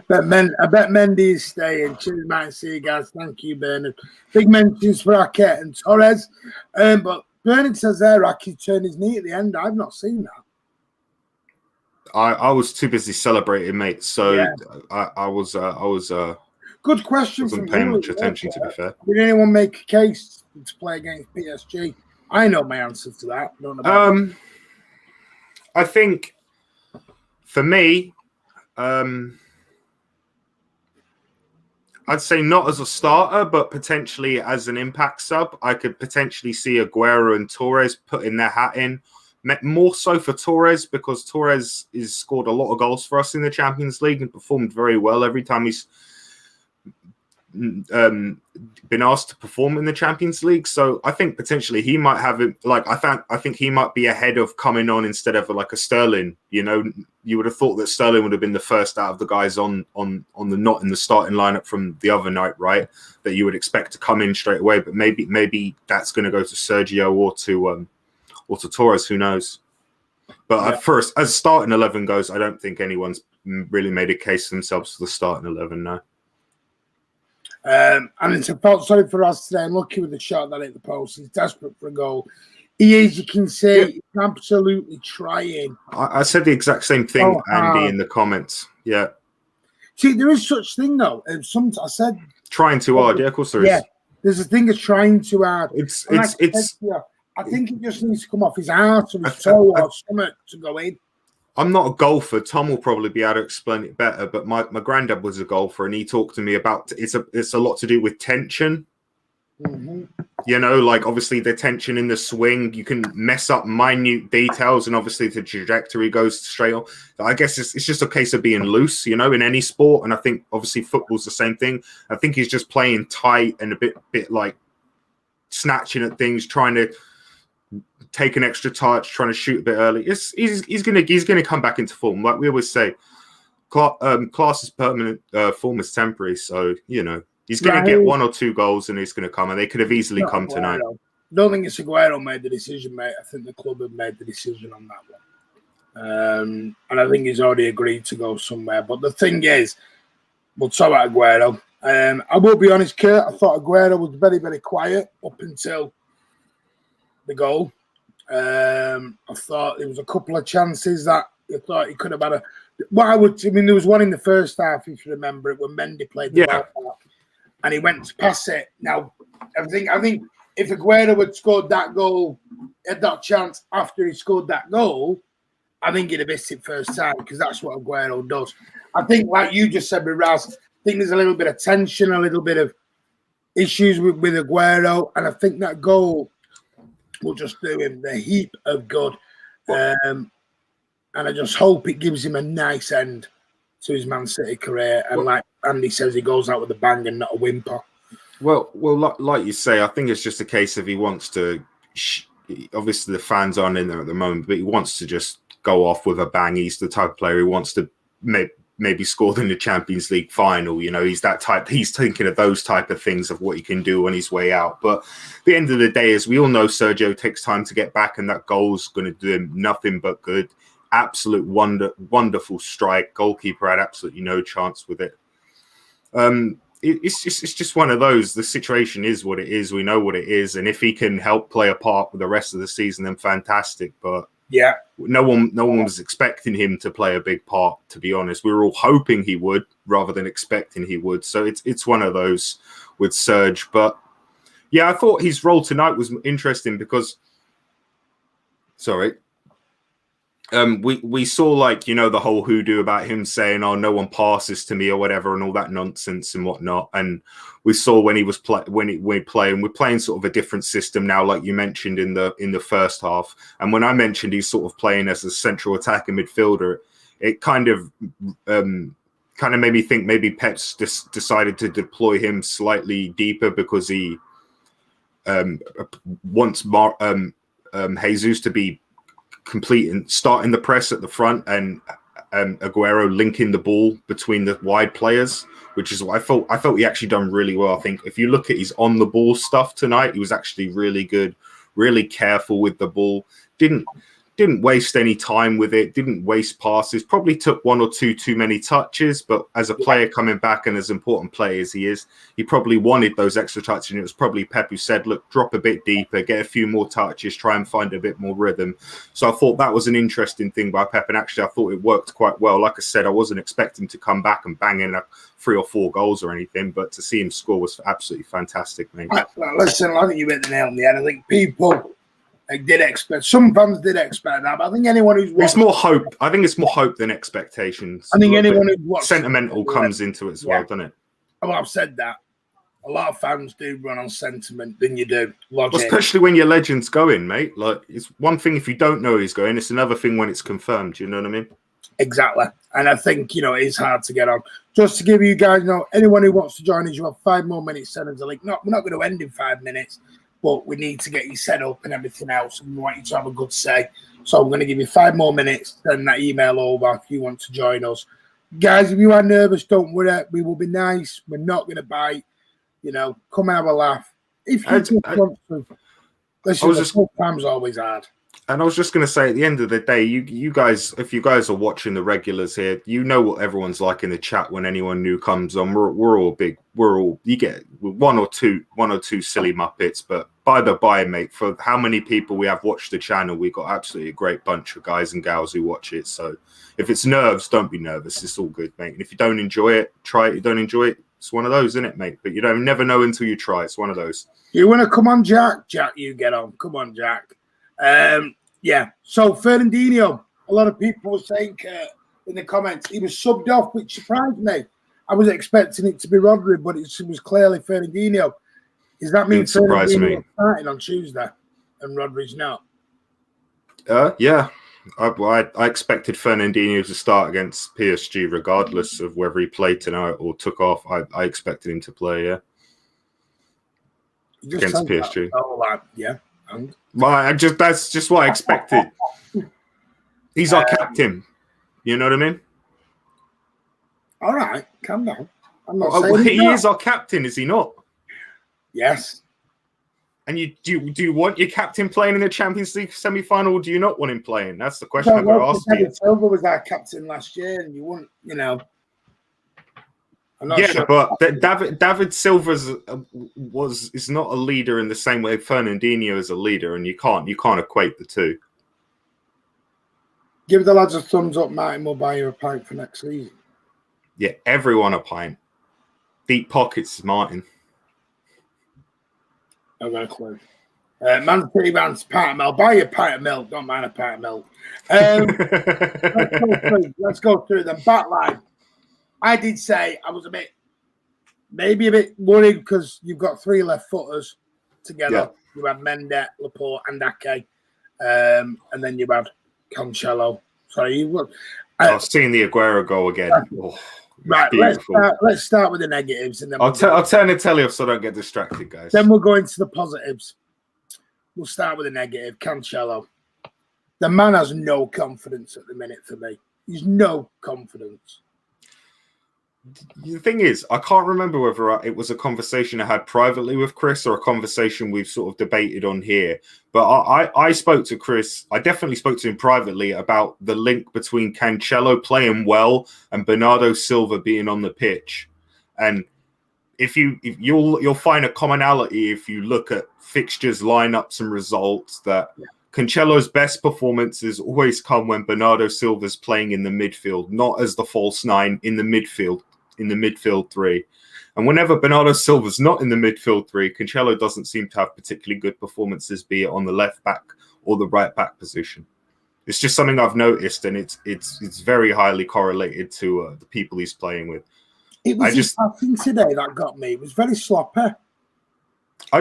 bet Mendy is staying. Cheers, mate. See you guys. Thank you, Bernard. Big mentions for Ake and Torres. But Bernard says there, Ake turned his knee at the end. I've not seen that. I was too busy celebrating, mate. So yeah. I was good question. Wasn't paying much attention, to be fair. Did anyone make a case to play against PSG? I know my answer to that. I don't know I think for me, I'd say not as a starter, but potentially as an impact sub. I could potentially see Aguero and Torres putting their hat in. More so for Torres, because Torres has scored a lot of goals for us in the Champions League and performed very well every time he's been asked to perform in the Champions League. So I think potentially he might have it. Like I think he might be ahead of coming on instead of like a Sterling. You know, you would have thought that Sterling would have been the first out of the guys on the not in the starting lineup from the other night, right? That you would expect to come in straight away. But maybe that's going to go to Sergio or to Torres. Who knows? But at first, as starting 11 goes, I don't think anyone's really made a case for themselves for the starting 11. No. And it's a fault. Sorry for us today. I'm lucky with the shot that hit the post. He's desperate for a goal. He is, you can see, he's absolutely trying. I said the exact same thing, Andy, in the comments. Yeah. See, there is such thing though. I said trying too hard. Yeah, of course there is. Yeah, there's a thing of trying too hard. I think it just needs to come off his heart or his toe or stomach to go in. I'm not a golfer. Tom will probably be able to explain it better, but my granddad was a golfer and he talked to me about it's a lot to do with tension. Mm-hmm. You know, like obviously the tension in the swing, you can mess up minute details and obviously the trajectory goes straight on. I guess it's just a case of being loose, you know, in any sport. And I think obviously football's the same thing. I think he's just playing tight and a bit like snatching at things, trying to take an extra touch, trying to shoot a bit early. He's gonna come back into form. Like we always say, class is permanent, form is temporary. So you know he's gonna get one or two goals, and he's gonna come. And they could have easily come tonight. Don't think it's Aguero made the decision, mate. I think the club have made the decision on that one, and I think he's already agreed to go somewhere. But the thing is, we'll talk about Aguero. I will be honest, Kurt. I thought Aguero was very, very quiet up until the goal. I thought there was a couple of chances that I thought he could have had there was one in the first half, if you remember it, when Mendy played the ball and he went to pass it. Now, I think if Aguero had scored that goal, had that chance after he scored that goal, I think he'd have missed it first time because that's what Aguero does. I think, like you just said with Raz, I think there's a little bit of tension, a little bit of issues with Aguero, and I think that goal will just do him the heap of good. And I just hope it gives him a nice end to his Man City career. And like Andy says, he goes out with a bang and not a whimper. Well, like you say, I think it's just a case of he wants to. Obviously, the fans aren't in there at the moment, but he wants to just go off with a bang. He's the type of player who wants to maybe score in the Champions League final. You know, he's that type. He's thinking of those type of things of what he can do on his way out. But at the end of the day, as we all know, Sergio takes time to get back, and that goal's going to do him nothing but good. Absolute wonderful strike. Goalkeeper had absolutely no chance with it. It's just one of those. The situation is what it is. We know what it is, and if he can help play a part with the rest of the season, then fantastic. But Yeah. No one was expecting him to play a big part, to be honest. We were all hoping he would rather than expecting he would. So it's one of those with Serge. But yeah, I thought his role tonight was interesting because we saw, like, you know, the whole hoodoo about him saying, "Oh, no one passes to me" or whatever, and all that nonsense and whatnot. And we saw when he was we're playing sort of a different system now, like you mentioned in the first half. And when I mentioned he's sort of playing as a central attacking midfielder, it kind of made me think maybe Pep's decided to deploy him slightly deeper because he wants Jesus to be complete and starting the press at the front, and Aguero linking the ball between the wide players, which is what I felt he actually done really well. I think if you look at his on the ball stuff tonight, he was actually really good, really careful with the ball. Didn't waste any time with it, didn't waste passes, probably took one or two too many touches, but as a player coming back and as important player as he is, he probably wanted those extra touches, and it was probably Pep who said, look, drop a bit deeper, get a few more touches, try and find a bit more rhythm. So I thought that was an interesting thing by Pep, and actually I thought it worked quite well. Like I said, I wasn't expecting to come back and bang in 3 or 4 goals or anything, but to see him score was absolutely fantastic, mate. Listen, I think you hit the nail on the head. I think people... some fans did expect that, but I think anyone who's watched... It's more hope. I think it's more hope than expectations. I think anyone who's watched... Sentimental comes into it as well, doesn't it? Well, I've said that. A lot of fans do run on sentiment than you do logic. Especially when your legend's going, mate. Like, it's one thing if you don't know he's going, it's another thing when it's confirmed. You know what I mean? Exactly. And I think, you know, it's hard to get on. Just to give you guys anyone who wants to join us, you have 5 more minutes. Send us a link. No, we're not going to end in 5 minutes. But we need to get you set up and everything else, and we want you to have a good say. So we're going to give you 5 more minutes. Send that email over if you want to join us. Guys, if you are nervous, don't worry. We will be nice. We're not going to bite. You know, come and have a laugh. If you just want to. Listen, the time's always hard. And I was just going to say, at the end of the day, you guys, if you guys are watching the regulars here, you know what everyone's like in the chat when anyone new comes on. We're all big. You get one or two silly muppets, but by the by, mate, for how many people we have watched the channel, we've got absolutely a great bunch of guys and gals who watch it. So if it's nerves, don't be nervous. It's all good, mate. And if you don't enjoy it, try it. You don't enjoy it, it's one of those, isn't it, mate? But you don't never know until you try. It's one of those. You want to come on, Jack? Jack, you get on. Come on, Jack. Yeah. So Fernandinho, a lot of people were saying in the comments he was subbed off, which surprised me. I was expecting it to be Rodri, but it was clearly Fernandinho. Does that mean Fernandinho starting on Tuesday and Rodri's not? Yeah. I expected Fernandinho to start against PSG, regardless of whether he played tonight or took off. I expected him to play, yeah. Against PSG. Yeah. That's just what I expected. He's our captain. You know what I mean? All right, calm down. I'm not saying he is our captain, is he not? Yes. And do you want your captain playing in the Champions League semi-final, or do you not want him playing? That's the question I've got to ask you. David Silva was our captain last year, and you wouldn't, you know. Yeah, sure. But David Silva is not a leader in the same way Fernandinho is a leader, and you can't equate the two. Give the lads a thumbs up, Martin. We'll buy you a pint for next season. Yeah, everyone a pint. Deep pockets, Martin. I've got a clue. Man City Man's pint of milk. Buy you a pint of milk. Don't mind a pint of milk. Let's go through them. Backline. I did say I was maybe a bit worried because you've got 3 left footers together. Yeah. You had Mendes, Laporte, and Ake. And then you had Cancelo. Sorry, I've seen the Aguero goal again. Right, let's start with the negatives, and then I'll turn the telly off so I don't get distracted, guys. Then we'll go into the positives. We'll start with the negative. Cancelo. The man has no confidence at the minute for me. He's no confidence. The thing is, I can't remember whether it was a conversation I had privately with Chris or a conversation we've sort of debated on here. But I spoke to Chris. I definitely spoke to him privately about the link between Cancelo playing well and Bernardo Silva being on the pitch. And you'll find a commonality if you look at fixtures, lineups, and results that Cancelo's best performances always come when Bernardo Silva's playing in the midfield, not as the false nine in the midfield three. And whenever Bernardo Silva's not in the midfield three, Cancelo doesn't seem to have particularly good performances, be it on the left back or the right back position. It's just something I've noticed, and it's very highly correlated to the people he's playing with. It was his passing today that got me. It was very sloppy. I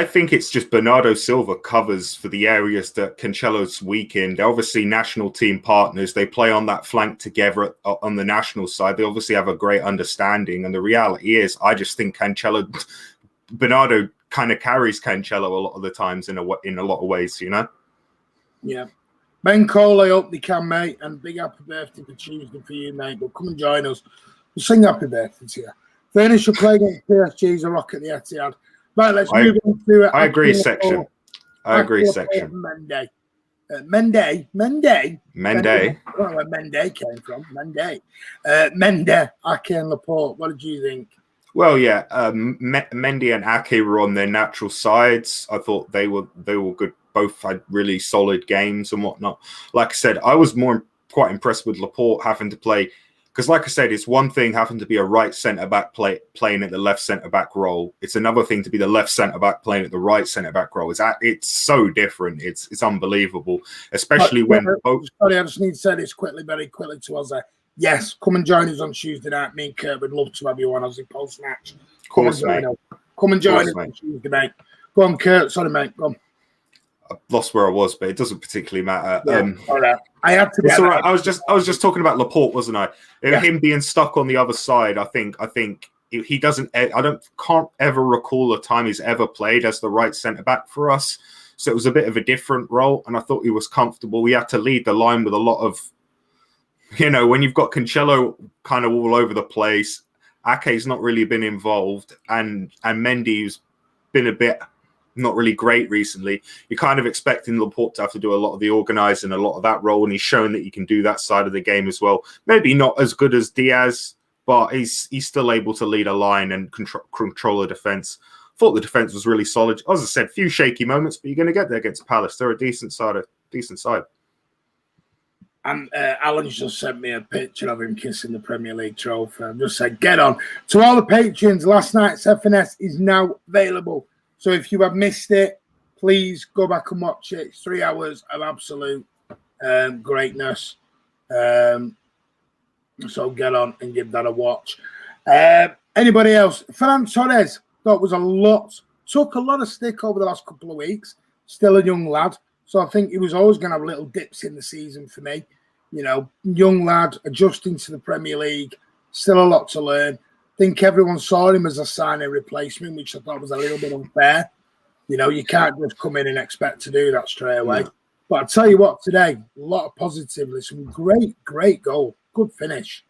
think it's just Bernardo Silva covers for the areas that Cancelo's weak in. They're obviously national team partners. They play on that flank together on the national side. They obviously have a great understanding. And the reality is, I just think Bernardo kind of carries Cancelo a lot of the times in a lot of ways, you know? Yeah. Ben Cole, I hope they can, mate. And big happy birthday for Tuesday for you, mate. But come and join us. We'll sing happy birthday to you. Furnish will play against PSG's a rock at the Etihad. Right, let's move on to it. I agree, section. Mendy. Mendy. Well, where Mendy came from. Mendy. Mendy, Ake and Laporte. What did you think? Well, yeah, Mendy and Ake were on their natural sides. I thought they were good. Both had really solid games and whatnot. Like I said, I was quite impressed with Laporte having to play. Because, like I said, it's one thing having to be a right centre-back playing at the left centre-back role. It's another thing to be the left centre-back playing at the right centre-back role. It's so different. It's unbelievable, especially when both... Sorry, I just need to say this very quickly to us there. Yes, come and join us on Tuesday night. Me and Kurt would love to have you on as a post-match. Of course, mate. Come and join us on Tuesday, mate. Go on, Kurt. Sorry, mate. Go on. I lost where I was, but it doesn't particularly matter. Yeah, all right. I have to. It's all right. I was just talking about Laporte, wasn't I? Yeah. Him being stuck on the other side. I think he doesn't. Can't ever recall a time he's ever played as the right centre back for us. So it was a bit of a different role, and I thought he was comfortable. We had to lead the line with a lot of, when you've got Cancelo kind of all over the place, Ake's not really been involved, and Mendy's been a bit not really great recently. You're kind of expecting Laporte to have to do a lot of the organising, a lot of that role, and he's shown that he can do that side of the game as well. Maybe not as good as Diaz, but he's still able to lead a line and control a defence. Thought the defence was really solid. As I said, few shaky moments, but you're going to get there against Palace. They're a decent side. And Alan's just sent me a picture of him kissing the Premier League trophy. I've just said, get on. To all the patrons, last night's FNS is now available. So if you have missed it, please go back and watch it. It's 3 hours of absolute greatness. So get on and give that a watch. Anybody else? Ferran Torres thought was took a lot of stick over the last couple of weeks. Still a young lad. So I think he was always going to have little dips in the season for me. Young lad, adjusting to the Premier League. Still a lot to learn. I think everyone saw him as a signing replacement, which I thought was a little bit unfair. You can't just come in and expect to do that straight away. Yeah. But I'll tell you what, today, a lot of positivity, some great goal. Good finish.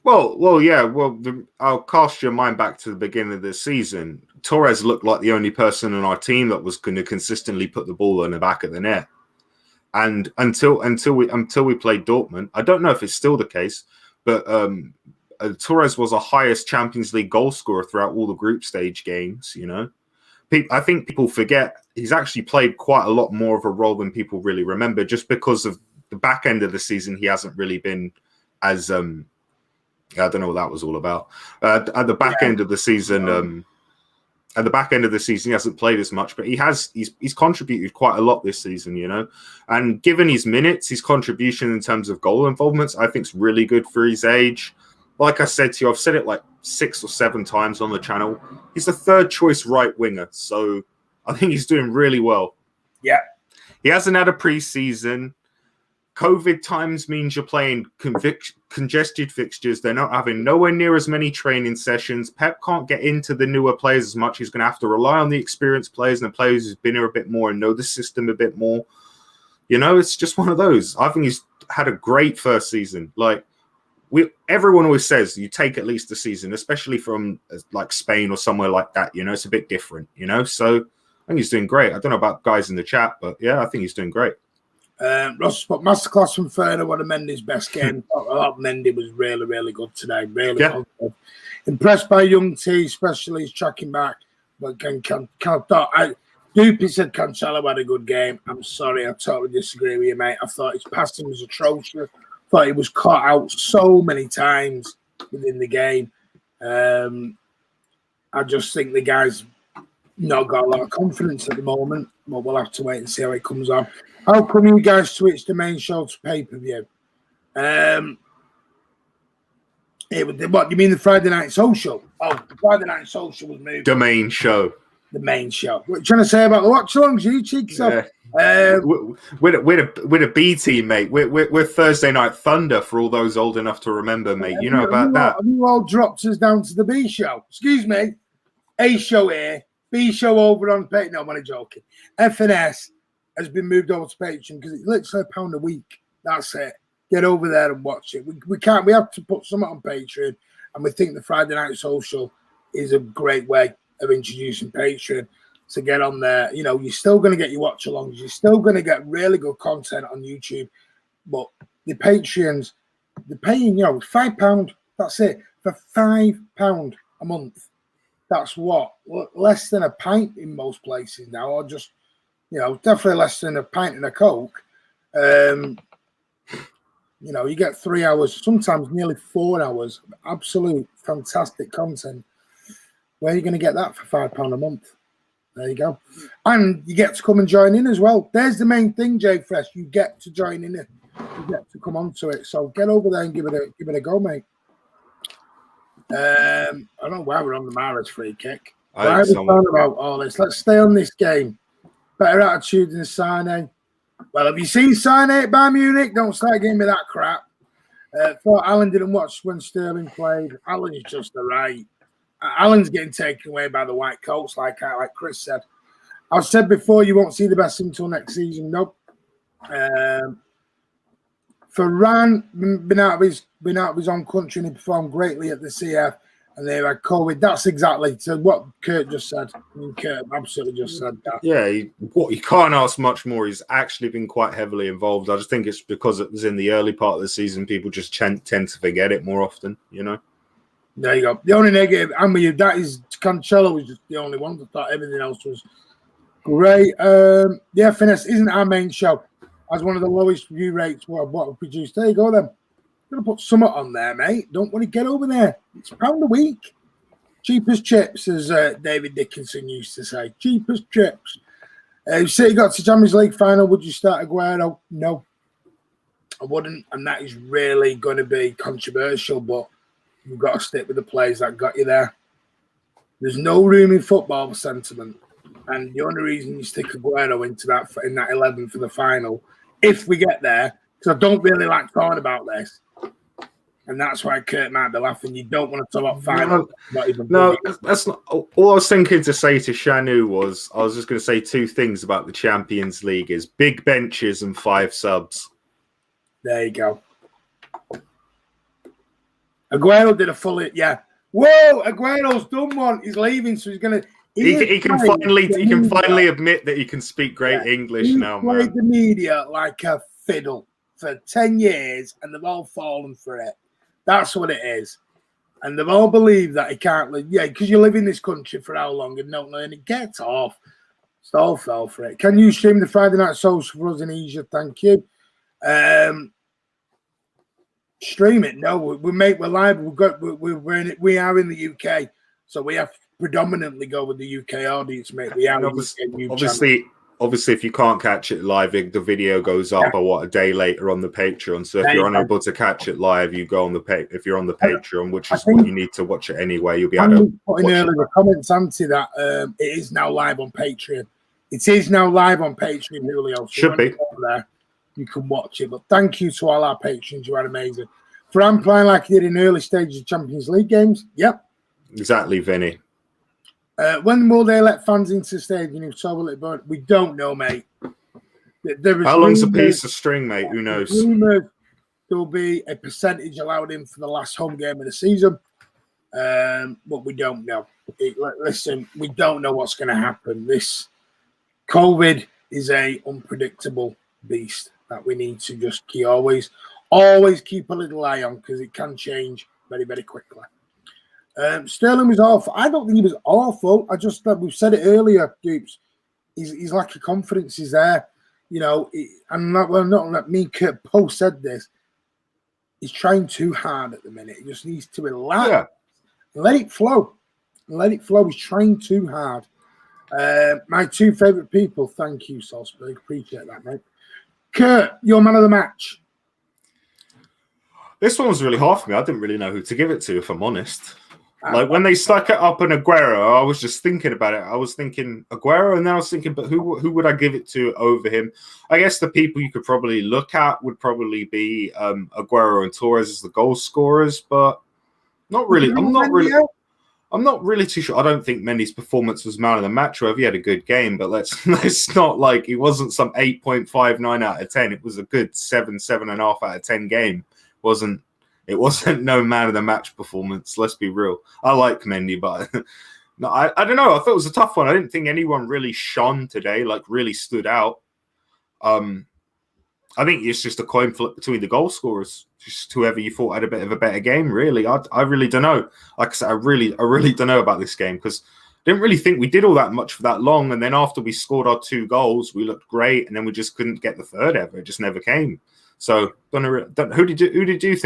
Well, yeah. Well, I'll cast your mind back to the beginning of the season. Torres looked like the only person on our team that was going to consistently put the ball in the back of the net. And until we played Dortmund, I don't know if it's still the case, but Torres was the highest Champions League goal scorer throughout all the group stage games, I think people forget he's actually played quite a lot more of a role than people really remember, just because of the back end of the season. He hasn't really been as, I don't know what that was all about. At the back end of the season, he hasn't played as much, but he's contributed quite a lot this season, and given his minutes, his contribution in terms of goal involvements, I think is really good for his age. Like I said to you, I've said it like 6 or 7 times on the channel. He's the third choice right winger. So I think he's doing really well. Yeah. He hasn't had a preseason. COVID times means you're playing congested fixtures. They're not having nowhere near as many training sessions. Pep can't get into the newer players as much. He's going to have to rely on the experienced players and the players who've been here a bit more and know the system a bit more. It's just one of those. I think he's had a great first season. Everyone always says you take at least a season, especially from like Spain or somewhere like that. It's a bit different. So I think he's doing great. I don't know about guys in the chat, but yeah, I think he's doing great. Ross Spot masterclass from Ferner, one of Mendy's best games. I thought Mendy was really, really good today. Really positive. Impressed by young T, especially his tracking back, but Doopy said Cancelo had a good game. I'm sorry, I totally disagree with you, mate. I thought his passing was atrocious. Thought he was caught out so many times within the game. I just think the guy's not got a lot of confidence at the moment, but we'll have to wait and see how it comes on. How come you guys switched the main show to pay-per-view? What, you mean the Friday Night Social? Oh, the Friday Night Social was moved. The main show. The main show. What are you trying to say about the watch-alongs, you cheeks? Yeah. We're a B team, mate. We're Thursday Night Thunder for all those old enough to remember, mate. You know about that. Have you all dropped us down to the B show? Excuse me. A show here, B show over on Patreon. No, I'm only joking. FNS has been moved over to Patreon because it's literally £1 a week. That's it. Get over there and watch it. We can't. We have to put something on Patreon, and we think the Friday Night Social is a great way of introducing Patreon. To get on there, you know, you're still going to get your watch-alongs. You're still going to get really good content on YouTube. But the Patreons, they're paying, you know, £5. That's it. For £5 a month. That's what? Less than a pint in most places now. Or just, you know, definitely less than a pint and a Coke. You know, you get 3 hours, sometimes nearly 4 hours of absolute fantastic content. Where are you going to get that for £5 a month? There you go. And you get to come and join in as well. There's the main thing, Jay Fresh. You get to join in it. You get to come onto it. So get over there and give it a go, mate. I don't know why we're on the Mahrez free kick. Why are we talking about all this? Let's stay on this game. Better attitude than Sane. Well, have you seen Sane at Bayern Munich? Don't start giving me that crap. Thought Alan didn't watch when Sterling played. Alan's just the right. Alan's getting taken away by the white coats, like Chris said. I've said before, you won't see the best until next season. Nope. Ferran been out of his own country and he performed greatly at the CF, and they had COVID. That's exactly to what Kurt just said. I mean, Kurt absolutely just said that. Yeah, you can't ask much more. He's actually been quite heavily involved. I just think it's because it was in the early part of the season. People just tend to forget it more often, you know. There you go. The only negative, and with you, that is Cancelo was just the only one. I thought everything else was great. The FNS isn't our main show. As one of the lowest view rates what we produced. There you go, then. Gonna put something on there, mate. Don't want to get over there. It's £1 a week. Cheap as chips, as David Dickinson used to say. Cheap as chips. You say you got to Champions League final, would you start Aguero? No, I wouldn't. And that is really going to be controversial, but you've got to stick with the players that got you there. There's no room in football for sentiment. And the only reason you stick Aguero into that in that 11 for the final, if we get there, because I don't really like talking about this, and that's why Kurt might be laughing. You don't want to talk about final. No, that's not. All I was thinking to say to Shanu was, I was just going to say two things about the Champions League: is big benches and 5 subs. There you go. Aguero did a fully, yeah. Whoa, Aguero's done one. He's leaving, so he's going to. He can finally admit that he can speak great English now, man. He's played the media like a fiddle for 10 years, and they've all fallen for it. That's what it is. And they've all believed that he can't live. Yeah, because you live in this country for how long and don't know, and it gets off. It's all fell for it. Can you stream the Friday Night Social for us in Asia? Thank you. Stream it. No, we're live. We are in the UK, so we have to predominantly go with the UK audience, mate. We are obviously, if you can't catch it live, the video goes up a day later on the Patreon. So if you're unable to catch it live, you go on if you're on the Patreon, which is what you need to watch it anyway. You'll be able to watch it. The comments answer that it is now live on Patreon. It is now live on Patreon, Julio. So should be there. You can watch it. But thank you to all our patrons. You are amazing. Fran playing like he did in early stages of Champions League games. Yep. Exactly, Vinny. When will they let fans into the stadium? We don't know, mate. How long's a piece of string, mate? Who knows? There will be a percentage allowed in for the last home game of the season. But we don't know. Listen, we don't know what's going to happen. This COVID is a unpredictable beast that we need to just always keep a little eye on, because it can change very, very quickly. Sterling was awful. I don't think he was awful. I just we've said it earlier, Dupes. His lack of confidence is there. You know, and not let me. Paul said this. He's trying too hard at the minute. He just needs to relax, let it flow. Let it flow. He's trying too hard. My two favourite people. Thank you, Salzburg. Appreciate that, mate. Kurt, your man of the match. This one was really hard for me. I didn't really know who to give it to, if I'm honest. Like when they stuck it up on Aguero, I was just thinking about it. I was thinking Aguero, and then I was thinking, but who would I give it to over him? I guess the people you could probably look at would probably be Aguero and Torres as the goal scorers, but not really. I'm not really too sure. I don't think Mendy's performance was man of the match. Or he had a good game, but let's not like it wasn't some 8.59 out of 10. It was a good 7.5 out of 10 game. It wasn't no man of the match performance. Let's be real. I like Mendy, but no, I don't know. I thought it was a tough one. I didn't think anyone really shone today, like really stood out. I think it's just a coin flip between the goal scorers. Just whoever you thought had a bit of a better game, really. I really don't know. Like I said, I really don't know about this game because I didn't really think we did all that much for that long. And then after we scored our 2 goals, we looked great, and then we just couldn't get the third ever. It just never came. So, who did you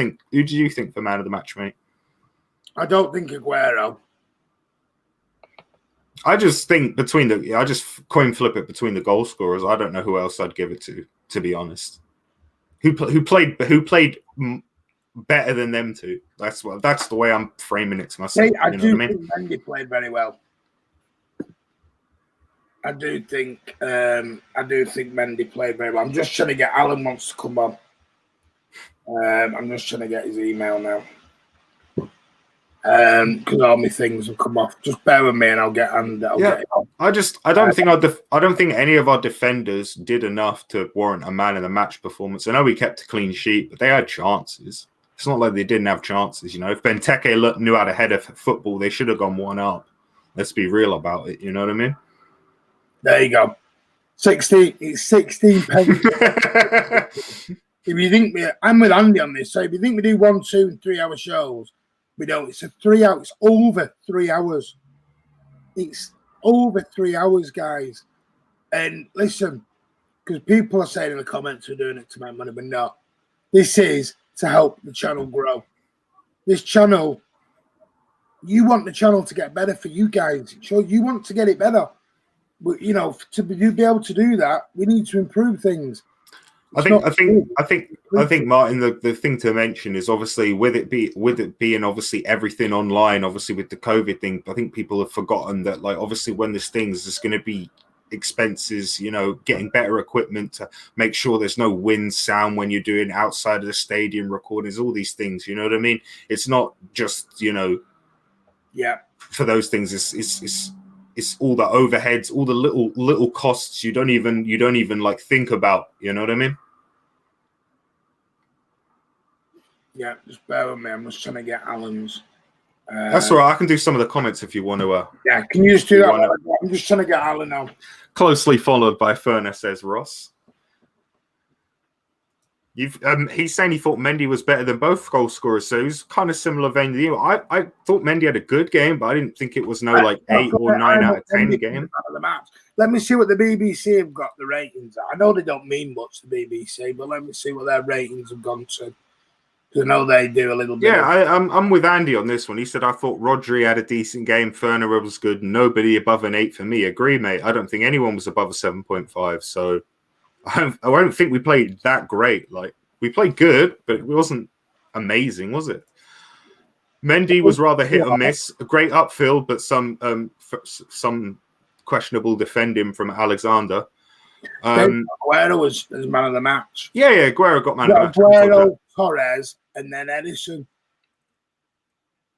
think for man of the match, mate? I don't think Aguero. I just think I just coin flip it between the goal scorers. I don't know who else I'd give it to be honest. Who played better than them two? That's the way I'm framing it to myself. I do think Mendy played very well. I do think Mendy played very well. I'm just trying to get Alan wants to come on. I'm just trying to get his email now. Because all my things will come off. Just bear with me, and I'll get it on. I don't think any of our defenders did enough to warrant a man of the match performance. I know we kept a clean sheet, but they had chances. It's not like they didn't have chances. You know, if Benteke knew how to head a football, they should have gone 1 up. Let's be real about it. You know what I mean? There you go. 16. It's 16 pence. If you think I'm with Andy on this, so if you think we do 1, 2, and 3 hour shows, we don't. It's 3 hours. It's over 3 hours. It's over 3 hours, guys. And listen, because people are saying in the comments we're doing it to make money, but not. This is to help the channel grow. This channel, you want the channel to get better for you guys. So you want to get it better. But, you know, to be able to do that, we need to improve things. I think, Martin, the thing to mention is obviously with it being obviously everything online, obviously with the COVID thing, I think people have forgotten that, like, obviously when this thing's there's going to be expenses, you know, getting better equipment to make sure there's no wind sound when you're doing outside of the stadium recordings, all these things, you know what I mean? It's not just, you know, for those things, it's all the overheads, all the little costs you don't even like think about. You know what I mean? Yeah, just bear with me. I'm just trying to get Alan's. That's all right. I can do some of the comments if you want to. Yeah, can you just do that? I'm just trying to get Alan now. Closely followed by Furnace, says Ross. He's saying he thought Mendy was better than both goal scorers, so he's kind of similar vein to you. I thought Mendy had a good game, but I didn't think it was 8 or 9 out of 10 game. Let me see what the BBC have got the ratings at. I know they don't mean much, the BBC, but let me see what their ratings have gone to. Because I know they do a little bit. Yeah, I'm with Andy on this one. He said, I thought Rodri had a decent game. Ferner was good. Nobody above an 8 for me. Agree, mate. I don't think anyone was above a 7.5, so I don't think we played that great. Like, we played good, but it wasn't amazing, was it? Mendy was rather hit or miss. A great upfield, but some questionable defending from Alexander. Aguero was man of the match. Yeah, Aguero got man of the match. Aguero, Torres, and then Edison.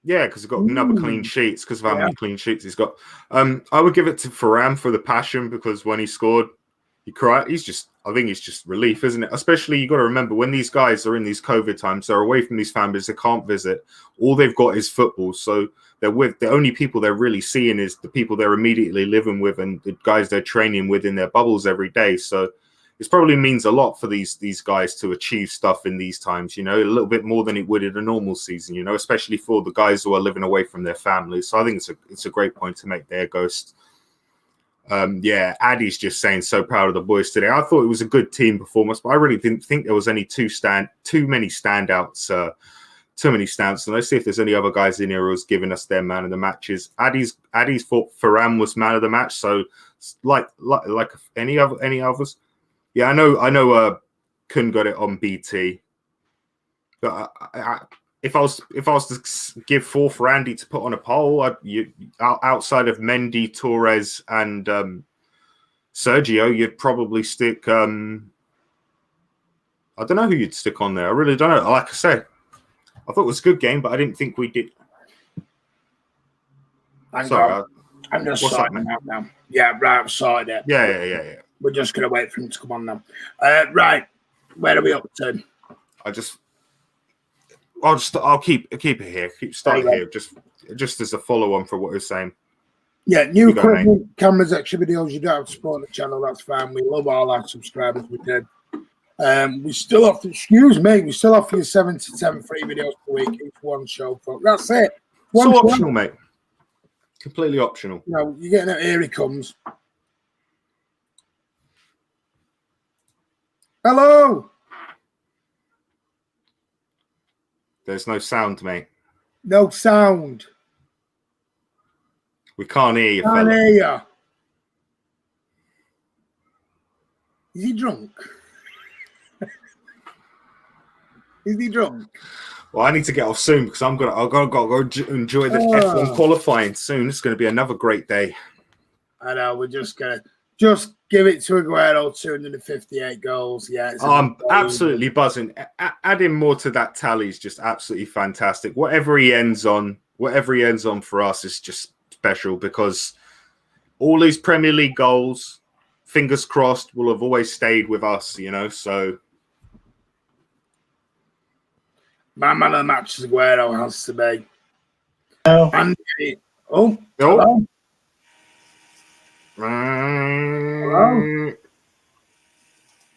Yeah, because he got another clean sheets because of how many clean sheets he's got. I would give it to Ferran for the passion because when he scored, he cried. I think he's just relief, isn't it? Especially, you got to remember when these guys are in these COVID times, they're away from these families, they can't visit. All they've got is football. So the only people they're really seeing is the people they're immediately living with and the guys they're training with in their bubbles every day. So it probably means a lot for these guys to achieve stuff in these times, you know, a little bit more than it would in a normal season, you know, especially for the guys who are living away from their families. So I think it's a great point to make there, Ghost. Yeah, Addy's just saying so proud of the boys today. I thought it was a good team performance, but I really didn't think there was any too many standouts. Too many standouts. And let's see if there's any other guys in here who's giving us their man of the matches. Addy's thought Ferran was man of the match. So like any others. Yeah, I know. Kun got it on BT. But if I was to give 4 for Andy to put on a poll, outside of Mendy, Torres, and Sergio, you'd probably stick. I don't know who you'd stick on there. I really don't know. Like I said, I thought it was a good game, but I didn't think we did. Sorry, I'm just sorting it out now. Yeah, right. I've sorted it. Yeah. We're just gonna wait for him to come on now. Right, where are we up to? I'll keep it here. Keep starting here, just as a follow-on for what you're saying. Yeah, new equipment, cameras, extra videos. You don't have to support the channel. That's fine. We love all our subscribers. We did. We still offer. Excuse me. We still offer you 7 to 10 free videos per week. Each one show. That's it. So optional, mate. Completely optional. No, you're getting it. Here he comes. Hello. There's no sound, mate. No sound. We can't hear you, Can't hear you. Is he drunk? Is he drunk? Well, I need to get off soon because I've got to go enjoy the F1 qualifying soon. It's going to be another great day. I know. We're just going to give it to Aguero, 258 goals. Yeah, I'm absolutely buzzing. Adding more to that tally is just absolutely fantastic. Whatever he ends on for us is just special because all these Premier League goals, fingers crossed, will have always stayed with us, so. My man of the match is Aguero, has to be. Oh. Hello? Hello?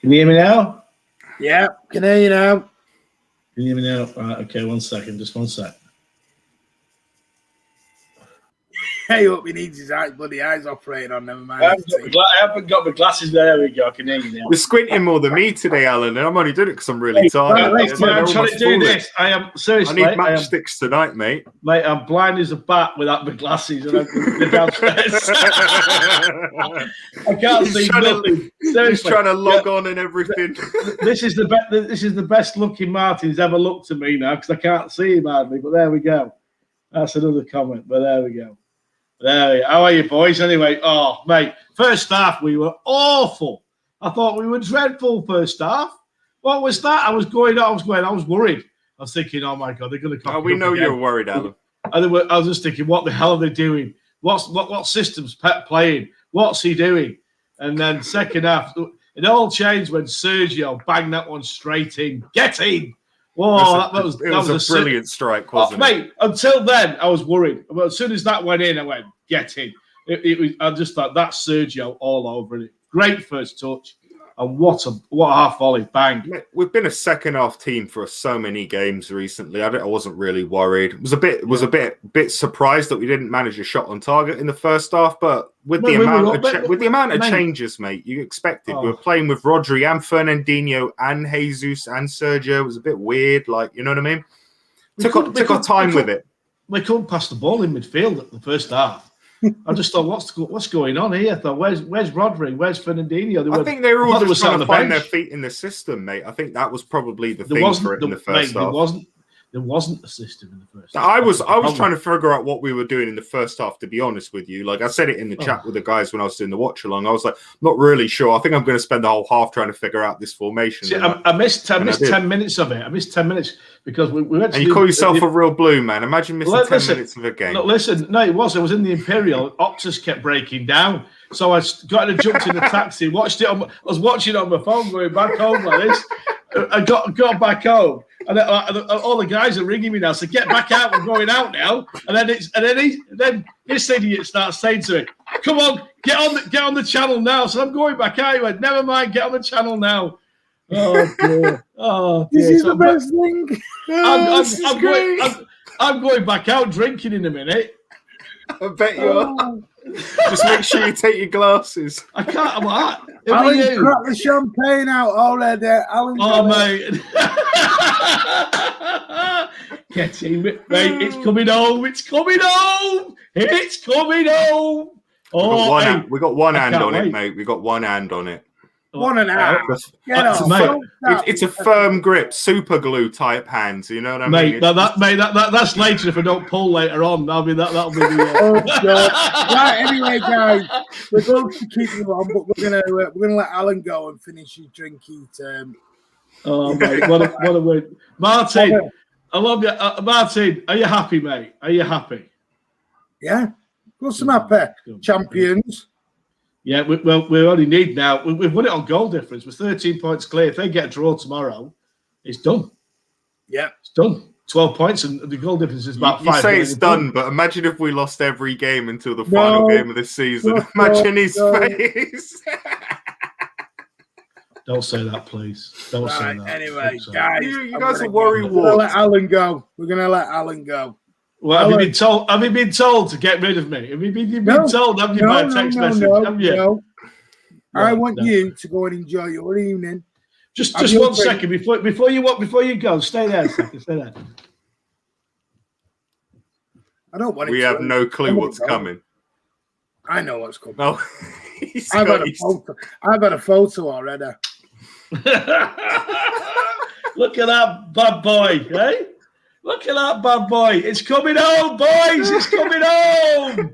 Can you hear me now? Yeah, can hear you now. Can you hear me now? Right, okay, 1 second, just 1 sec. Hey, hope he needs his bloody eyes operated on, never mind. I haven't got my glasses. There we go, I can hear you now. You're squinting more than me today, Alan, and I'm only doing it because I'm really tired. I'm trying to do this. I am seriously. I need matchsticks tonight, mate. Mate, I'm blind as a bat without my glasses, and I'm downstairs. I can't see nothing. Seriously, he's trying to log on and everything. This is the best looking Martin's ever looked to me now because I can't see him hardly. But there we go. That's another comment. But there we go. How are you, boys? Anyway, oh, mate, first half we were awful. I thought we were dreadful first half. What was that? I was worried. I was thinking, oh my God, they're going to come. We know you're worried, Alan. I was just thinking, what the hell are they doing? What system's Pep playing? What's he doing? And then second half, it all changed when Sergio banged that one straight in. Get in! Whoa, that was a brilliant strike, wasn't it? Mate, until then, I was worried. But as soon as that went in, I went, get in. I just thought, that's Sergio all over it. Great first touch. And what a half volley, bang. Mate, we've been a second half team for so many games recently. I wasn't really worried. Was a bit surprised that we didn't manage a shot on target in the first half, but with the amount of changes, mate, you expected. We were playing with Rodri and Fernandinho and Jesus and Sergio. It was a bit weird, like, you know what I mean? Took our time with it. We couldn't pass the ball in midfield at the first half. I just thought, what's going on here? I thought, where's Rodri? Where's Fernandinho? I think they were all just trying to find their feet in the system, mate. I think that was probably the thing for it in the first half. There wasn't a system in the first half. I was trying to figure out what we were doing in the first half, to be honest with you. Like I said it in the chat with the guys when I was doing the watch along. I was like, not really sure. I think I'm going to spend the whole half trying to figure out this formation. See, I missed 10 minutes of it. I missed 10 minutes because we went to. And you call yourself a real blue man. Imagine missing 10 minutes of a game. No, it was. I was in the Imperial. Optus kept breaking down. So I got and jumped in the taxi, watched it. I was watching it on my phone going back home like this. I got back home, and all the guys are ringing me now. So get back out. We're going out now. And then this idiot starts saying to me, "Come on, get on the channel now." So I'm going back out. He went, "Never mind, get on the channel now." Oh dear. Oh dear. This is the best thing. I'm going back out drinking in a minute. I bet you are. Just make sure you take your glasses. I can't. What? Alan, crack the champagne out already. Alan, mate. Get in, mate. It's coming home. It's coming home. It's coming home. We got one hand on it, mate. We got one hand on it. 1.5. It's a firm grip, super glue type hands. You know what I mean? That's later. If I don't pull later on, that'll be the. Oh God! Right, anyway, guys, we're going to keep you on, but we're gonna let Alan go and finish his drinky term. Oh mate, what a win, Martin! I love you, Martin. Are you happy, mate? Are you happy? Yeah, of course I'm happy. Champions. Yeah, we only need now. We've won it on goal difference. We're 13 points clear. If they get a draw tomorrow, it's done. Yeah, it's done. 12 points, and the goal difference is about 5. You say it's done, but imagine if we lost every game until the final game of this season. Imagine his face. Don't say that, please. Don't say that. Anyway, guys, you guys are worried. We're gonna let Alan go. We're gonna let Alan go. Well, have you been told? Have you been told to get rid of me? Have you been told? Haven't you by a text message? No. I want you to go and enjoy your evening. Just 1 second before you go. Stay there a second. Stay there. I don't want. We have no clue what's coming. I know what's coming. No, I've had a photo already. Look at that bad boy, eh? Look at that bad boy. It's coming home, boys. It's coming home.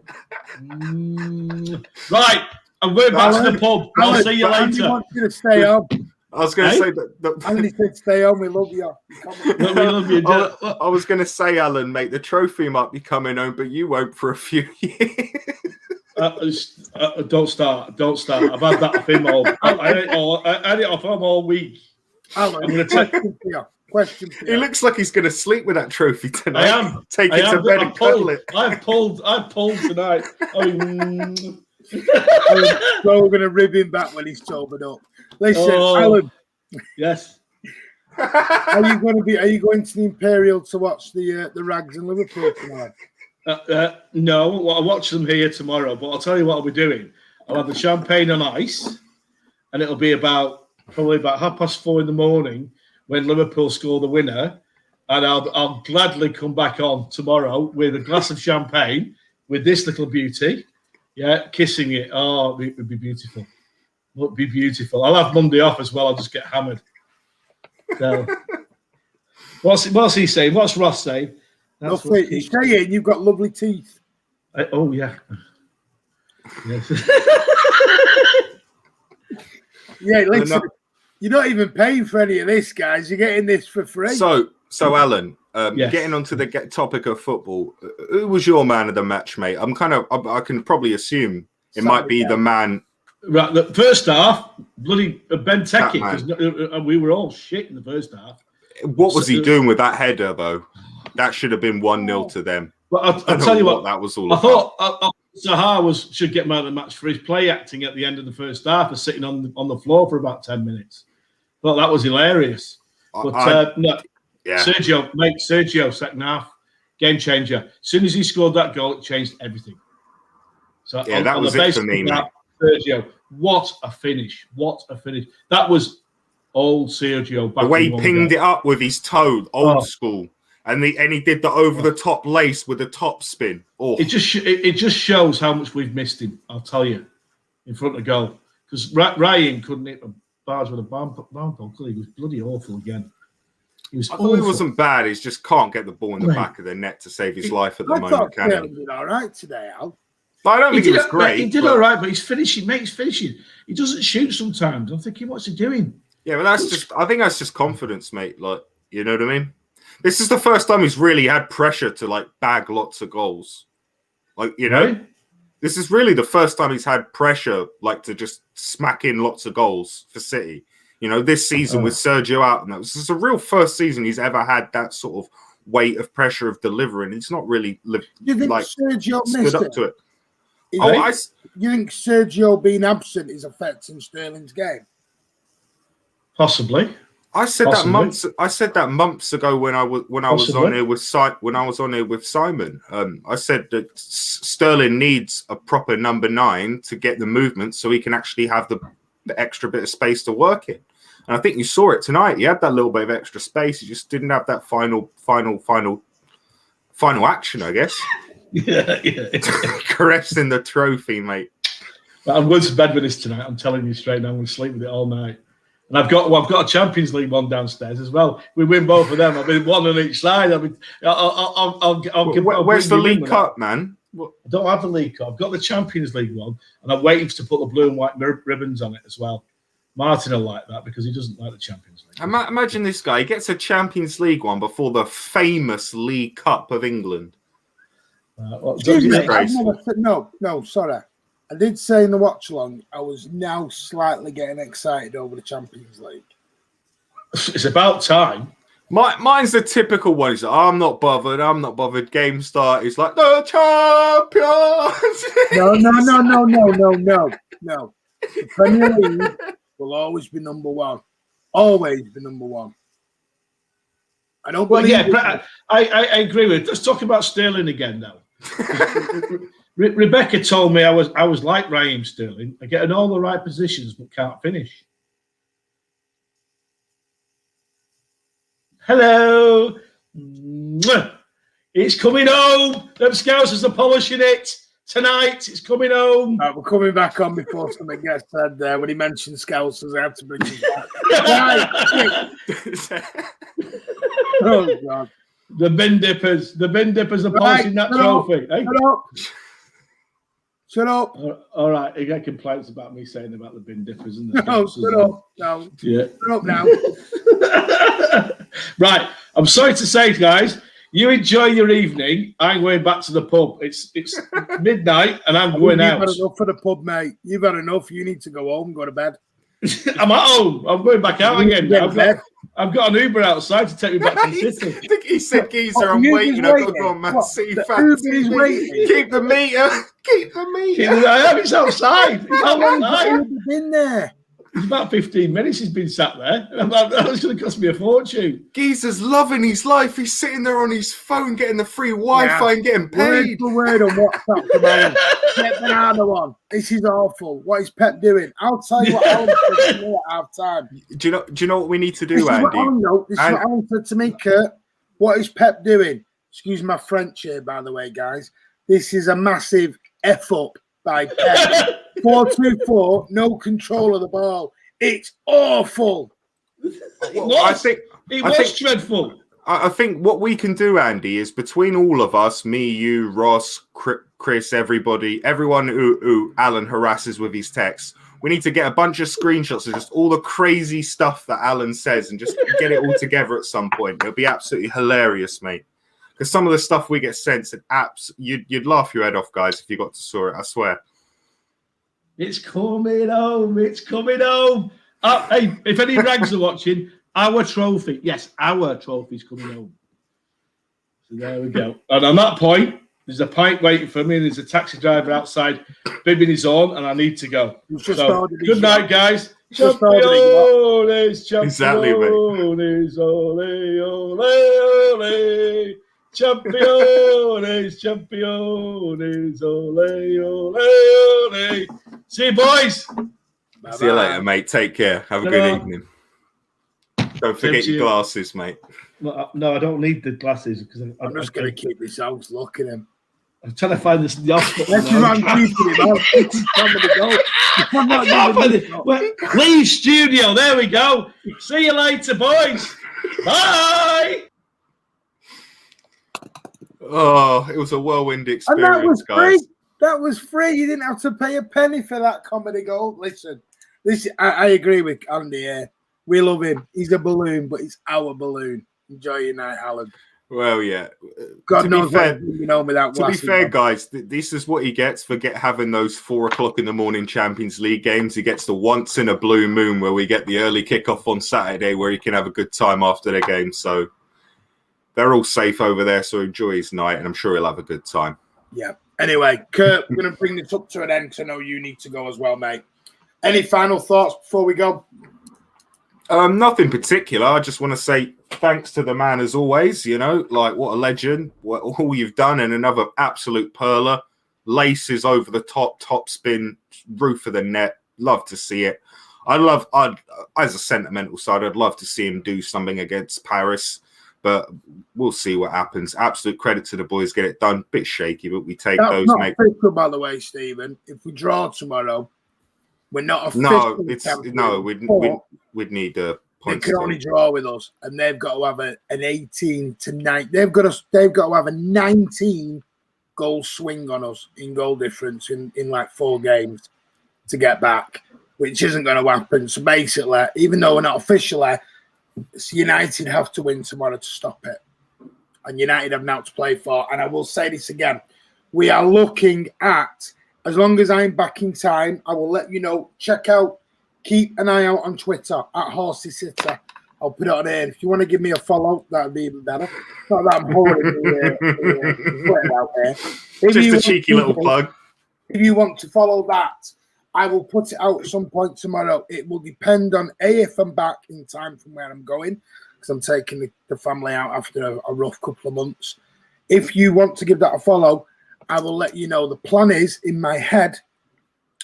Right. I'm going back to the pub. I'll see you later. Andy wants you to stay home. I was going to say that. Andy said stay home. We love you. We love you. I was going to say, Alan, mate, the trophy might be coming home, but you won't for a few years. Don't start. I've had that off him all. I had it off him all week. Alan, I'm going to question for you. He looks like he's going to sleep with that trophy tonight. I am. Take it to bed and cuddle it. I've pulled tonight. So we're going to rib him back when he's sobered up. Listen, Alan. Yes. Are you going to the Imperial to watch the Rags in Liverpool tonight? No, I'll watch them here tomorrow. But I'll tell you what I'll be doing. I'll have the champagne on ice, and it'll be probably about 4:30 in the morning when Liverpool score the winner, and I'll gladly come back on tomorrow with a glass of champagne with this little beauty, kissing it. Oh, it would be beautiful. It would be beautiful. I'll have Monday off as well. I'll just get hammered. So, what's he saying? What's Ross saying? He's saying you've got lovely teeth. Oh yeah. Yes. Yeah, listen. You're not even paying for any of this, guys. You're getting this for free. So Alan, yes. Getting onto the topic of football, who was your man of the match, mate? I can probably assume it might be the man. Right, the first half, bloody Benteke, because we were all shit in the first half. What was he doing with that header, though? That should have been 1-0 to them. Well, I'll tell you what that was all about. I thought Zaha should get man of the match for his play acting at the end of the first half and sitting on the floor for about 10 minutes. Thought that was hilarious. But no, Sergio, second half, game changer. As soon as he scored that goal, it changed everything. So that was it for me, mate. Sergio, what a finish! What a finish! That was old Sergio. The way he pinged it up with his toe, old school, and he did the over the top lace with the top spin. Oh, it just shows how much we've missed him. I'll tell you, in front of goal, because Ryan couldn't hit the bars with a barn pole. He was bloody awful again. I thought he wasn't bad. He just can't get the ball in the back of the net to save his life at the moment. I thought he did all right today, Al. I don't think he was great. He did all right, but he's finishing. He's finishing. He doesn't shoot sometimes. I'm thinking, what's he doing? Yeah, but I think that's just confidence, mate. Like, you know what I mean? This is the first time he's really had pressure to bag lots of goals. Like, you know, This is really the first time he's had pressure to just smack in lots of goals for City. You know, this season with Sergio out, and this is the real first season he's ever had that sort of weight of pressure of delivering. It's not really you think Sergio stood up to it. You think Sergio being absent is affecting Sterling's game? Possibly. I said Possibly. that months ago when I was Possibly. on here with Simon. I said that Sterling needs a proper number 9 to get the movement, so he can actually have the extra bit of space to work in. And I think you saw it tonight. He had that little bit of extra space. He just didn't have that final action, I guess. Yeah. Caressing the trophy, mate. But I'm going to bed with this tonight. I'm telling you straight now. I'm going to sleep with it all night. And I've got a Champions League one downstairs as well. We win both of them. I've been one on each side. Where's the League Cup, man? I don't have the League Cup. I've got the Champions League one, and I'm waiting to put the blue and white ribbons on it as well. Martin will like that because he doesn't like the Champions League. Imagine this guy. He gets a Champions League one before the famous League Cup of England. Excuse me, no, sorry. I did say in the watch along, I was now slightly getting excited over the Champions League. It's about time. Mine's the typical one. He's like, I'm not bothered. Game start. He's like, the champions. No. The Premier League will always be number 1. Always be number 1. I don't believe. I agree with it. Let's talk about Sterling again now. Rebecca told me I was like Raheem Sterling. I get in all the right positions but can't finish. Hello. It's coming home. Them Scousers are polishing it tonight. It's coming home. Right, we're coming back on before something gets said there. When he mentioned Scousers, I have to bring him back. Oh, God. The bin dippers are polishing that trophy. Hey? Shut up. All right, you get complaints about me saying about the bin dippers and the shut up. No. Yeah. Shut up now. Right. I'm sorry to say, guys, you enjoy your evening. I'm going back to the pub. It's midnight and I'm going out. You've had enough for the pub, mate. You've had enough. You need to go home, go to bed. I'm at home. I'm going back out again. I've got an Uber outside to take me back to the city. I think he said, Geezer, I'm waiting. I've got to go on McFcfantv. Keep the meter. I am. It's outside. How long have you been there? It's about 15 minutes he's been sat there. That was going to cost me a fortune. Geezer's loving his life. He's sitting there on his phone getting the free Wi-Fi and getting paid. Word on WhatsApp tomorrow. Get banana one. This is awful. What is Pep doing? I'll tell you what Alan said to me at half time. Do you know what we need to do, This is Andy? what Alan said to me, Kurt. What is Pep doing? Excuse my French here, by the way, guys. This is a massive F up by Pep. 4-2-4, no control of the ball. It's awful. It was dreadful. I think what we can do, Andy, is between all of us, me, you, Ross, Chris, everyone who Alan harasses with his texts, we need to get a bunch of screenshots of just all the crazy stuff that Alan says and just get it all together at some point. It'll be absolutely hilarious, mate. Because some of the stuff we get sent, you'd laugh your head off, guys, if you got to saw it, I swear. It's coming home. It's coming home. Hey, if any rags are watching, our trophy. Yes, our trophy's coming home. So there we go. And on that point, there's a pint waiting for me. And there's a taxi driver outside bibbing his own, and I need to go. So, good night, guys. Champions, exactly, mate. Ole, ole, ole. Champions, ole, ole, ole. See you, boys. Bye-bye. See you later, mate. Take care. Have a good evening. Don't forget your glasses, mate. No, I don't need the glasses because I'm just going to keep this house looking at him. I'm trying to find this. Leave studio. There we go. See you later, boys. Bye. Oh, it was a whirlwind experience, And that was guys. free. That was free. You didn't have to pay a penny for that comedy gold. Listen, I agree with Andy here. We love him. He's a balloon, but it's our balloon. Enjoy your night, Alan. Well, yeah. God knows what you know without to be fair, guys, this is what he gets for having those 4:00 in the morning Champions League games. He gets the once in a blue moon where we get the early kickoff on Saturday where he can have a good time after the game. So they're all safe over there. So enjoy his night, and I'm sure he'll have a good time. Yeah. Anyway, Kurt, we're going to bring this up to an end because I know you need to go as well, mate. Any final thoughts before we go? Nothing particular. I just want to say thanks to the man as always. You know, like what a legend, what all you've done, and another absolute perler. Laces over the top spin, roof of the net. Love to see it. I'd as a sentimental side, I'd love to see him do something against Paris, but we'll see what happens. Absolute credit to the boys, get it done. Bit shaky, but we take those, mate. Official, by the way, Stephen. If we draw tomorrow, we're not official. We'd need a point. They can only draw with us, and they've got to have an 18 to 9. They've got to have a 19 goal swing on us in goal difference in like 4 games to get back, which isn't going to happen. So basically, even though we're not officially, United have to win tomorrow to stop it. And United have now to play for. And I will say this again. We are looking at, as long as I'm back in time, I will let you know. Keep an eye out on Twitter at Horsey City. I'll put it on there. If you want to give me a follow, that would be even better. Not that I'm holding the out there. Just a cheeky little plug. If you want to follow that, I will put it out at some point tomorrow. It will depend on if I'm back in time from where I'm going, because I'm taking the family out after a rough couple of months. If you want to give that a follow, I will let you know. The plan is in my head,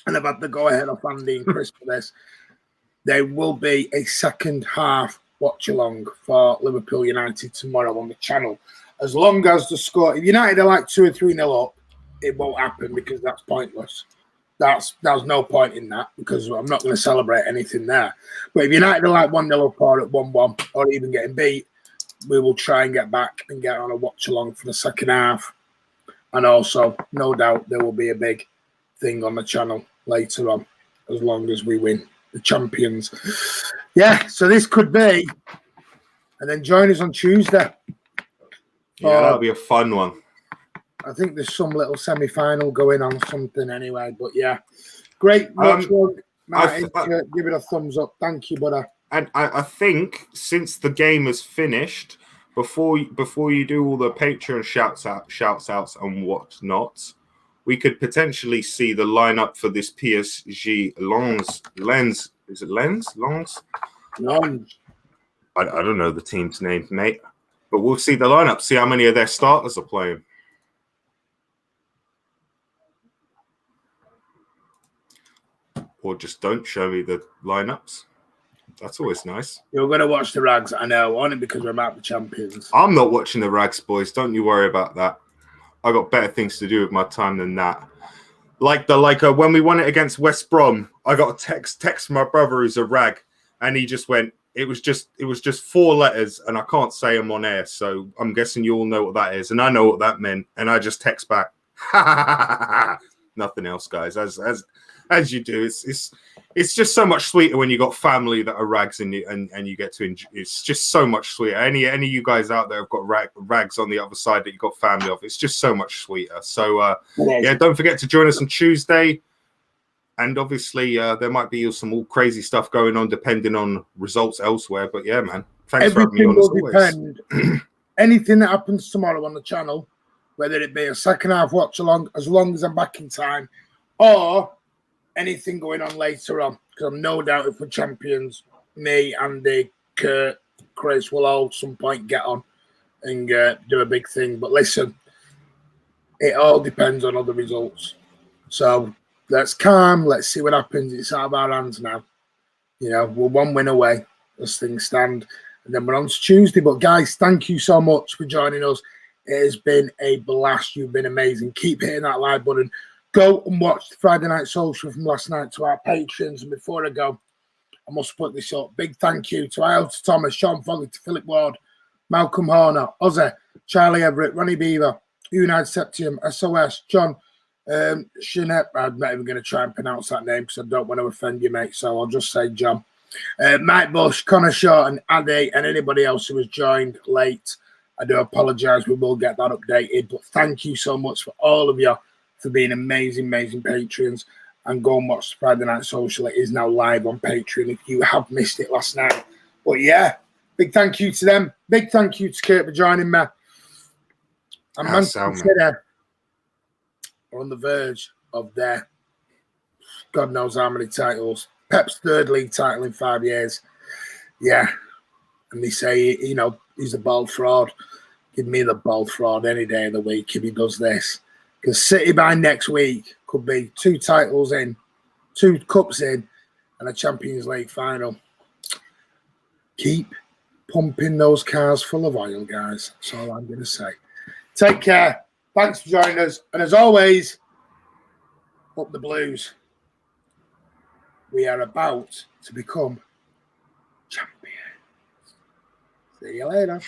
and I've had the go ahead of Andy and Chris for this. There will be a second half watch along for Liverpool United tomorrow on the channel. As long as the score, if United are like 2 or 3-0 up, it won't happen because that's pointless. There's no point in that because I'm not going to celebrate anything there. But if United are like 1-0 up or at 1-1 or even getting beat, we will try and get back and get on a watch along for the second half. And also, no doubt, there will be a big thing on the channel later on as long as we win the champions. Yeah, so this could be. And then join us on Tuesday. Yeah, that'll be a fun one. I think there's some little semi-final going on, something anyway. But yeah, great. Martin, give it a thumbs up. Thank you, brother. And I think since the game is finished, before you do all the Patreon shouts outs and whatnot, we could potentially see the lineup for this PSG Lens. Is it Lens? Lens? I don't know the team's name, mate. But we'll see the lineup. See how many of their starters are playing. Or just don't show me the lineups. That's always nice. You're going to watch the Rags, I know, only because we're about the champions. I'm not watching the Rags, boys. Don't you worry about that. I got better things to do with my time than that. Like when we won it against West Brom, I got a text from my brother who's a Rag, and he just went, it was just 4 letters, and I can't say them on air, so I'm guessing you all know what that is, and I know what that meant, and I just text back, nothing else, guys. As you do, it's just so much sweeter when you got family that are Rags and you get to enjoy. It's just so much sweeter. Any of you guys out there have got Rags on the other side that you got family of. It's just so much sweeter. So yeah, don't forget to join us on Tuesday. And obviously there might be some all crazy stuff going on depending on results elsewhere. But yeah, man, thanks for having me on as always. Anything that happens tomorrow on the channel, whether it be a second half watch along, as long as I'm back in time, or anything going on later on, because I'm no doubt if we're champions, me, Andy, Kurt, Chris will all at some point get on and do a big thing. But listen, it all depends on other results. So let's calm. Let's see what happens. It's out of our hands now. You know, we're 1 win away as things stand. And then we're on to Tuesday. But guys, thank you so much for joining us. It has been a blast. You've been amazing. Keep hitting that like button. Go and watch the Friday Night Social from last night to our patrons. And before I go, I must put this up. Big thank you to Iota Thomas, Sean Foley, to Philip Ward, Malcolm Horner, Ozzy, Charlie Everett, Ronnie Beaver, United Septium, SOS, John, Shinette. I'm not even going to try and pronounce that name because I don't want to offend you, mate. So I'll just say John. Mike Bush, Connor Shaw, and Addy, and anybody else who has joined late. I do apologise. We will get that updated. But thank you so much for all of you for being amazing patrons, and go and watch the Friday Night Social. It is now live on Patreon if you have missed it last night. But yeah, big thank you to them. Big thank you to Kurt for joining me. And Manchester City are on the verge of their God knows how many titles. Pep's 3rd league title in 5 years. Yeah. And they say, you know, he's a bald fraud. Give me the bald fraud any day of the week if he does this. Because City by next week could be 2 titles in, 2 cups in, and a Champions League final. Keep pumping those cars full of oil, guys. That's all I'm going to say. Take care. Thanks for joining us. And as always, up the Blues. We are about to become champions. See you later.